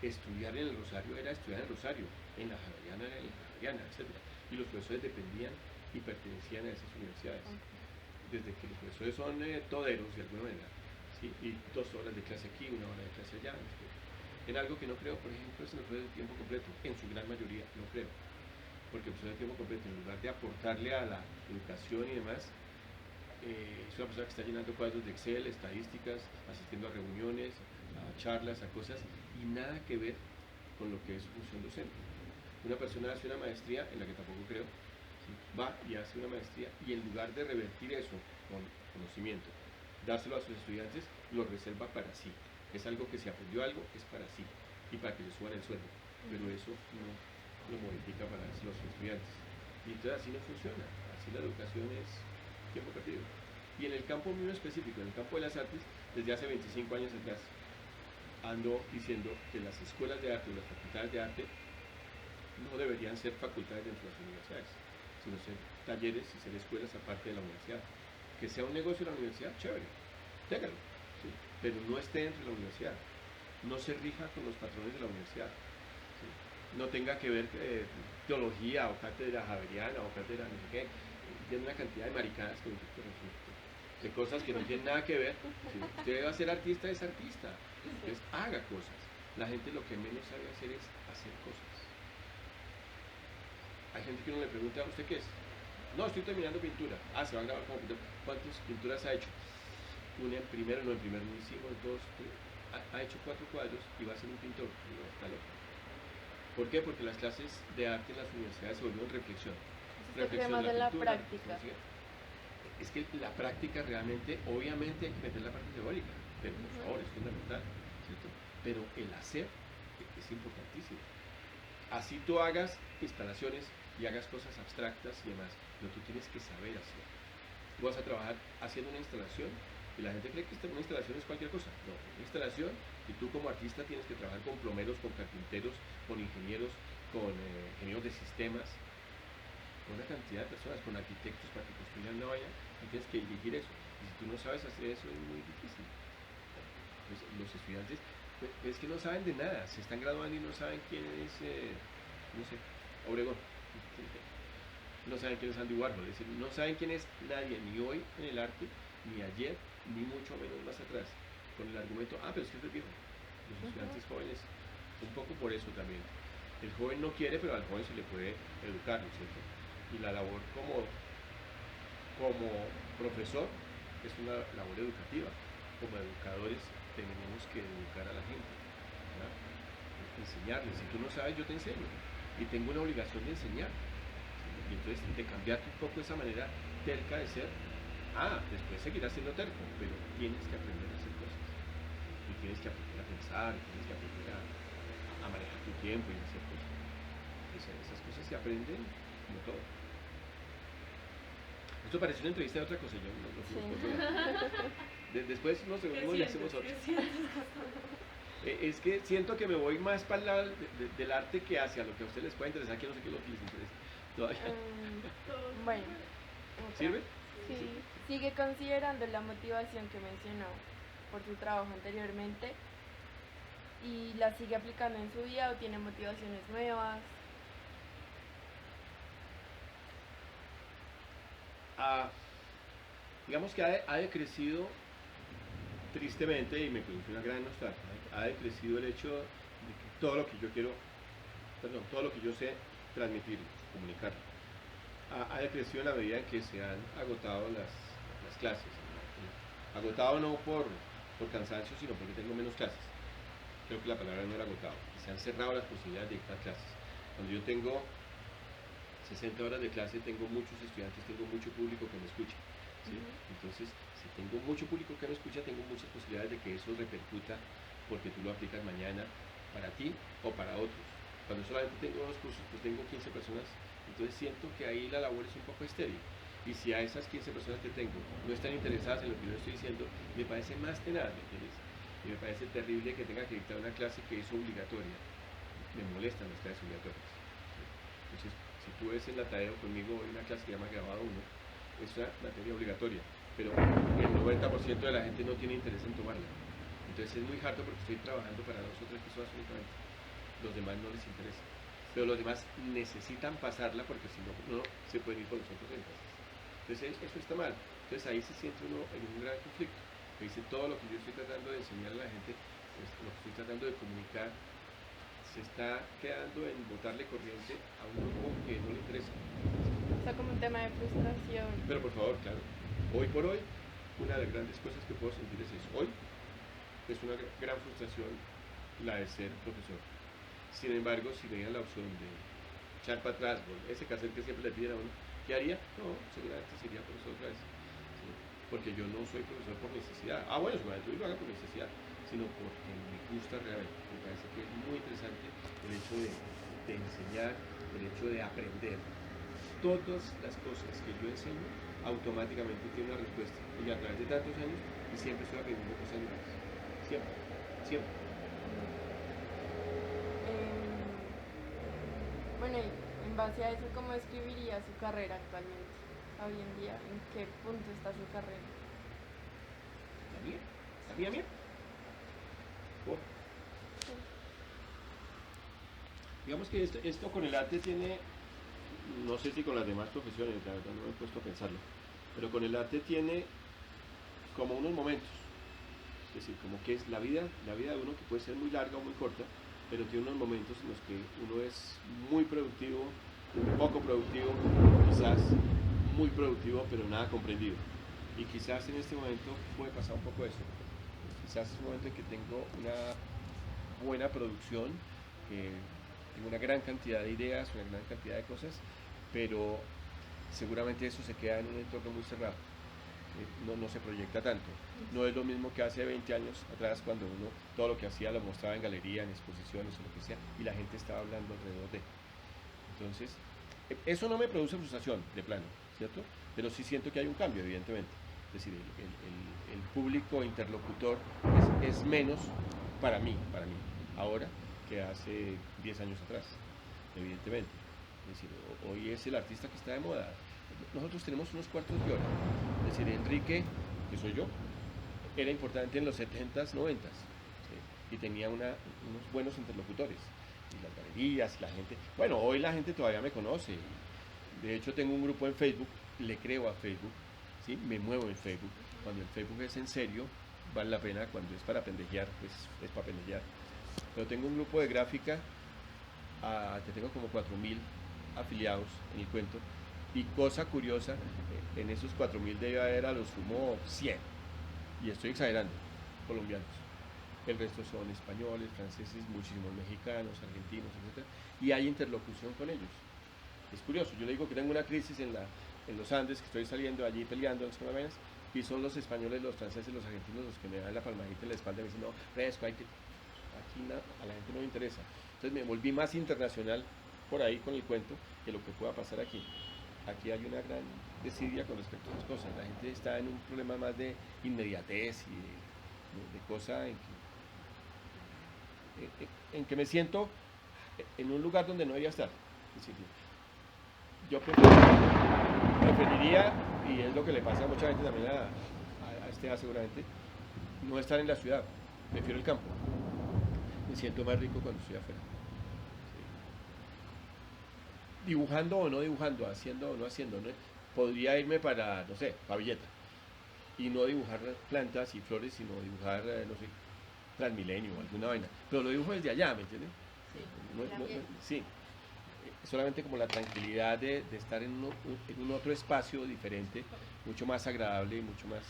Estudiar en el Rosario era estudiar en el Rosario, en la Javeriana era en la Javeriana, etc. Y los profesores dependían y pertenecían a esas universidades. Desde que los profesores son toderos de alguna manera, ¿sí? Y 2 horas de clase aquí, 1 hora de clase allá. En algo que no creo, por ejemplo, es en el profesor de tiempo completo, en su gran mayoría no creo. Porque el profesor de tiempo completo, en lugar de aportarle a la educación y demás, es una persona que está llenando cuadros de Excel, estadísticas, asistiendo a reuniones, a charlas, a cosas, y nada que ver con lo que es su función docente. Una persona hace una maestría, en la que tampoco creo, ¿sí? Va y hace una maestría, y en lugar de revertir eso con conocimiento, dárselo a sus estudiantes, lo reserva para sí. Es algo que si aprendió algo, es para sí, y para que le suban el sueldo, pero eso no lo modifica para los estudiantes. Y entonces así no funciona, así la educación es tiempo perdido. Y en el campo mío específico, en el campo de las artes, desde hace 25 años atrás, ando diciendo que las escuelas de arte o las facultades de arte no deberían ser facultades dentro de las universidades, sino ser talleres y ser escuelas aparte de la universidad. Que sea un negocio de la universidad, chévere, téngalo, ¿sí? Pero no esté dentro de la universidad, no se rija con los patrones de la universidad, ¿sí? No tenga que ver teología o cátedra javeriana o cátedra no sé qué, tiene una cantidad de maricadas de cosas que no tienen nada que ver. Si usted va a ser artista, es artista, entonces haga cosas. La gente lo que menos sabe hacer es hacer cosas. Hay gente que uno le pregunta, ¿a usted qué es? No, estoy terminando pintura. Ah, se va a grabar como pintor. ¿Cuántas pinturas ha hecho? Una en primero, no en primero, no hicimos 2, 3. Ha hecho 4 cuadros y va a ser un pintor. No, está loco. ¿Por qué? Porque las clases de arte en las universidades se volvieron reflexión. Reflexión de la práctica. Es que la práctica realmente, obviamente hay que meter la parte teórica, pero por favor, es fundamental, ¿cierto? Pero el hacer es importantísimo. Así tú hagas instalaciones y hagas cosas abstractas y demás, pero tú tienes que saber hacer. Tú vas a trabajar haciendo una instalación y la gente cree que una instalación es cualquier cosa. No, una instalación, y tú como artista tienes que trabajar con plomeros, con carpinteros, con ingenieros, con ingenieros de sistemas, con una cantidad de personas, con arquitectos para que construyan una valla, y tienes que dirigir eso. Y si tú no sabes hacer eso, es muy difícil. Pues, los estudiantes pues, es que no saben de nada, se están graduando y no saben quién es, no sé, Obregón. No saben quién es Andy Warhol, es decir, no saben quién es nadie, ni hoy en el arte, ni ayer, ni mucho menos más atrás, con el argumento, pero es que es viejo. Los estudiantes jóvenes, un poco por eso también. El joven no quiere, pero al joven se le puede educar, ¿no es cierto? Y la labor como profesor es una labor educativa. Como educadores tenemos que educar a la gente, ¿verdad? Enseñarles. Si tú no sabes, yo te enseño. Y tengo una obligación de enseñar. Y entonces de cambiarte un poco esa manera terca de ser. Después seguirás siendo terco, pero tienes que aprender a hacer cosas. Y tienes que aprender a pensar, tienes que aprender a manejar tu tiempo y a hacer cosas. Esas cosas se aprenden como todo. Esto parece una entrevista de otra cosa, yo no después nos reunimos y hacemos otra. Es que siento que me voy más para el lado del arte que hacia lo que a ustedes les puede interesar, que no sé qué es lo que les interesa. Bueno. ¿Sirve? Sí. Sigue considerando la motivación que mencionó por su trabajo anteriormente y la sigue aplicando en su vida o tiene motivaciones nuevas. Digamos que ha decrecido tristemente, y me produce una gran nostalgia, ha decrecido el hecho de que todo lo que yo sé transmitir, comunicar, ha decrecido en la medida en que se han agotado las clases. Agotado no por cansancio, sino porque tengo menos clases. Creo que la palabra no era agotado. Se han cerrado las posibilidades de dictar clases. Cuando yo tengo 60 horas de clase, tengo muchos estudiantes, tengo mucho público que me escucha. ¿sí? Entonces, si tengo mucho público que me escucha, tengo muchas posibilidades de que eso repercuta porque tú lo aplicas mañana para ti o para otros. Cuando solamente tengo 2 cursos, pues tengo 15 personas, entonces siento que ahí la labor es un poco estéril. Y si a esas 15 personas que tengo no están interesadas en lo que yo estoy diciendo, me parece más tenaz, ¿me entiendes? Y me parece terrible que tenga que dictar una clase que es obligatoria. Me molestan las clases obligatorias. ¿Sí? Entonces, si tú ves en la Tadeo conmigo, hay una clase que se llama Grabado 1, es una materia obligatoria, pero el 90% de la gente no tiene interés en tomarla. Entonces es muy harto porque estoy trabajando para 2 o 3 personas únicamente. Los demás no les interesa. Pero los demás necesitan pasarla porque si no, no se pueden ir por los otros énfasis. Entonces eso está mal. Entonces ahí se siente uno en un gran conflicto. Que dice todo lo que yo estoy tratando de enseñar a la gente, pues, lo que estoy tratando de comunicar, se está quedando en botarle corriente a un grupo que no le interesa. O sea, como un tema de frustración. Pero por favor, claro, hoy por hoy, una de las grandes cosas que puedo sentir es eso. Hoy es una gran frustración la de ser profesor. Sin embargo, si me dieran la opción de echar para atrás, ese cassette que siempre le piden a uno, ¿qué haría? No, seguramente sería profesor otra vez. ¿Sí? Porque yo no soy profesor por necesidad. Bueno, seguramente yo lo haga por necesidad, sino porque me gusta realmente. Me parece que es muy interesante el hecho de enseñar, el hecho de aprender. Todas las cosas que yo enseño automáticamente tienen una respuesta. Y a través de tantos años, y siempre estoy aprendiendo cosas nuevas. Siempre, siempre. Bueno, y en base a eso, ¿cómo describiría su carrera actualmente? Hoy en día, ¿en qué punto está su carrera? ¿La mía? Oh. Digamos que esto con el arte tiene, no sé si con las demás profesiones, la verdad no me he puesto a pensarlo, pero con el arte tiene como unos momentos, es decir, como que es la vida de uno que puede ser muy larga o muy corta, pero tiene unos momentos en los que uno es muy productivo, poco productivo, quizás muy productivo, pero nada comprendido. Y quizás en este momento puede pasar un poco eso. Quizás es un momento en que tengo una buena producción, que tengo una gran cantidad de ideas, una gran cantidad de cosas, pero seguramente eso se queda en un entorno muy cerrado. No se proyecta tanto. No es lo mismo que hace 20 años atrás, cuando uno todo lo que hacía lo mostraba en galería, en exposiciones o lo que sea, y la gente estaba hablando alrededor de. Entonces, eso no me produce frustración, de plano, ¿cierto? Pero sí siento que hay un cambio, evidentemente. Es decir, el público interlocutor es menos para mí, ahora, que hace 10 años atrás, evidentemente. Es decir, hoy es el artista que está de moda. Nosotros tenemos unos cuartos de hora. Es decir, Enrique, que soy yo, era importante en los 70s, 90s, ¿sí? Y tenía unos buenos interlocutores. Y las galerías, y la gente. Bueno, hoy la gente todavía me conoce. De hecho, tengo un grupo en Facebook, le creo a Facebook, ¿sí? Me muevo en Facebook. Cuando el Facebook es en serio, vale la pena. Cuando es para pendejear, pues es para pendejear. Pero tengo un grupo de gráfica, que tengo como 4.000 afiliados en el cuento. Y cosa curiosa, en esos 4.000 debe haber a lo sumo 100, y estoy exagerando, colombianos. El resto son españoles, franceses, muchísimos mexicanos, argentinos, etc. Y hay interlocución con ellos. Es curioso, yo le digo que tengo una crisis en los Andes, que estoy saliendo allí peleando en las vainas, y son los españoles, los franceses, los argentinos los que me dan la palmadita en la espalda y me dicen, no, fresco, aquí a la gente no le interesa. Entonces me volví más internacional por ahí con el cuento que lo que pueda pasar aquí. Aquí hay una gran desidia con respecto a las cosas. La gente está en un problema más de inmediatez y de cosa en que me siento en un lugar donde no debería estar. Es decir, yo preferiría, y es lo que le pasa a mucha gente también a Esteban seguramente, no estar en la ciudad. Prefiero el campo. Me siento más rico cuando estoy afuera. Dibujando o no dibujando, haciendo o no haciendo, ¿no? Podría irme para, no sé, para Villeta, y no dibujar plantas y flores, sino dibujar, no sé, Transmilenio o alguna vaina, pero lo dibujo desde allá, ¿me entiendes? Sí, solamente como la tranquilidad de estar en un otro espacio diferente, mucho más agradable y mucho más.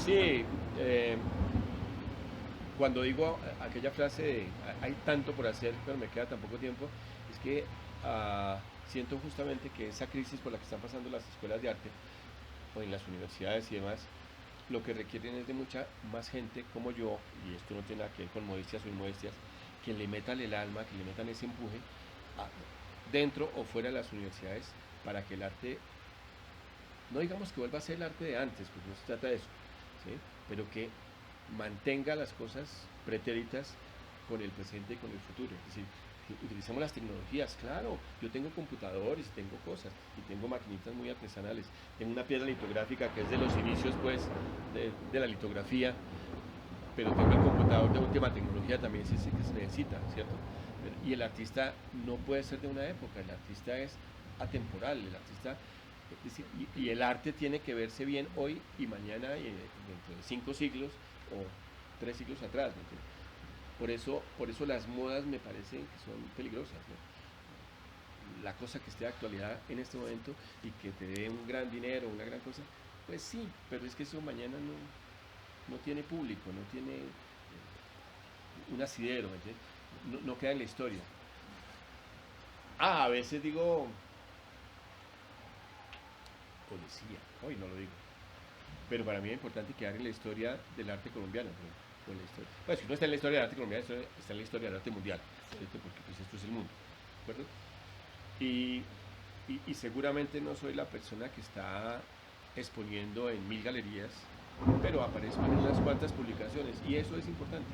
Sí, cuando digo aquella frase de hay tanto por hacer pero me queda tan poco tiempo, es que siento justamente que esa crisis por la que están pasando las escuelas de arte o en las universidades y demás, lo que requieren es de mucha más gente como yo, y esto no tiene nada que ver con modestias o inmodestias, que le metan el alma, que le metan ese empuje dentro o fuera de las universidades para que el arte, no digamos que vuelva a ser el arte de antes, porque no se trata de eso, ¿sí? Pero que mantenga las cosas pretéritas con el presente y con el futuro. Es decir, que utilicemos las tecnologías, claro, yo tengo computadores, tengo cosas, y tengo maquinitas muy artesanales, tengo una piedra litográfica que es de los inicios pues de la litografía, pero tengo el computador de última tecnología también, sí, sí que se necesita, ¿cierto? Y el artista no puede ser de una época, el artista es atemporal, el artista, es decir, y el arte tiene que verse bien hoy y mañana y dentro de 5 siglos o 3 siglos atrás, ¿no? Por eso las modas me parecen que son peligrosas, ¿no? La cosa que esté de actualidad en este momento y que te dé un gran dinero, una gran cosa, pues sí, pero es que eso mañana no tiene público, no tiene un asidero, no queda en la historia. A veces digo, o decía, hoy no lo digo, pero para mí es importante quedar en la historia del arte colombiano, o en la historia. Pues si uno está en la historia del arte colombiano, está en la historia del arte mundial, ¿cierto? Porque pues esto es el mundo, ¿de acuerdo? Y seguramente no soy la persona que está exponiendo en 1000 galerías, pero aparezco en unas cuantas publicaciones, y eso es importante,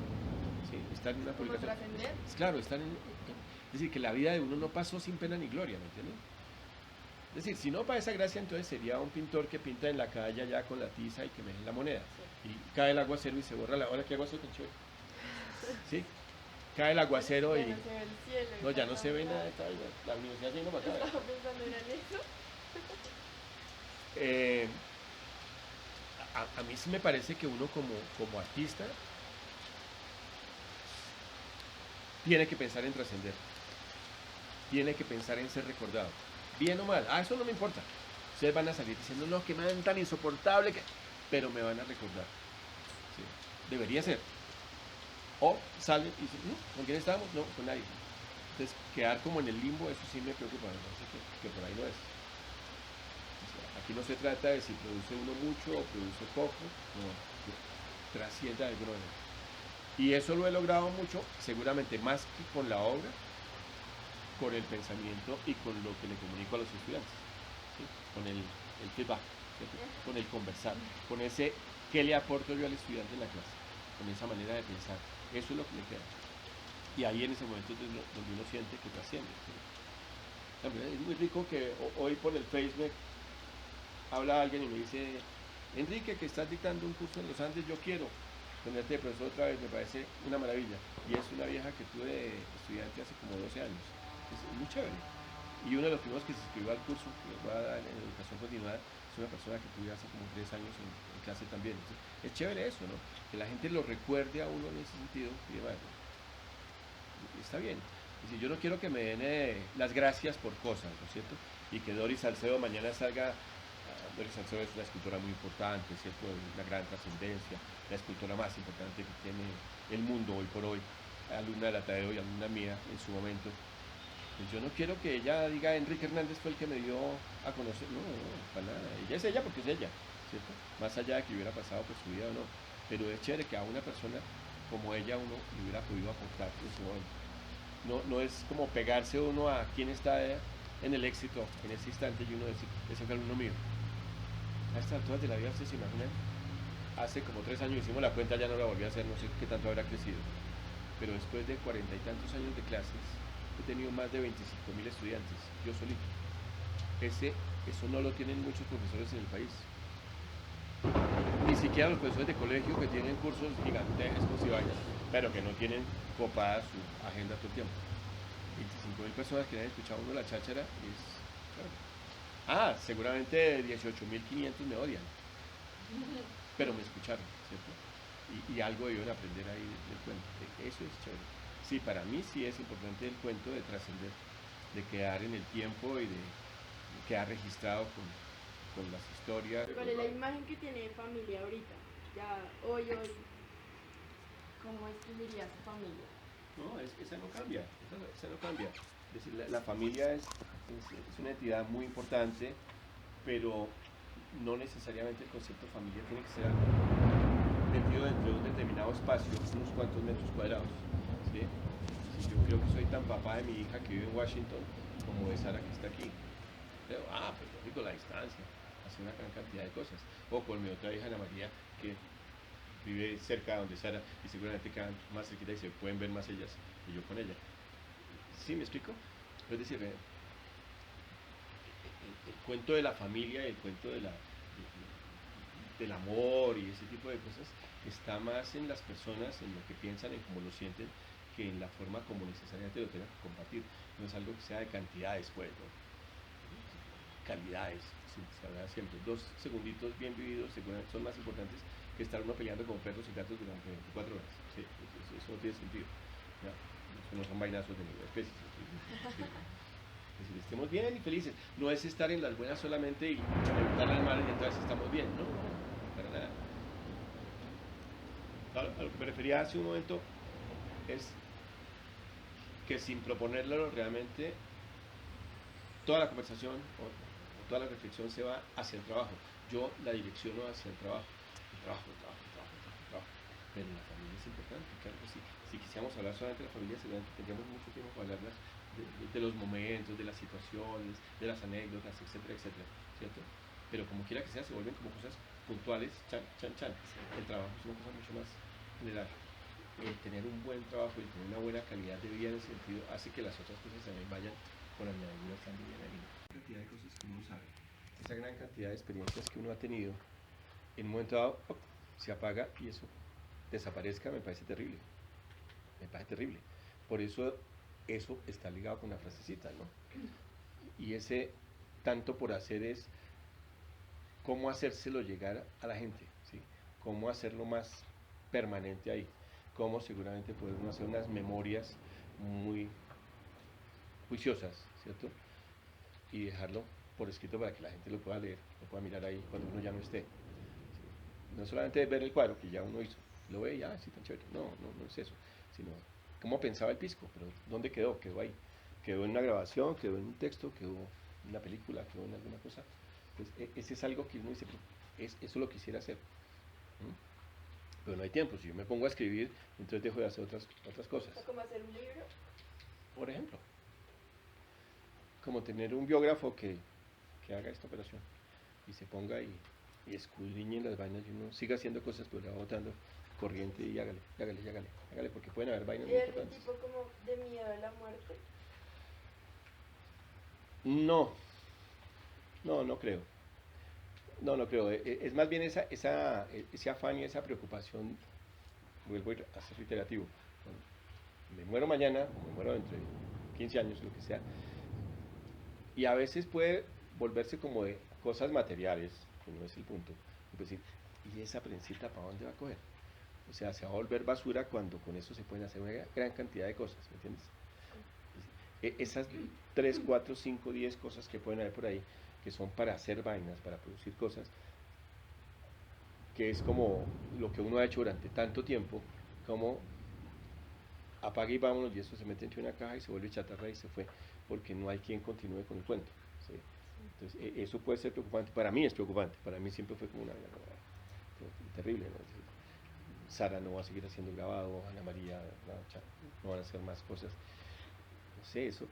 ¿sí? Estar en una ¿Cómo publicación. trascender? Claro, es decir, que la vida de uno no pasó sin pena ni gloria, ¿me entiendes? Es decir, si no para esa gracia, entonces sería un pintor que pinta en la calle allá con la tiza y que me den la moneda. Sí. Y cae el aguacero y se borra la... Hola, ¿qué aguacero tan chévere? ¿Sí? Cae el aguacero y... Ya no se ve el cielo. No, ya no se ve nada. nada. La universidad yendo para acá. Estaba pensando en eso. A mí sí me parece que uno como artista tiene que pensar en trascender. Tiene que pensar en ser recordado. Bien o mal, eso no me importa. Ustedes van a salir diciendo, no, que man tan insoportable, pero me van a recordar. ¿Sí? Debería ser. O salen y dicen, no, ¿con quién estamos? No, con nadie. Entonces, quedar como en el limbo, eso sí me preocupa, me parece que por ahí no es. O sea, aquí no se trata de si produce uno mucho o produce poco, no, trascienda de alguna manera. Y eso lo he logrado mucho, seguramente más que con la obra, con el pensamiento y con lo que le comunico a los estudiantes, ¿sí? Con el feedback, ¿cierto? Con el conversar, con ese qué le aporto yo al estudiante en la clase, con esa manera de pensar, eso es lo que le queda. Y ahí en ese momento es donde uno siente que trasciende, ¿sí? También es muy rico que hoy por el Facebook habla alguien y me dice, Enrique, que estás dictando un curso en los Andes, yo quiero ponerte de profesor otra vez, me parece una maravilla. Y es una vieja que tuve de estudiante hace como 12 años. Es muy chévere. Y uno de los primeros que se inscribió al curso que voy a dar en educación continuada es una persona que tuve hace como 3 años en clase también. Entonces, es chévere eso, ¿no? Que la gente lo recuerde a uno en ese sentido. Y demás, ¿no? Está bien. Es decir, yo no quiero que me den las gracias por cosas, ¿no es cierto? Y que Doris Salcedo mañana salga. Doris Salcedo es una escultora muy importante, ¿cierto? Una gran trascendencia, la escultora más importante que tiene el mundo hoy por hoy, alumna de la Tadeo y alumna mía en su momento. Pues yo no quiero que ella diga Enrique Hernández fue el que me dio a conocer, no, para nada, ella es ella porque es ella, ¿cierto? Más allá de que hubiera pasado por su vida o no, pero es chévere que a una persona como ella uno le hubiera podido aportar en su momento. No es como pegarse uno a quien está en el éxito en ese instante y uno decir, ese fue alumno mío. A estas alturas de la vida, ustedes se imaginan, hace como 3 años hicimos la cuenta, ya no la volví a hacer, no sé qué tanto habrá crecido, pero después de 40 y tantos años de clases, he tenido más de 25.000 estudiantes, yo solito. Eso no lo tienen muchos profesores en el país. Ni siquiera los profesores de colegio que tienen cursos gigantescos y vainas, pero que no tienen copada su agenda todo el tiempo. 25.000 personas que han escuchado uno la cháchara es... Claro. Seguramente 18.500 me odian, pero me escucharon, ¿cierto? Y algo deben aprender ahí del cuento. Eso es chévere. Sí, para mí sí es importante el cuento de trascender, de quedar en el tiempo y de quedar registrado con las historias. ¿Cuál es la imagen que tiene de familia ahorita? Ya, hoy, ¿cómo describiría su familia? No, esa no cambia, esa no cambia. Es decir, la familia es Es una entidad muy importante, pero no necesariamente el concepto familia tiene que ser metido dentro de un determinado espacio, unos cuantos metros cuadrados. ¿Sí? Si yo creo que soy tan papá de mi hija que vive en Washington como de Sara que está aquí. Pero, pues lógico, la distancia, hace una gran cantidad de cosas. O con mi otra hija, Ana María, que vive cerca de donde Sara y seguramente quedan más cerquita y se pueden ver más ellas que yo con ella. ¿Sí me explico? Es decir, el cuento de la familia, el cuento del amor y ese tipo de cosas está más en las personas, en lo que piensan, en cómo lo sienten, que en la forma como necesariamente lo tengan que compartir. No es algo que sea de cantidades, pues, ¿no? Calidades, sí, se habla siempre. 2 segunditos bien vividos seguramente son más importantes que estar uno peleando con perros y gatos durante 24 horas. Sí, eso no tiene sentido. ¿Ya? Eso no son vainazos de ninguna especie. Sí. Es decir, estemos bien y felices. No es estar en las buenas solamente y evitar las malas y entonces estamos bien, ¿no? Para nada. A lo que me refería hace un momento es que sin proponerlo realmente toda la conversación o toda la reflexión se va hacia el trabajo. Yo la direcciono hacia el trabajo. El trabajo. Pero la familia es importante, claro que sí. Si quisiéramos hablar solamente de la familia, seguramente tendríamos mucho tiempo para hablar de los momentos, de las situaciones, de las anécdotas, etcétera, etcétera, ¿cierto? Pero como quiera que sea, se vuelven como cosas puntuales, chan. El trabajo es una cosa mucho más general. El tener un buen trabajo y tener una buena calidad de vida en ese sentido hace que las otras cosas también vayan por añadidura también ahí. La cantidad de cosas que uno sabe, esa gran cantidad de experiencias que uno ha tenido, en un momento dado se apaga y eso desaparezca, me parece terrible. Por eso está ligado con una frasecita, ¿no? Y ese tanto por hacer es cómo hacérselo llegar a la gente, ¿sí? Cómo hacerlo más permanente ahí, cómo seguramente poder uno hacer unas memorias muy juiciosas, ¿cierto? Y dejarlo por escrito para que la gente lo pueda leer, lo pueda mirar ahí cuando uno ya no esté. ¿Sí? No solamente ver el cuadro que ya uno hizo, lo ve y sí, tan chévere. No es eso, sino cómo pensaba el pisco, pero ¿dónde quedó? Quedó ahí. Quedó en una grabación, quedó en un texto, quedó en una película, quedó en alguna cosa. Entonces, ese es algo que uno dice, eso lo quisiera hacer. Pero no hay tiempo. Si yo me pongo a escribir, entonces dejo de hacer otras cosas. ¿Cómo hacer un libro? Por ejemplo, como tener un biógrafo que haga esta operación y se ponga y escudriñe las vainas y uno siga haciendo cosas, pero le va botando corriente y hágale, porque pueden haber vainas muy ¿Hay algún importantes. tipo como de miedo a la muerte? No creo. No creo. Es más bien ese afán y esa preocupación, vuelvo a ser reiterativo. Me muero mañana, me muero dentro de 15 años, lo que sea. Y a veces puede volverse como de cosas materiales, que no es el punto. Es decir, ¿y esa prensita para dónde va a coger? O sea, se va a volver basura cuando con eso se pueden hacer una gran cantidad de cosas, ¿me entiendes? Esas 3, 4, 5, 10 cosas que pueden haber por ahí, que son para hacer vainas, para producir cosas, que es como lo que uno ha hecho durante tanto tiempo, como apague y vámonos, y eso se mete entre una caja y se vuelve chatarra y se fue, porque no hay quien continúe con el cuento. ¿Sí? Entonces, eso puede ser preocupante. Para mí es preocupante. Para mí siempre fue como una terrible, ¿no? Sara no va a seguir haciendo grabado, Ana María no van a hacer más cosas. No sé, eso.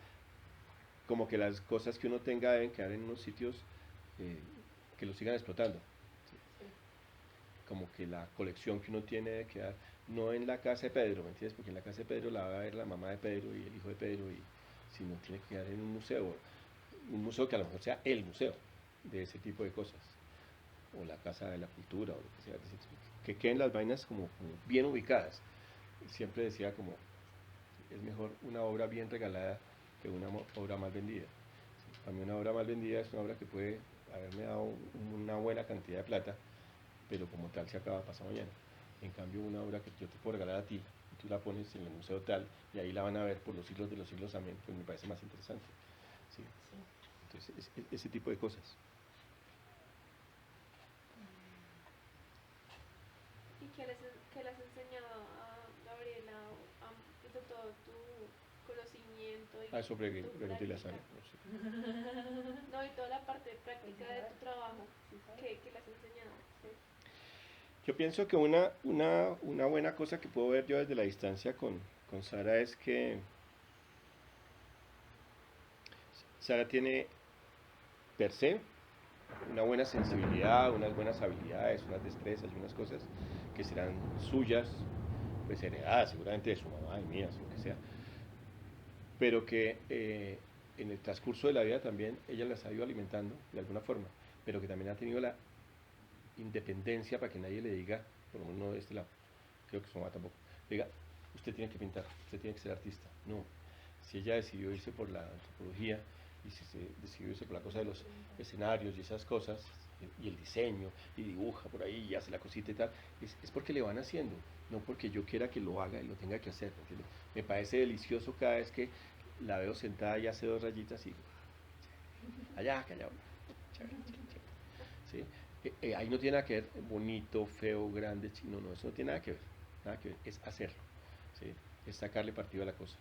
Como que las cosas que uno tenga deben quedar en unos sitios que lo sigan explotando. ¿Sí? Como que la colección que uno tiene debe quedar no en la casa de Pedro, ¿me entiendes? Porque en la casa de Pedro la va a ver la mamá de Pedro y el hijo de Pedro, sino tiene que quedar en un museo que a lo mejor sea el museo de ese tipo de cosas, o la casa de la cultura, o lo que sea, que queden las vainas como bien ubicadas. Siempre decía como, es mejor una obra bien regalada que una obra mal vendida. Para mí una obra mal vendida es una obra que puede haberme dado una buena cantidad de plata, pero como tal se acaba pasado mañana. En cambio, una obra que yo te puedo regalar a ti, y tú la pones en el museo tal, y ahí la van a ver por los siglos de los siglos también, pues me parece más interesante. ¿Sí? Entonces, ese tipo de cosas. ¿Y qué les has enseñado a Gabriela, sobre todo tu conocimiento y Ah, sobre tu pregunté la práctica. sala, no sé. No, y toda la parte práctica de tu trabajo que le has enseñado. Sí. Yo pienso que una buena cosa que puedo ver yo desde la distancia con Sara es que Sara tiene per se una buena sensibilidad, unas buenas habilidades, unas destrezas y unas cosas que serán suyas, pues heredadas seguramente de su mamá y mías, lo que sea, pero que en el transcurso de la vida también ella las ha ido alimentando de alguna forma, pero que también ha tenido la independencia para que nadie le diga, por lo menos no de este lado, creo que su mamá tampoco, le diga, usted tiene que pintar, usted tiene que ser artista. No, si ella decidió irse por la antropología y si se decidió irse por la cosa de los escenarios y esas cosas, y el diseño, y dibuja por ahí y hace la cosita y tal, es porque le van haciendo, no porque yo quiera que lo haga y lo tenga que hacer, ¿entiendes? Me parece delicioso cada vez que la veo sentada y hace dos rayitas y allá, callado, chévere, chévere, chévere. ¿Sí? Ahí no tiene nada que ver bonito, feo, grande, chino, no, eso no tiene nada que ver, es hacerlo, ¿sí? Es sacarle partido a la cosa.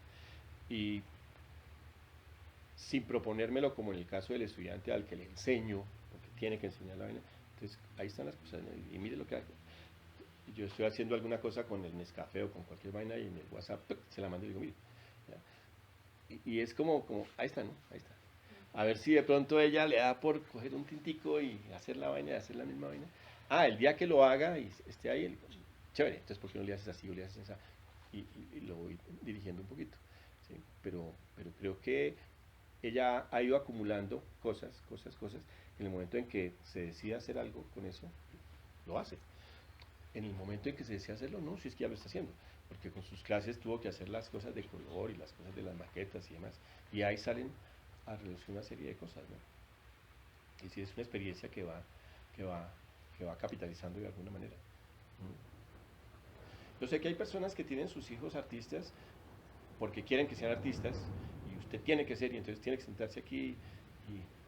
Y sin proponérmelo como en el caso del estudiante al que le enseño, porque tiene que enseñar la vaina, entonces ahí están las cosas, ¿no? Y mire lo que hago. Yo estoy haciendo alguna cosa con el Nescafé o con cualquier vaina y en el WhatsApp se la mando y digo, mire, y es como, ahí está, ¿no? Ahí está. A ver si de pronto ella le da por coger un tintico y hacer la vaina, y hacer la misma vaina. Ah, el día que lo haga y esté ahí, chévere, entonces ¿por qué no le haces así o le haces así? Y lo voy dirigiendo un poquito, ¿sí? Pero creo que ella ha ido acumulando cosas. En el momento en que se decide hacer algo con eso, lo hace. En el momento en que se decide hacerlo, no, si es que ya lo está haciendo, porque con sus clases tuvo que hacer las cosas de color y las cosas de las maquetas y demás, y ahí salen a reducir una serie de cosas, ¿no? Y sí es una experiencia que va, que va capitalizando de alguna manera. Yo sé que hay personas que tienen sus hijos artistas porque quieren que sean artistas y usted tiene que ser y entonces tiene que sentarse aquí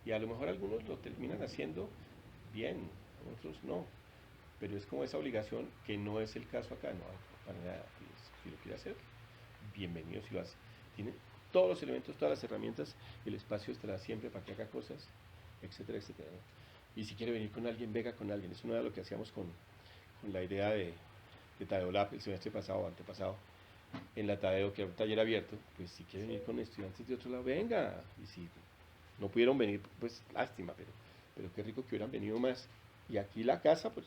y a lo mejor algunos lo terminan haciendo bien, otros no, pero es como esa obligación que no es el caso acá, no, para nada, si lo quiere hacer, bienvenido si lo hace. Tiene todos los elementos, todas las herramientas, el espacio estará siempre para que haga cosas, etcétera, etcétera, ¿no? Y si quiere venir con alguien, venga con alguien. Eso no era lo que hacíamos con la idea de Tadeo Lab el semestre pasado o antepasado, en la Tadeo, que era un taller abierto, pues si quiere venir con estudiantes de otro lado, venga. Y si no pudieron venir, pues lástima, pero qué rico que hubieran venido más. Y aquí la casa, pues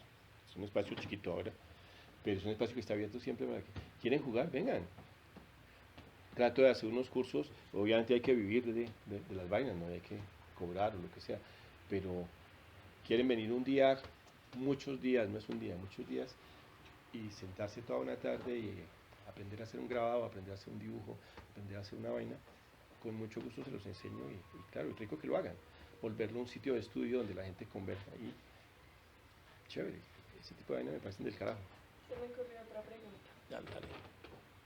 es un espacio chiquito ahora, pero es un espacio que está abierto siempre para que quieren jugar, vengan. Trato de hacer unos cursos, obviamente hay que vivir de las vainas, no hay que cobrar o lo que sea, pero quieren venir un día, muchos días, no es un día, muchos días, y sentarse toda una tarde y aprender a hacer un grabado, aprender a hacer un dibujo, aprender a hacer una vaina, con mucho gusto se los enseño y claro, es rico que lo hagan. Volverlo un sitio de estudio donde la gente conversa y chévere, ese tipo de vaina me parecen del carajo. Se me ocurrió otra pregunta. Dale, dale.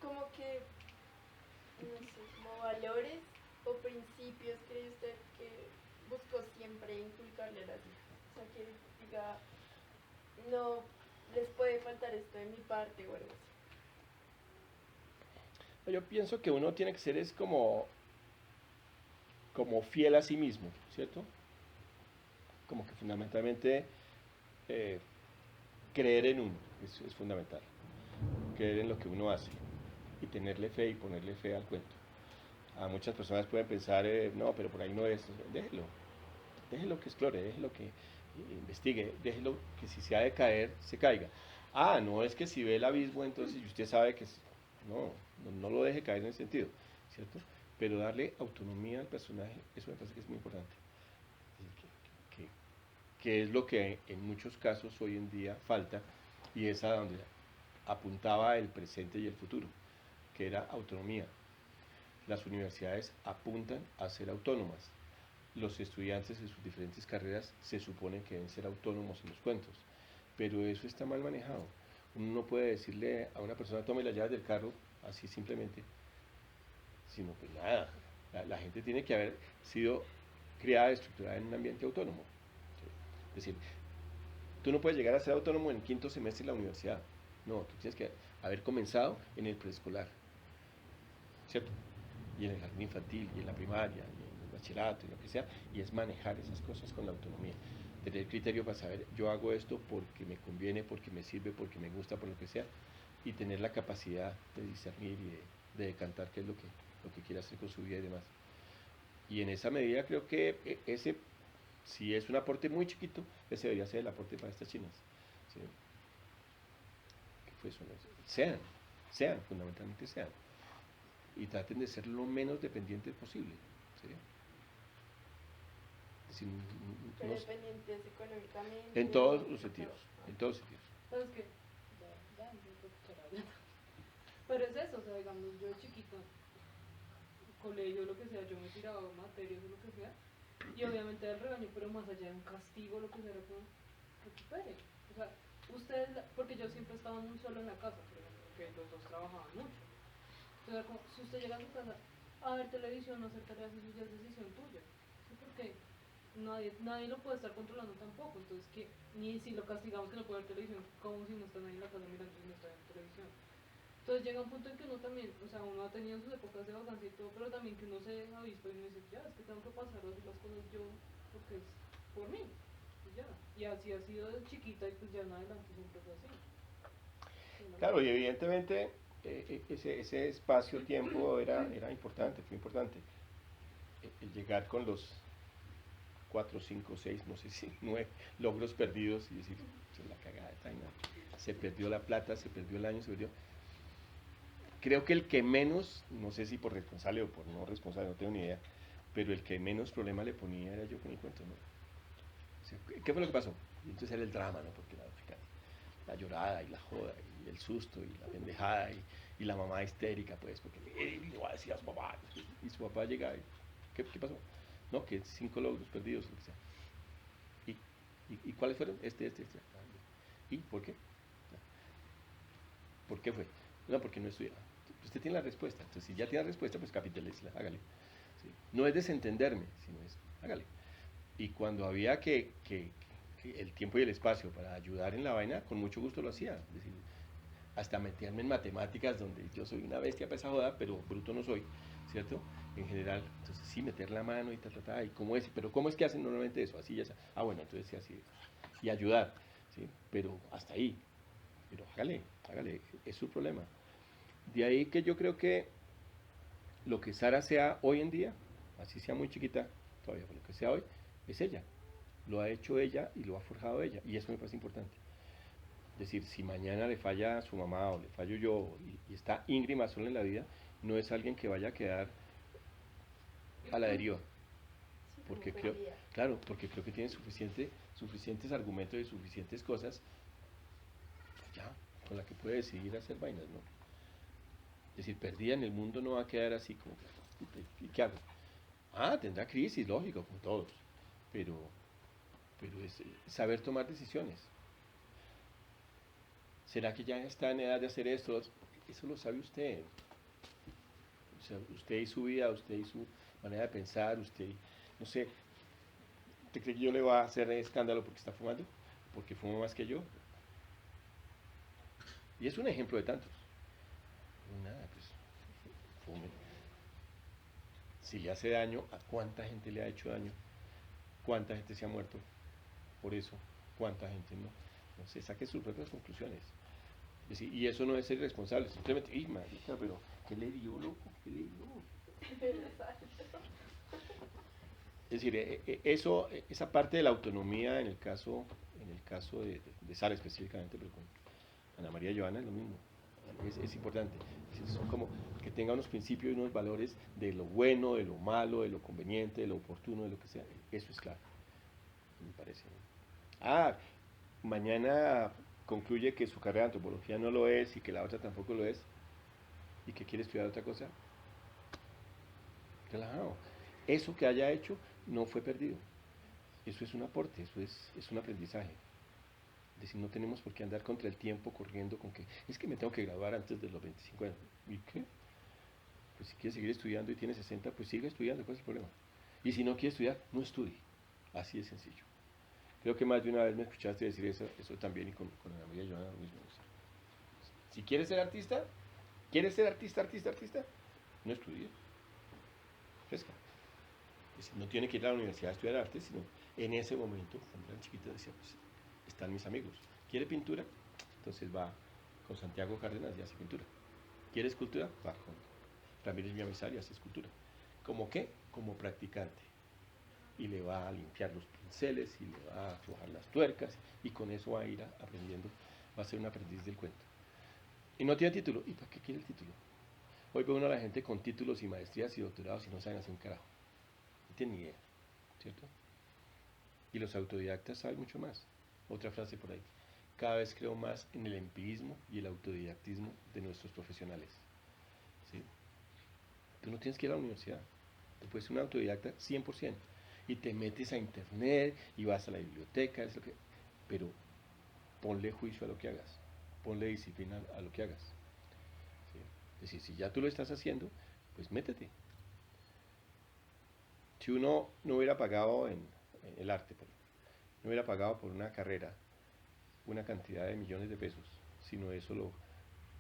Como que, no sé, como valores o principios cree usted que buscó siempre inculcarle a las hijas. O sea, que diga, no les puede faltar esto de mi parte o algo así. Yo pienso que uno tiene que ser es como fiel a sí mismo, ¿cierto? Como que fundamentalmente eh, creer en uno, eso es fundamental. Creer en lo que uno hace y tenerle fe y ponerle fe al cuento. A muchas personas pueden pensar, no, pero por ahí no es, déjelo que explore, déjelo que investigue, déjelo que si se ha de caer, se caiga. Ah, no es que si ve el abismo, entonces usted sabe que no lo deje caer en ese sentido, ¿cierto? Pero darle autonomía al personaje, eso me parece que es muy importante. Que, que, que es lo que en muchos casos hoy en día falta y es a donde apuntaba el presente y el futuro, que era autonomía. Las universidades apuntan a ser autónomas. Los estudiantes en sus diferentes carreras se supone que deben ser autónomos en los cuentos, pero eso está mal manejado. Uno no puede decirle a una persona tome las llaves del carro así simplemente, sino pues nada, la gente tiene que haber sido criada, estructurada en un ambiente autónomo. Es decir, tú no puedes llegar a ser autónomo en el quinto semestre de la universidad, no, tú tienes que haber comenzado en el preescolar, ¿cierto? y en el jardín infantil, y en la primaria, y en el bachillerato, y lo que sea, y es manejar esas cosas con la autonomía. Tener criterio para saber, yo hago esto porque me conviene, porque me sirve, porque me gusta, por lo que sea, y tener la capacidad de discernir y de decantar qué es lo que quiere hacer con su vida y demás. Y en esa medida creo que ese, si es un aporte muy chiquito, ese debería ser el aporte para estas chinas. ¿Sí? ¿Qué fue eso? Sean, fundamentalmente sean. Y traten de ser lo menos dependientes posible. ¿Sí? Sin, Pero no, dependientes económicamente. en todos o- los sentidos, en todos los sentidos. Pero es que, pero es eso, o sea, digamos, yo de chiquita, colegio, lo que sea, yo me tiraba materias o lo que sea, y obviamente era el regaño, pero más allá de un castigo, lo que sea, era como, recupere. O sea, ustedes, porque yo siempre estaba solo en la casa, por ejemplo, que los dos trabajaban mucho. Entonces era como, si usted llega a su casa a ver televisión, no hacer tareas, eso ya es decisión tuya. ¿Sí? Porque nadie lo puede estar controlando tampoco, entonces que ni si lo castigamos que no puede ver televisión, como si no está nadie en la casa mirando y no está viendo televisión. Entonces llega un punto en que uno también, o sea, uno ha tenido sus épocas de vacancia y todo, pero también que uno se avispa y uno dice, ya, es que tengo que pasar a hacer las cosas yo, porque es por mí, y ya. Y así ha sido desde chiquita y pues ya en adelante siempre fue así. Claro, y evidentemente ese espacio-tiempo era importante, fue importante. El llegar con los 4, 5, 6, no sé si 9 logros perdidos y decir, se la cagada esta vaina, se perdió la plata, se perdió el año, se perdió. Creo que el que menos, no sé si por responsable o por no responsable, no tengo ni idea, pero el que menos problema le ponía era yo con el cuento, ¿no? O sea, ¿qué fue lo que pasó? Y entonces era el drama, ¿no? Porque la llorada y la joda y el susto y la pendejada y la mamá histérica, pues, porque le va a decir a su papá. Y su papá llega y, ¿qué pasó? No, que 5 logros perdidos, lo que sea. ¿Y cuáles fueron? Este. ¿Y por qué? ¿Por qué fue? No, porque no estudiaba. Usted tiene la respuesta. Entonces, si ya tiene la respuesta, pues capitalícela, hágale. ¿Sí? No es desentenderme, sino es, hágale. Y cuando había que el tiempo y el espacio para ayudar en la vaina, con mucho gusto lo hacía. Es decir, hasta meterme en matemáticas, donde yo soy una bestia para esa joda, pero bruto no soy, ¿cierto? En general, entonces sí, meter la mano y y cómo es, pero ¿cómo es que hacen normalmente eso? Así ya está. Ah, bueno, entonces sí, así. Y ayudar, ¿sí? Pero hasta ahí. Pero hágale, es su problema. De ahí que yo creo que lo que Sara sea hoy en día, así sea muy chiquita, todavía, pero lo que sea hoy, es ella. Lo ha hecho ella y lo ha forjado ella. Y eso me parece importante. Es decir, si mañana le falla a su mamá o le fallo yo y está íngrima sola en la vida, no es alguien que vaya a quedar a la deriva. Sí, Porque como creo, perdida. claro, porque creo que tiene suficientes argumentos y suficientes cosas ya, con la que puede decidir hacer vainas, ¿no? Es decir, perdida en el mundo no va a quedar así como, ¿y qué hago? Ah, tendrá crisis, lógico, como todos, pero es saber tomar decisiones. ¿Será que ya está en edad de hacer esto? Eso lo sabe usted. O sea, usted y su vida, usted y su manera de pensar, usted, no sé, ¿te cree que yo le va a hacer escándalo porque está fumando? ¿Porque fuma más que yo? Y es un ejemplo de tantos. Nada, pues, fume. Si le hace daño, ¿a cuánta gente le ha hecho daño? ¿Cuánta gente se ha muerto por eso? ¿Cuánta gente no? No sé, saque sus propias conclusiones. Es decir, y eso no es ser irresponsable, simplemente, ¡y marica, pero qué le dio, loco! ¿Qué le dio? Es decir, esa parte de la autonomía en el caso de Sara específicamente, pero con Ana María y Joana es lo mismo. Es importante. Son como que tenga unos principios y unos valores de lo bueno, de lo malo, de lo conveniente, de lo oportuno, de lo que sea. Eso es claro, me parece. Ah, mañana concluye que su carrera de antropología no lo es y que la otra tampoco lo es y que quiere estudiar otra cosa. Relajado. Eso que haya hecho no fue perdido. Eso es un aporte, eso es un aprendizaje. Es decir, no tenemos por qué andar contra el tiempo corriendo con que es que me tengo que graduar antes de los 25 años. ¿Y qué? Pues si quiere seguir estudiando y tiene 60, pues siga estudiando, ¿cuál es el problema? Y si no quiere estudiar, no estudie. Así de sencillo. Creo que más de una vez me escuchaste decir eso también y con Ana María Joana lo mismo. Si quieres ser artista, no estudie. fresca. Es decir, no tiene que ir a la universidad a estudiar arte, sino en ese momento, cuando era chiquita, decía, pues, están mis amigos. ¿Quiere pintura? Entonces va con Santiago Cárdenas y hace pintura. ¿Quiere escultura? Va con Ramírez Villamizar y hace escultura. ¿Cómo qué? Como practicante. Y le va a limpiar los pinceles y le va a aflojar las tuercas y con eso va a ir aprendiendo, va a ser un aprendiz del cuento. Y no tiene título. ¿Y para qué quiere el título? Hoy ve uno a la gente con títulos y maestrías y doctorados y no saben hacer un carajo. No tienen ni idea, ¿cierto? Y los autodidactas saben mucho más. Otra frase por ahí. Cada vez creo más en el empirismo y el autodidactismo de nuestros profesionales. ¿Sí? Tú no tienes que ir a la universidad. Tú puedes ser un autodidacta 100%. Y te metes a internet y vas a la biblioteca, pero ponle juicio a lo que hagas. Ponle disciplina a lo que hagas. ¿Sí? Es decir, si ya tú lo estás haciendo, pues métete. Si uno no hubiera pagado en el arte, no hubiera pagado por una carrera una cantidad de millones de pesos, sino eso lo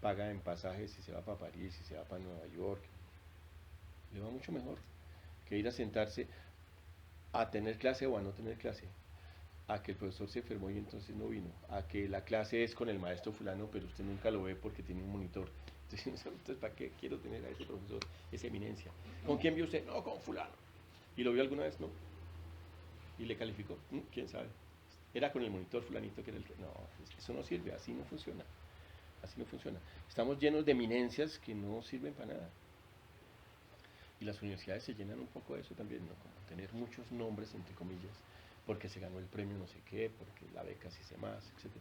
paga en pasajes si se va para París, si se va para Nueva York, le va mucho mejor que ir a sentarse a tener clase o a no tener clase, a que el profesor se enfermó y entonces no vino, a que la clase es con el maestro fulano pero usted nunca lo ve porque tiene un monitor. Entonces, ¿para qué quiero tener a ese profesor, esa eminencia? ¿Con quién vio usted? No, con fulano. ¿Y lo vio alguna vez? No. ¿Y le calificó? ¿Quién sabe? Era con el monitor fulanito que era el que... No, eso no sirve, así no funciona. Así no funciona. Estamos llenos de eminencias que no sirven para nada. Y las universidades se llenan un poco de eso también, ¿no? Como tener muchos nombres, entre comillas, porque se ganó el premio no sé qué, porque la beca sí se más, etc.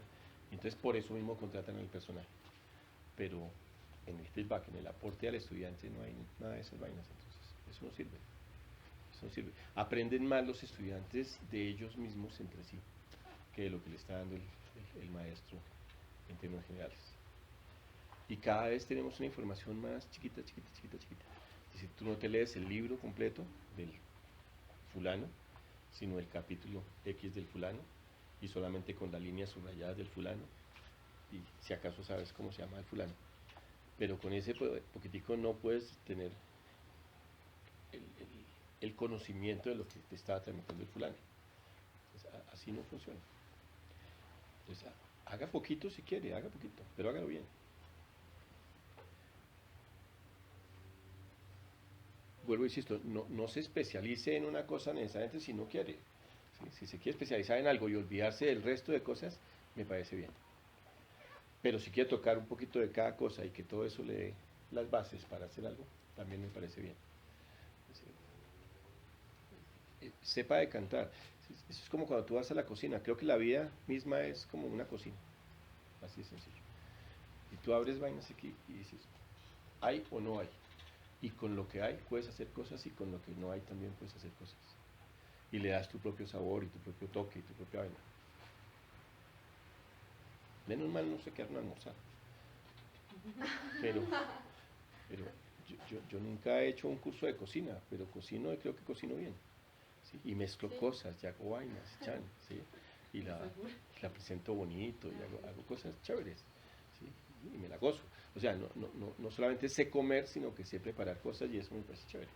Y entonces por eso mismo contratan al personaje. Pero en el feedback, en el aporte al estudiante no hay nada de esas vainas, entonces eso no sirve. Eso no sirve. Aprenden más los estudiantes de ellos mismos entre sí que de lo que le está dando el maestro en términos generales. Y cada vez tenemos una información más chiquita. Es decir, tú no te lees el libro completo del fulano, sino el capítulo X del fulano, y solamente con las líneas subrayadas del fulano, y si acaso sabes cómo se llama el fulano. Pero con ese poquitico no puedes tener el conocimiento de lo que te estaba transmitiendo el fulano. Entonces, así no funciona. Entonces, haga poquito si quiere, haga poquito, pero hágalo bien. Vuelvo e insisto, no se especialice en una cosa necesariamente si no quiere. ¿Sí? Si se quiere especializar en algo y olvidarse del resto de cosas, me parece bien. Pero si quiere tocar un poquito de cada cosa y que todo eso le dé las bases para hacer algo, también me parece bien. Sepa de cantar. Eso es como cuando tú vas a la cocina. Creo que la vida misma es como una cocina. Así de sencillo. Y tú abres vainas aquí y dices, ¿hay o no hay? Y con lo que hay puedes hacer cosas y con lo que no hay también puedes hacer cosas. Y le das tu propio sabor y tu propio toque y tu propia vaina. Menos mal no se quedaron a almorzar. Pero yo nunca he hecho un curso de cocina, pero cocino y creo que cocino bien. ¿Sí? Y mezclo cosas, y hago vainas, chan, ¿sí? Y la presento bonito, y hago cosas chéveres, ¿sí? Y me la gozo. O sea, no solamente sé comer, sino que sé preparar cosas y eso me parece chévere.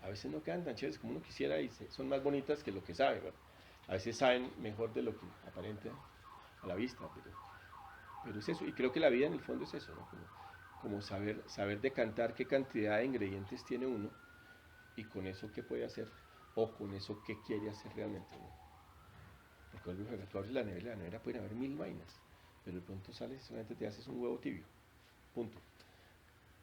A veces no quedan tan chéveres como uno quisiera y son más bonitas que lo que sabe, ¿verdad? A veces saben mejor de lo que aparenta a la vista, pero es eso. Y creo que la vida en el fondo es eso, ¿no? Como saber decantar qué cantidad de ingredientes tiene uno y con eso qué puede hacer o con eso qué quiere hacer realmente, ¿no? Porque tú abres la nevera pueden haber 1000 vainas, pero de pronto sales y solamente te haces un huevo tibio, punto.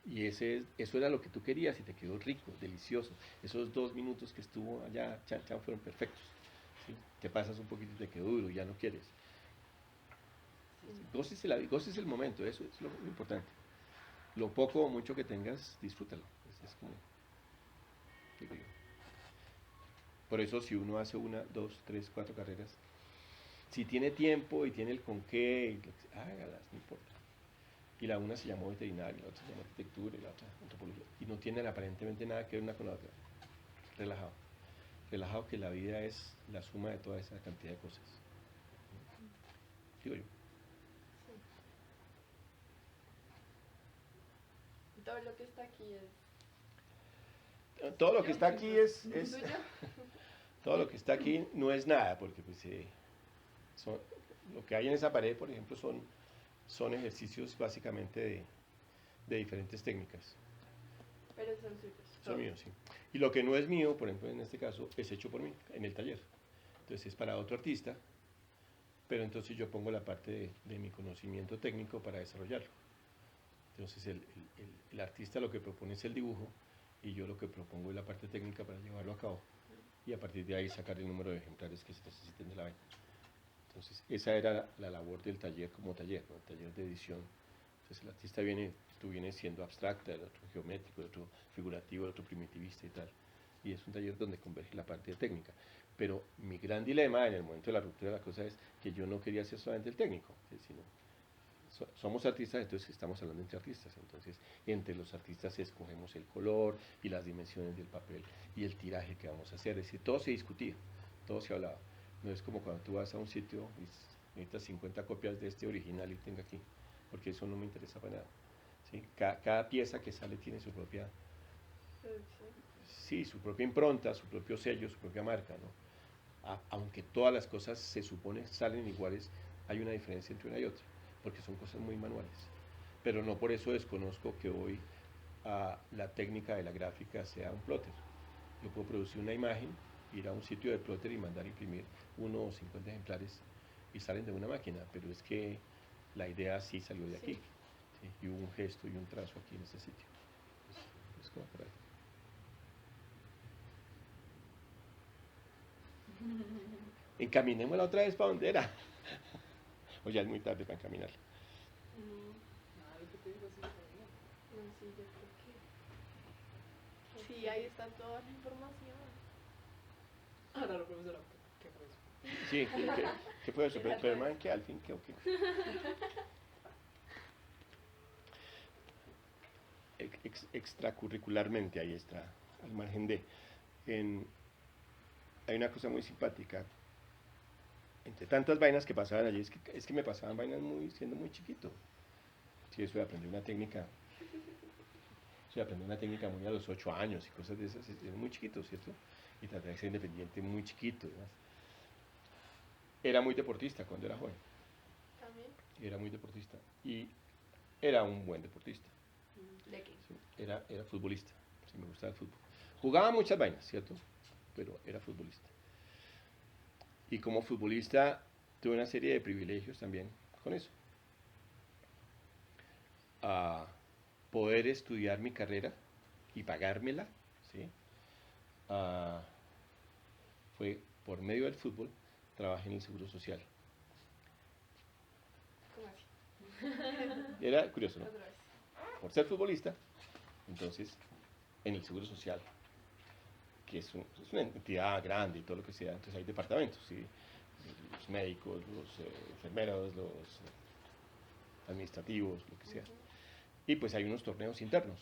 Y eso era lo que tú querías y te quedó rico, delicioso. Esos 2 minutos que estuvo allá, chan, fueron perfectos. ¿Sí? Te pasas un poquito y te quedó duro, ya no quieres. Goces el momento, eso es lo importante. Lo poco o mucho que tengas, disfrútalo. Es como, digo yo. Por eso si uno hace 1, 2, 3, 4 carreras, si tiene tiempo y tiene el con qué, hágalas, no importa. Y la una se llamó veterinaria, la otra se llamó arquitectura y la otra antropología. Y no tienen aparentemente nada que ver una con la otra. Relajado. Relajado que la vida es la suma de toda esa cantidad de cosas. Digo yo. Todo lo que está aquí es todo lo que está aquí es ¿Tuyo? todo lo que está aquí no es nada, porque pues, lo que hay en esa pared, por ejemplo, son ejercicios básicamente de diferentes técnicas. Pero son suyos. Son míos, sí. Y lo que no es mío, por ejemplo, en este caso, es hecho por mí, en el taller. Entonces es para otro artista, pero entonces yo pongo la parte de mi conocimiento técnico para desarrollarlo. Entonces el artista lo que propone es el dibujo y yo lo que propongo es la parte técnica para llevarlo a cabo y a partir de ahí sacar el número de ejemplares que se necesiten de la vaina. Entonces esa era la labor del taller como taller, ¿no? El taller de edición. Entonces el artista tú vienes siendo abstracta, el otro geométrico, el otro figurativo, el otro primitivista y tal. Y es un taller donde converge la parte técnica. Pero mi gran dilema en el momento de la ruptura de la cosa es que yo no quería ser solamente el técnico, sino somos artistas, entonces estamos hablando entre artistas, entonces entre los artistas escogemos el color y las dimensiones del papel y el tiraje que vamos a hacer, es decir, todo se discutía, todo se hablaba, no es como cuando tú vas a un sitio y necesitas 50 copias de este original y tenga aquí, porque eso no me interesa para nada, ¿sí? Cada pieza que sale tiene su propia, sí, su propia impronta, su propio sello, su propia marca, ¿no? Aunque todas las cosas se supone salen iguales, hay una diferencia entre una y otra, porque son cosas muy manuales. Pero no por eso desconozco que hoy la técnica de la gráfica sea un plotter. Yo puedo producir una imagen, ir a un sitio de plotter y mandar a imprimir 1 o 50 ejemplares y salen de una máquina, pero es que la idea sí salió de aquí, ¿sí? Y hubo un gesto y un trazo aquí en ese sitio. Es como por ahí. Encaminémosla otra vez para donde era. O ya es muy tarde para encaminar. Nada, lo que te digo, sí, está bien. No, sí, yo creo que. Sí, ahí está toda la información. Ahora la profesora, ¿qué fue eso? Sí, ¿qué fue eso? Pero man, ¿qué al fin? ¿Qué o qué? Extracurricularmente, ahí está, al margen de. Hay una cosa muy simpática. Entre tantas vainas que pasaban allí, es que me pasaban vainas siendo muy chiquito. Sí, eso de aprender una técnica. Eso de aprender una técnica muy a los 8 años y cosas de esas, era muy chiquito, ¿cierto? Y tratar de ser independiente muy chiquito, además. Era muy deportista cuando era joven. También. Era muy deportista. Y era un buen deportista. ¿De qué? ¿Sí? Era futbolista. Sí, me gustaba el fútbol. Jugaba muchas vainas, ¿cierto? Pero era futbolista. Y como futbolista tuve una serie de privilegios también con eso. A poder estudiar mi carrera y pagármela, ¿sí? Fue por medio del fútbol, trabajé en el Seguro Social. ¿Cómo así? Era curioso, ¿no? Otra vez. Por ser futbolista, entonces, en el Seguro Social, que es una entidad grande y todo lo que sea, entonces hay departamentos, ¿sí? Los médicos, los enfermeros, los administrativos, lo que sea. Y pues hay unos torneos internos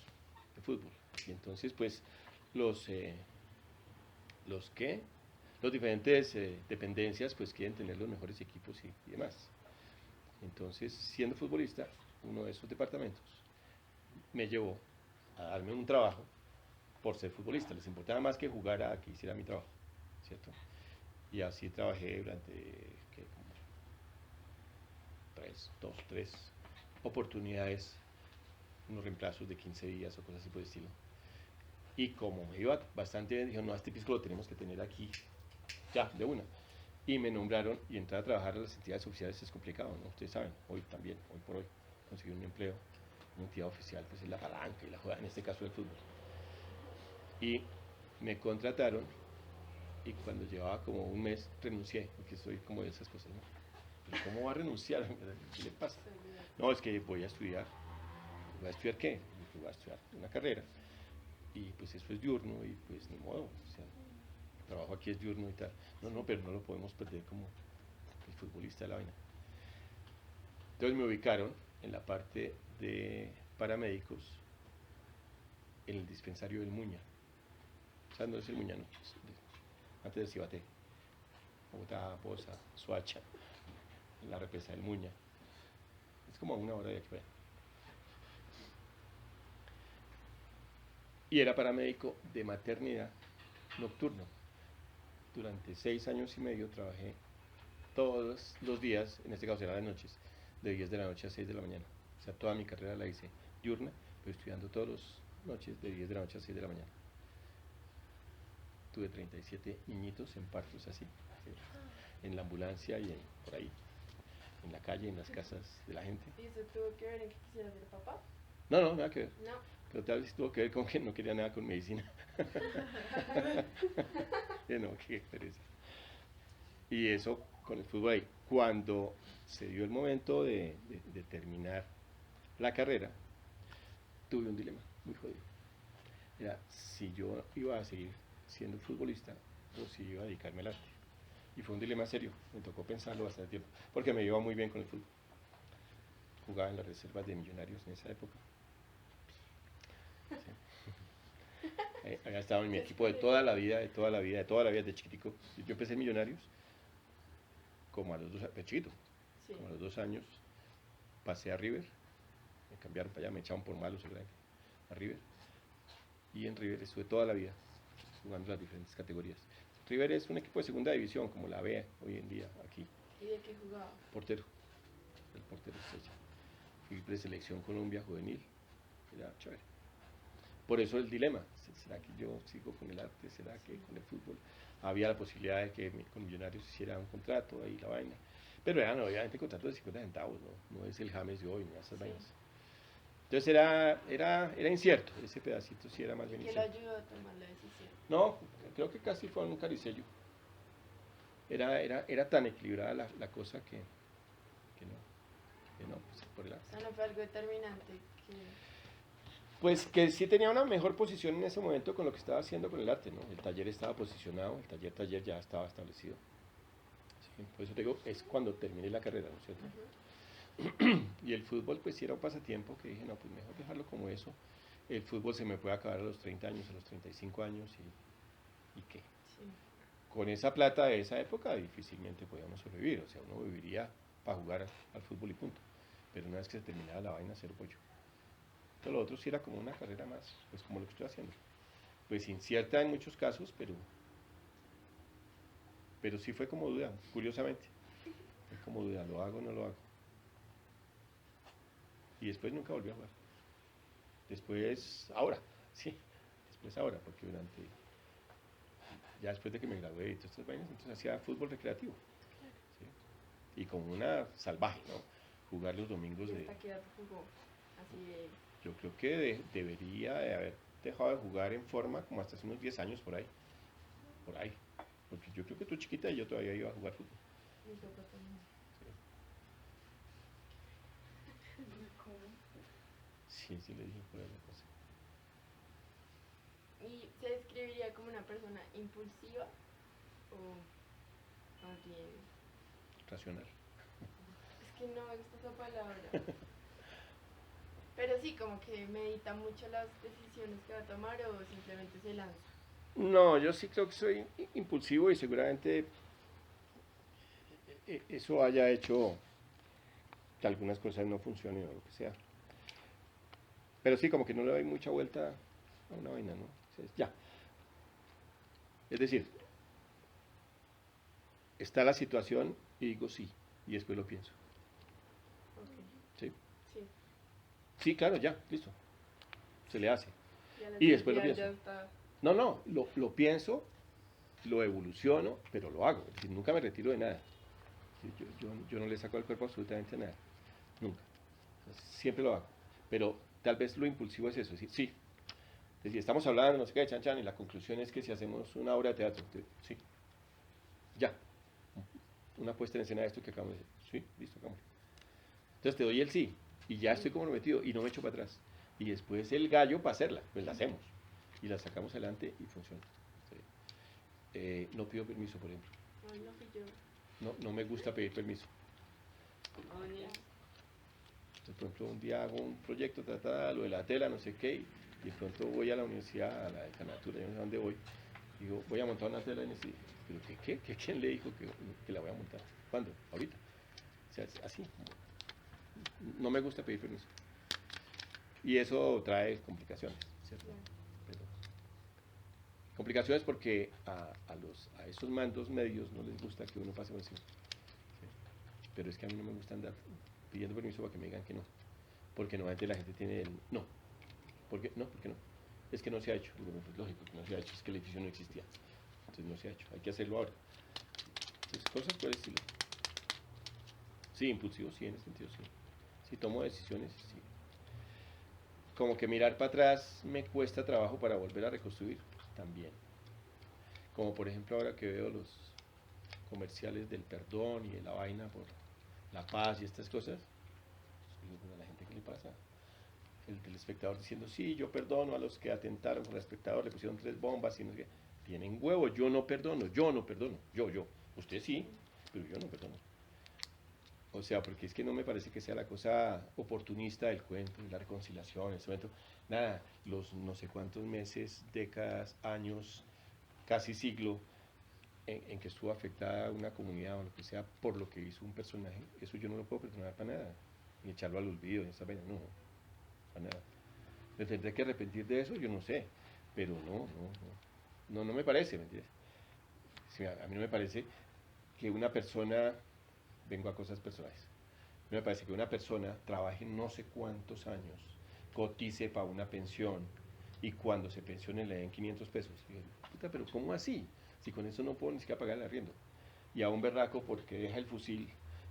de fútbol. Y entonces pues los diferentes dependencias pues quieren tener los mejores equipos y demás. Entonces, siendo futbolista, uno de esos departamentos me llevó a darme un trabajo por ser futbolista. Les importaba más que jugara a que hiciera mi trabajo, ¿cierto? Y así trabajé durante como 3 oportunidades, unos reemplazos de 15 días o cosas así por el estilo. Y como me iba bastante bien, dijeron, no, a este pisco lo tenemos que tener aquí, ya, de una. Y me nombraron y entrar a trabajar a las entidades oficiales es complicado, ¿no? Ustedes saben, hoy también, hoy por hoy, conseguir un empleo, una entidad oficial, pues es la palanca y la joda, en este caso el fútbol. Y me contrataron y cuando llevaba como un mes renuncié, porque soy como de esas cosas, ¿no? Pero ¿cómo va a renunciar? ¿Qué le pasa? No, es que voy a estudiar. ¿Voy a estudiar qué? Voy a estudiar una carrera. Y pues eso es diurno y pues ni modo. O sea, el trabajo aquí es diurno y tal. No, pero no lo podemos perder como el futbolista de la vaina. Entonces me ubicaron en la parte de paramédicos en el dispensario del Muña. ¿Sabes dónde es el Muña? No, antes de Cibaté. Bogotá, Poza, Soacha, en la represa del Muña. Es como a 1 hora de aquí. y era paramédico de maternidad nocturno. Durante 6 años y medio trabajé todos los días, en este caso eran las noches, de 10 de la noche a 6 de la mañana. O sea, toda mi carrera la hice diurna, pero estudiando todas las noches de 10 de la noche a 6 de la mañana. Tuve 37 niñitos en partos así, en la ambulancia y por ahí, en la calle, en las casas de la gente. ¿Y eso tuvo que ver en que quisiera ser papá? No, no, nada que ver. No. Pero tal vez tuvo que ver con que no quería nada con medicina. No, qué pereza. Y eso con el fútbol ahí. Cuando se dio el momento de terminar la carrera, tuve un dilema muy jodido. Era si yo iba a seguir siendo futbolista o si iba a dedicarme al arte. Y fue un dilema serio, me tocó pensarlo bastante tiempo, porque me iba muy bien con el fútbol. Jugaba en las reservas de Millonarios en esa época. Sí. Había estado en mi equipo de toda la vida, de chiquitico. Yo empecé en Millonarios como a los 2 años, de chiquito, Sí. como a los 2 años pasé a River, me cambiaron para allá, me echaron por malo seguramente, a River. Y en River estuve toda la vida jugando las diferentes categorías. River es un equipo de segunda división, como la ve hoy en día aquí. ¿Y de qué jugaba? Portero, el portero Estrella. Fui preselección Colombia juvenil, era chévere. Por eso el dilema, ¿será que yo sigo con el arte? ¿Será que con el fútbol? Había la posibilidad de que con Millonarios hiciera un contrato, ahí la vaina. Pero eran obviamente contratos de 50 centavos, no es el James de hoy, ni esas vainas. Entonces era incierto, ese pedacito sí era más bien ¿Qué le incierto. ayudó a tomar la decisión? No, creo que casi fue un caricello. Era tan equilibrada la cosa que no, pues por el arte. O sea, no fue algo determinante que... Pues que sí tenía una mejor posición en ese momento con lo que estaba haciendo con el arte, ¿no? El taller estaba posicionado, el taller ya estaba establecido. Sí, por eso te digo, es cuando terminé la carrera, ¿no es cierto? Y el fútbol pues sí era un pasatiempo que dije, no, pues mejor dejarlo como eso. El fútbol se me puede acabar a los 30 años, a los 35 años y ¿qué? Sí. Con esa plata de esa época difícilmente podíamos sobrevivir, o sea, uno viviría para jugar al fútbol y punto. Pero una vez que se terminaba la vaina, cero pollo. Todo lo otro sí era como una carrera más, pues como lo que estoy haciendo. Pues incierta en muchos casos, pero sí fue como duda, curiosamente. Fue como duda, ¿lo hago o no lo hago? Y después nunca volví a jugar. Después, ahora, sí, después ahora, porque ya después de que me gradué y todas estas vainas, entonces hacía fútbol recreativo. ¿Sí? Y como una salvaje, ¿no? Jugar los domingos ¿Y de... hasta qué edad jugó? Así de... Yo creo que debería de haber dejado de jugar en forma como hasta hace unos 10 años por ahí. Por ahí. Porque yo creo que tú chiquita y yo todavía iba a jugar fútbol. Mi papá también. Sí, sí le dije por ahí la cosa. ¿Y se describiría como una persona impulsiva o más bien? Racional. Es que no me gusta esa palabra. Pero sí, como que medita mucho las decisiones que va a tomar o simplemente se lanza. No, yo sí creo que soy impulsivo y seguramente eso haya hecho que algunas cosas no funcionen o lo que sea. Pero sí, como que no le doy mucha vuelta a una vaina, ¿no? Entonces, ya. Es decir, está la situación y digo sí, y después lo pienso. Ok. ¿Sí? Sí. Sí, claro, ya, listo. Se le hace. Ya la Y después lo tercera pienso. ya está. No, lo pienso, lo evoluciono, pero lo hago. Es decir, nunca me retiro de nada. Sí, yo no le saco al cuerpo absolutamente nada. Nunca. Siempre lo hago. Pero tal vez lo impulsivo es eso. Es decir, sí. Es decir, estamos hablando, no sé qué, chan, y la conclusión es que si hacemos una obra de teatro, sí. Ya. Una puesta en escena de esto que acabamos de decir. Sí, listo, acabamos. Entonces te doy el sí. Y ya estoy comprometido y no me echo para atrás. Y después el gallo para hacerla. Pues la hacemos. Y la sacamos adelante y funciona. Sí. No pido permiso, por ejemplo. Ay, no fui yo. No me gusta pedir permiso. Oye. Entonces, por ejemplo, un día hago un proyecto, lo de la tela, no sé qué, y de pronto voy a la universidad, a la decanatura, yo no sé a dónde voy, y digo, voy a montar una tela en ese día. ¿Pero qué? ¿Quién le dijo que la voy a montar? ¿Cuándo? ¿Ahorita? O sea, así. No me gusta pedir permiso. Y eso trae complicaciones, ¿cierto? Pero Complicaciones porque a esos mandos medios no les gusta que uno pase por encima. ¿Sí? Pero es que a mí no me gusta andar pidiendo permiso para que me digan que no. Porque normalmente la gente tiene el no. ¿Por qué? No, ¿por qué no? Es que no se ha hecho. Digo, pues lógico que no se ha hecho, es que el edificio no existía. Entonces no se ha hecho, hay que hacerlo ahora. Entonces, cosas por el estilo. Sí, impulsivo, sí, en ese sentido, sí. Si tomo decisiones, sí. Como que mirar para atrás me cuesta trabajo para volver a reconstruir, también. Como por ejemplo ahora que veo los comerciales del perdón y de la vaina por la paz y estas cosas, digo, pues, a la gente, ¿qué le pasa? El espectador diciendo, sí, yo perdono a los que atentaron con el espectador, le pusieron 3 bombas y no sé qué. Tienen huevo, yo no perdono, yo. Usted sí, pero yo no perdono. O sea, porque es que no me parece que sea la cosa oportunista del cuento, la reconciliación, ese momento. Nada, los no sé cuántos meses, décadas, años, casi siglo, en que estuvo afectada una comunidad o lo que sea por lo que hizo un personaje, eso yo no lo puedo perdonar para nada. Ni echarlo al olvido, ni esa vaina, no, para nada. ¿Me tendré que arrepentir de eso? Yo no sé, pero no me parece, ¿me entiendes? Sí, a mí no me parece que una persona, vengo a cosas personales, no me parece que una persona trabaje no sé cuántos años, cotice para una pensión y cuando se pensione le den 500 pesos. Y yo, puta, pero ¿cómo así? Si con eso no puedo ni siquiera pagar el arriendo. Y a un berraco porque deja el fusil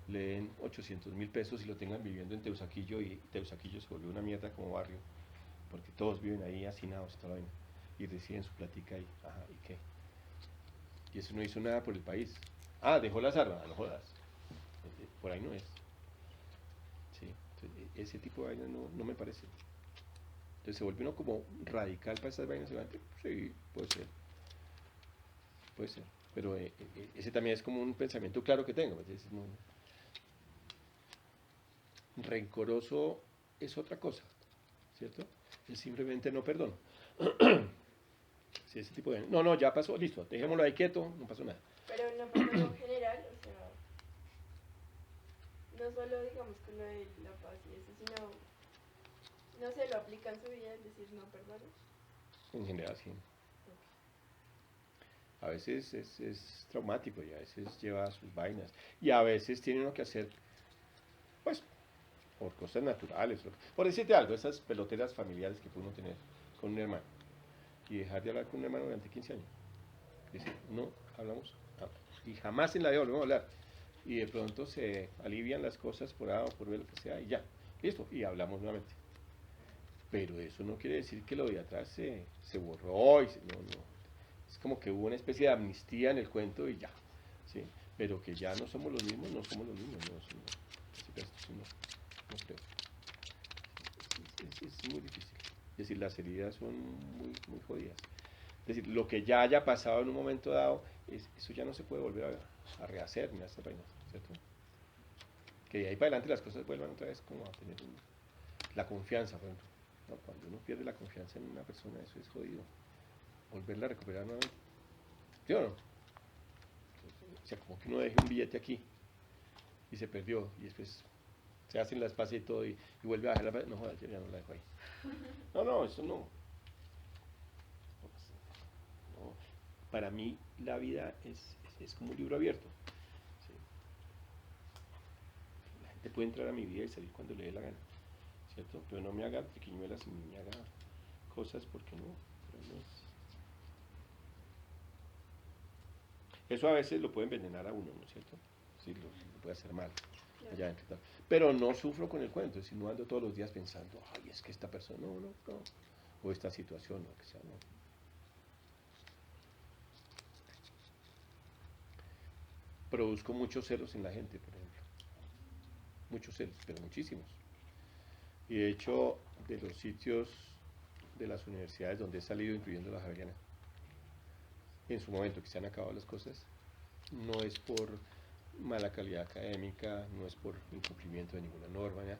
le den 800.000 pesos y lo tengan viviendo en Teusaquillo y Teusaquillo se volvió una mierda como barrio, porque todos viven ahí hacinados y toda la vaina, y reciben su platica ahí, ajá, ¿y qué? Y eso no hizo nada por el país. Ah, dejó las armas, no jodas. Por ahí no es. Sí, entonces, ese tipo de vainas no me parece. Entonces se vuelve uno como radical para esas vainas. Sí, puede ser. Puede ser. Pero ese también es como un pensamiento claro que tengo. Entonces, rencoroso es otra cosa, ¿cierto? Es simplemente no perdono. Sí, ese tipo de... No, ya pasó, listo, dejémoslo ahí quieto, no pasó nada. Pero no perdón en general, o sea, no solo digamos con lo de la paz y eso, sino, no se lo aplica en su vida, es decir, no perdono. En general, sí. A veces es traumático y a veces lleva sus vainas. Y a veces tiene uno que hacer, pues, por cosas naturales. Por decirte algo, esas peloteras familiares que puede uno tener con un hermano. Y dejar de hablar con un hermano durante 15 años. Decir, no hablamos. Y jamás en la vida volvemos a hablar. Y de pronto se alivian las cosas por A o por B, lo que sea, y ya. Listo, y hablamos nuevamente. Pero eso no quiere decir que lo de atrás se borró. No. Es como que hubo una especie de amnistía en el cuento y ya. ¿Sí? Pero que ya no somos los mismos, no somos los mismos. No creo. Es muy difícil. Es decir, las heridas son muy jodidas. Es decir, lo que ya haya pasado en un momento dado, eso ya no se puede volver a rehacer, ni a estas vainas, ¿cierto? Que de ahí para adelante las cosas vuelvan otra vez como a tener la confianza, por ejemplo. No, cuando uno pierde la confianza en una persona, eso es jodido. Volverla a recuperar nuevamente. ¿Sí o no? O sea, como que uno deje un billete aquí y se perdió y después se hacen las pases y todo y vuelve a dejar la... No jodas, yo ya no la dejo ahí. No, eso no. No. Para mí la vida es como un libro abierto. ¿Sí? La gente puede entrar a mi vida y salir cuando le dé la gana, ¿cierto? Pero no me haga triquiñuelas y me haga cosas porque no. Pero no es... Eso a veces lo puede envenenar a uno, ¿no es cierto? Sí, lo puede hacer mal. Claro. Allá adentro. Pero no sufro con el cuento, es decir, no ando todos los días pensando, ay, es que esta persona, no. O esta situación, o que sea, no. Produzco muchos celos en la gente, por ejemplo. Muchos celos, pero muchísimos. Y de hecho, de los sitios de las universidades donde he salido, incluyendo la Javeriana, en su momento que se han acabado las cosas, no es por mala calidad académica, no es por incumplimiento de ninguna norma, ¿ya?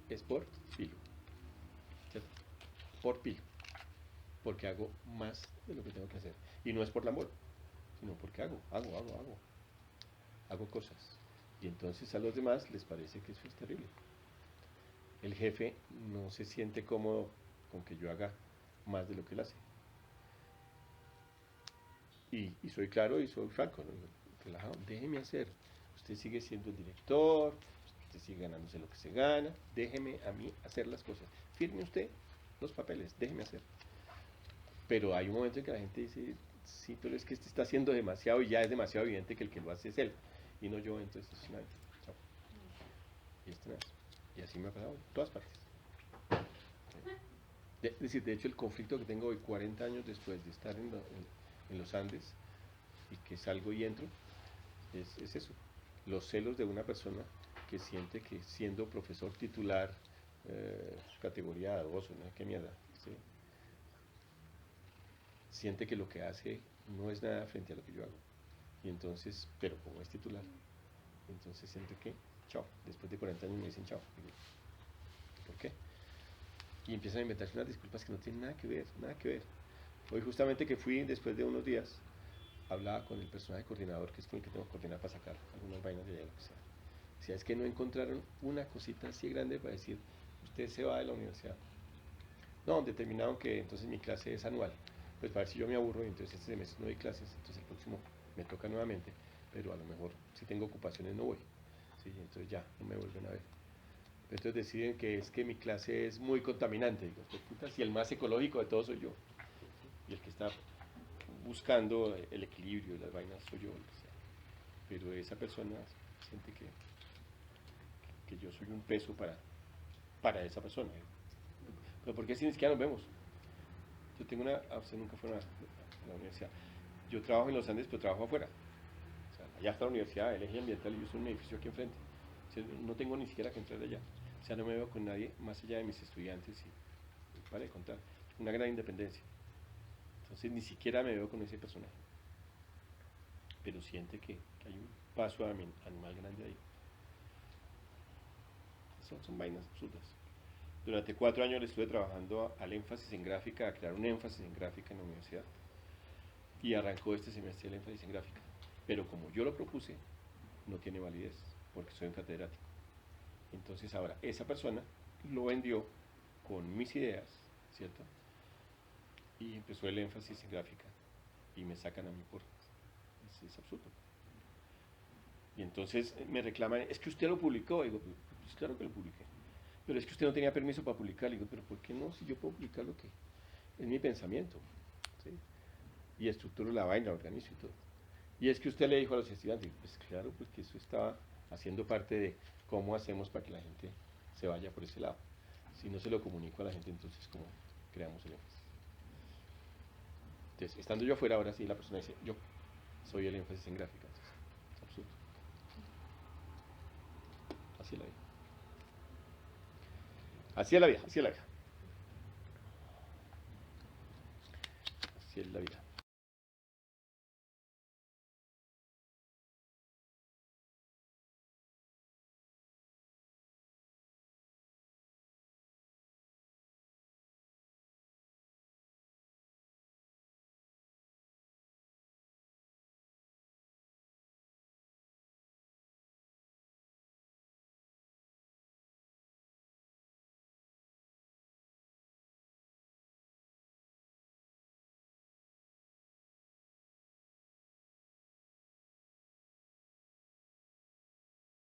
Es por pilo, ¿cierto? Por pilo, porque hago más de lo que tengo que hacer. Y no es por la amor, sino porque hago cosas. Y entonces a los demás les parece que eso es terrible. El jefe no se siente cómodo con que yo haga más de lo que él hace. y soy claro y soy franco, ¿no? Relajado, déjeme hacer. Usted sigue siendo el director, usted sigue ganándose lo que se gana, déjeme a mí hacer las cosas. Firme usted los papeles, déjeme hacer. Pero hay un momento en que la gente dice, sí, pero es que este está haciendo demasiado y ya es demasiado evidente que el que lo hace es él, y no yo, entonces es una vez. Chao. Y este no es. Y así me ha pasado en todas partes. Es decir, de hecho el conflicto que tengo hoy, 40 años después de estar en los Andes, y que salgo y entro, es eso, los celos de una persona que siente que siendo profesor titular, categoría 2, ¿no? ¿Qué mierda? ¿Sí? Siente que lo que hace no es nada frente a lo que yo hago. Y entonces, pero como es titular, entonces siente que, chao, después de 40 años me dicen chao. ¿Por qué? Y empiezan a inventarse unas disculpas que no tienen nada que ver, nada que ver. Hoy justamente que fui, después de unos días, hablaba con el personaje coordinador, que es con el que tengo que coordinar para sacar algunas vainas de allá, lo que sea. Decía, es que no encontraron una cosita así grande para decir, usted se va de la universidad. No, determinaron que entonces mi clase es anual. Pues para ver si yo me aburro y entonces este semestre no doy clases, entonces el próximo me toca nuevamente, pero a lo mejor si tengo ocupaciones no voy. ¿Sí? Entonces ya, no me vuelven a ver. Entonces deciden que es que mi clase es muy contaminante. Digo, puta, si el más ecológico de todos soy yo. Y el que está buscando el equilibrio y las vainas soy yo. O sea, pero esa persona siente que yo soy un peso para esa persona. Pero ¿por qué si ni siquiera nos vemos? Yo tengo usted nunca fue a la universidad. Yo trabajo en los Andes, pero trabajo afuera. O sea, allá está la universidad, el eje ambiental, y yo soy un edificio aquí enfrente. O sea, no tengo ni siquiera que entrar de allá. O sea, no me veo con nadie más allá de mis estudiantes y para de contar. Una gran independencia. Entonces ni siquiera me veo con ese personaje. Pero siente que hay un paso animal grande ahí. Son vainas absurdas. Durante 4 años le estuve trabajando al énfasis en gráfica, a crear un énfasis en gráfica en la universidad. Y arrancó este semestre el énfasis en gráfica. Pero como yo lo propuse, no tiene validez, porque soy un catedrático. Entonces ahora, esa persona lo vendió con mis ideas, ¿cierto? Y empezó el énfasis en gráfica. Y me sacan a mí por... Es absurdo. Y entonces me reclaman, es que usted lo publicó. Y digo, pues claro que lo publiqué. Pero es que usted no tenía permiso para publicar. Le digo, pero ¿por qué no? Si yo puedo publicar lo que es mi pensamiento. ¿Sí? Y estructuro la vaina, organizo y todo. Y es que usted le dijo a los estudiantes, pues claro, porque eso estaba haciendo parte de cómo hacemos para que la gente se vaya por ese lado. Si no se lo comunico a la gente, entonces ¿cómo creamos el énfasis? Entonces, estando yo afuera, ahora sí la persona dice, yo soy el énfasis en gráfica. Entonces, es absurdo. Así es la vida. Así es la vida, así es la vida. Así es la vida.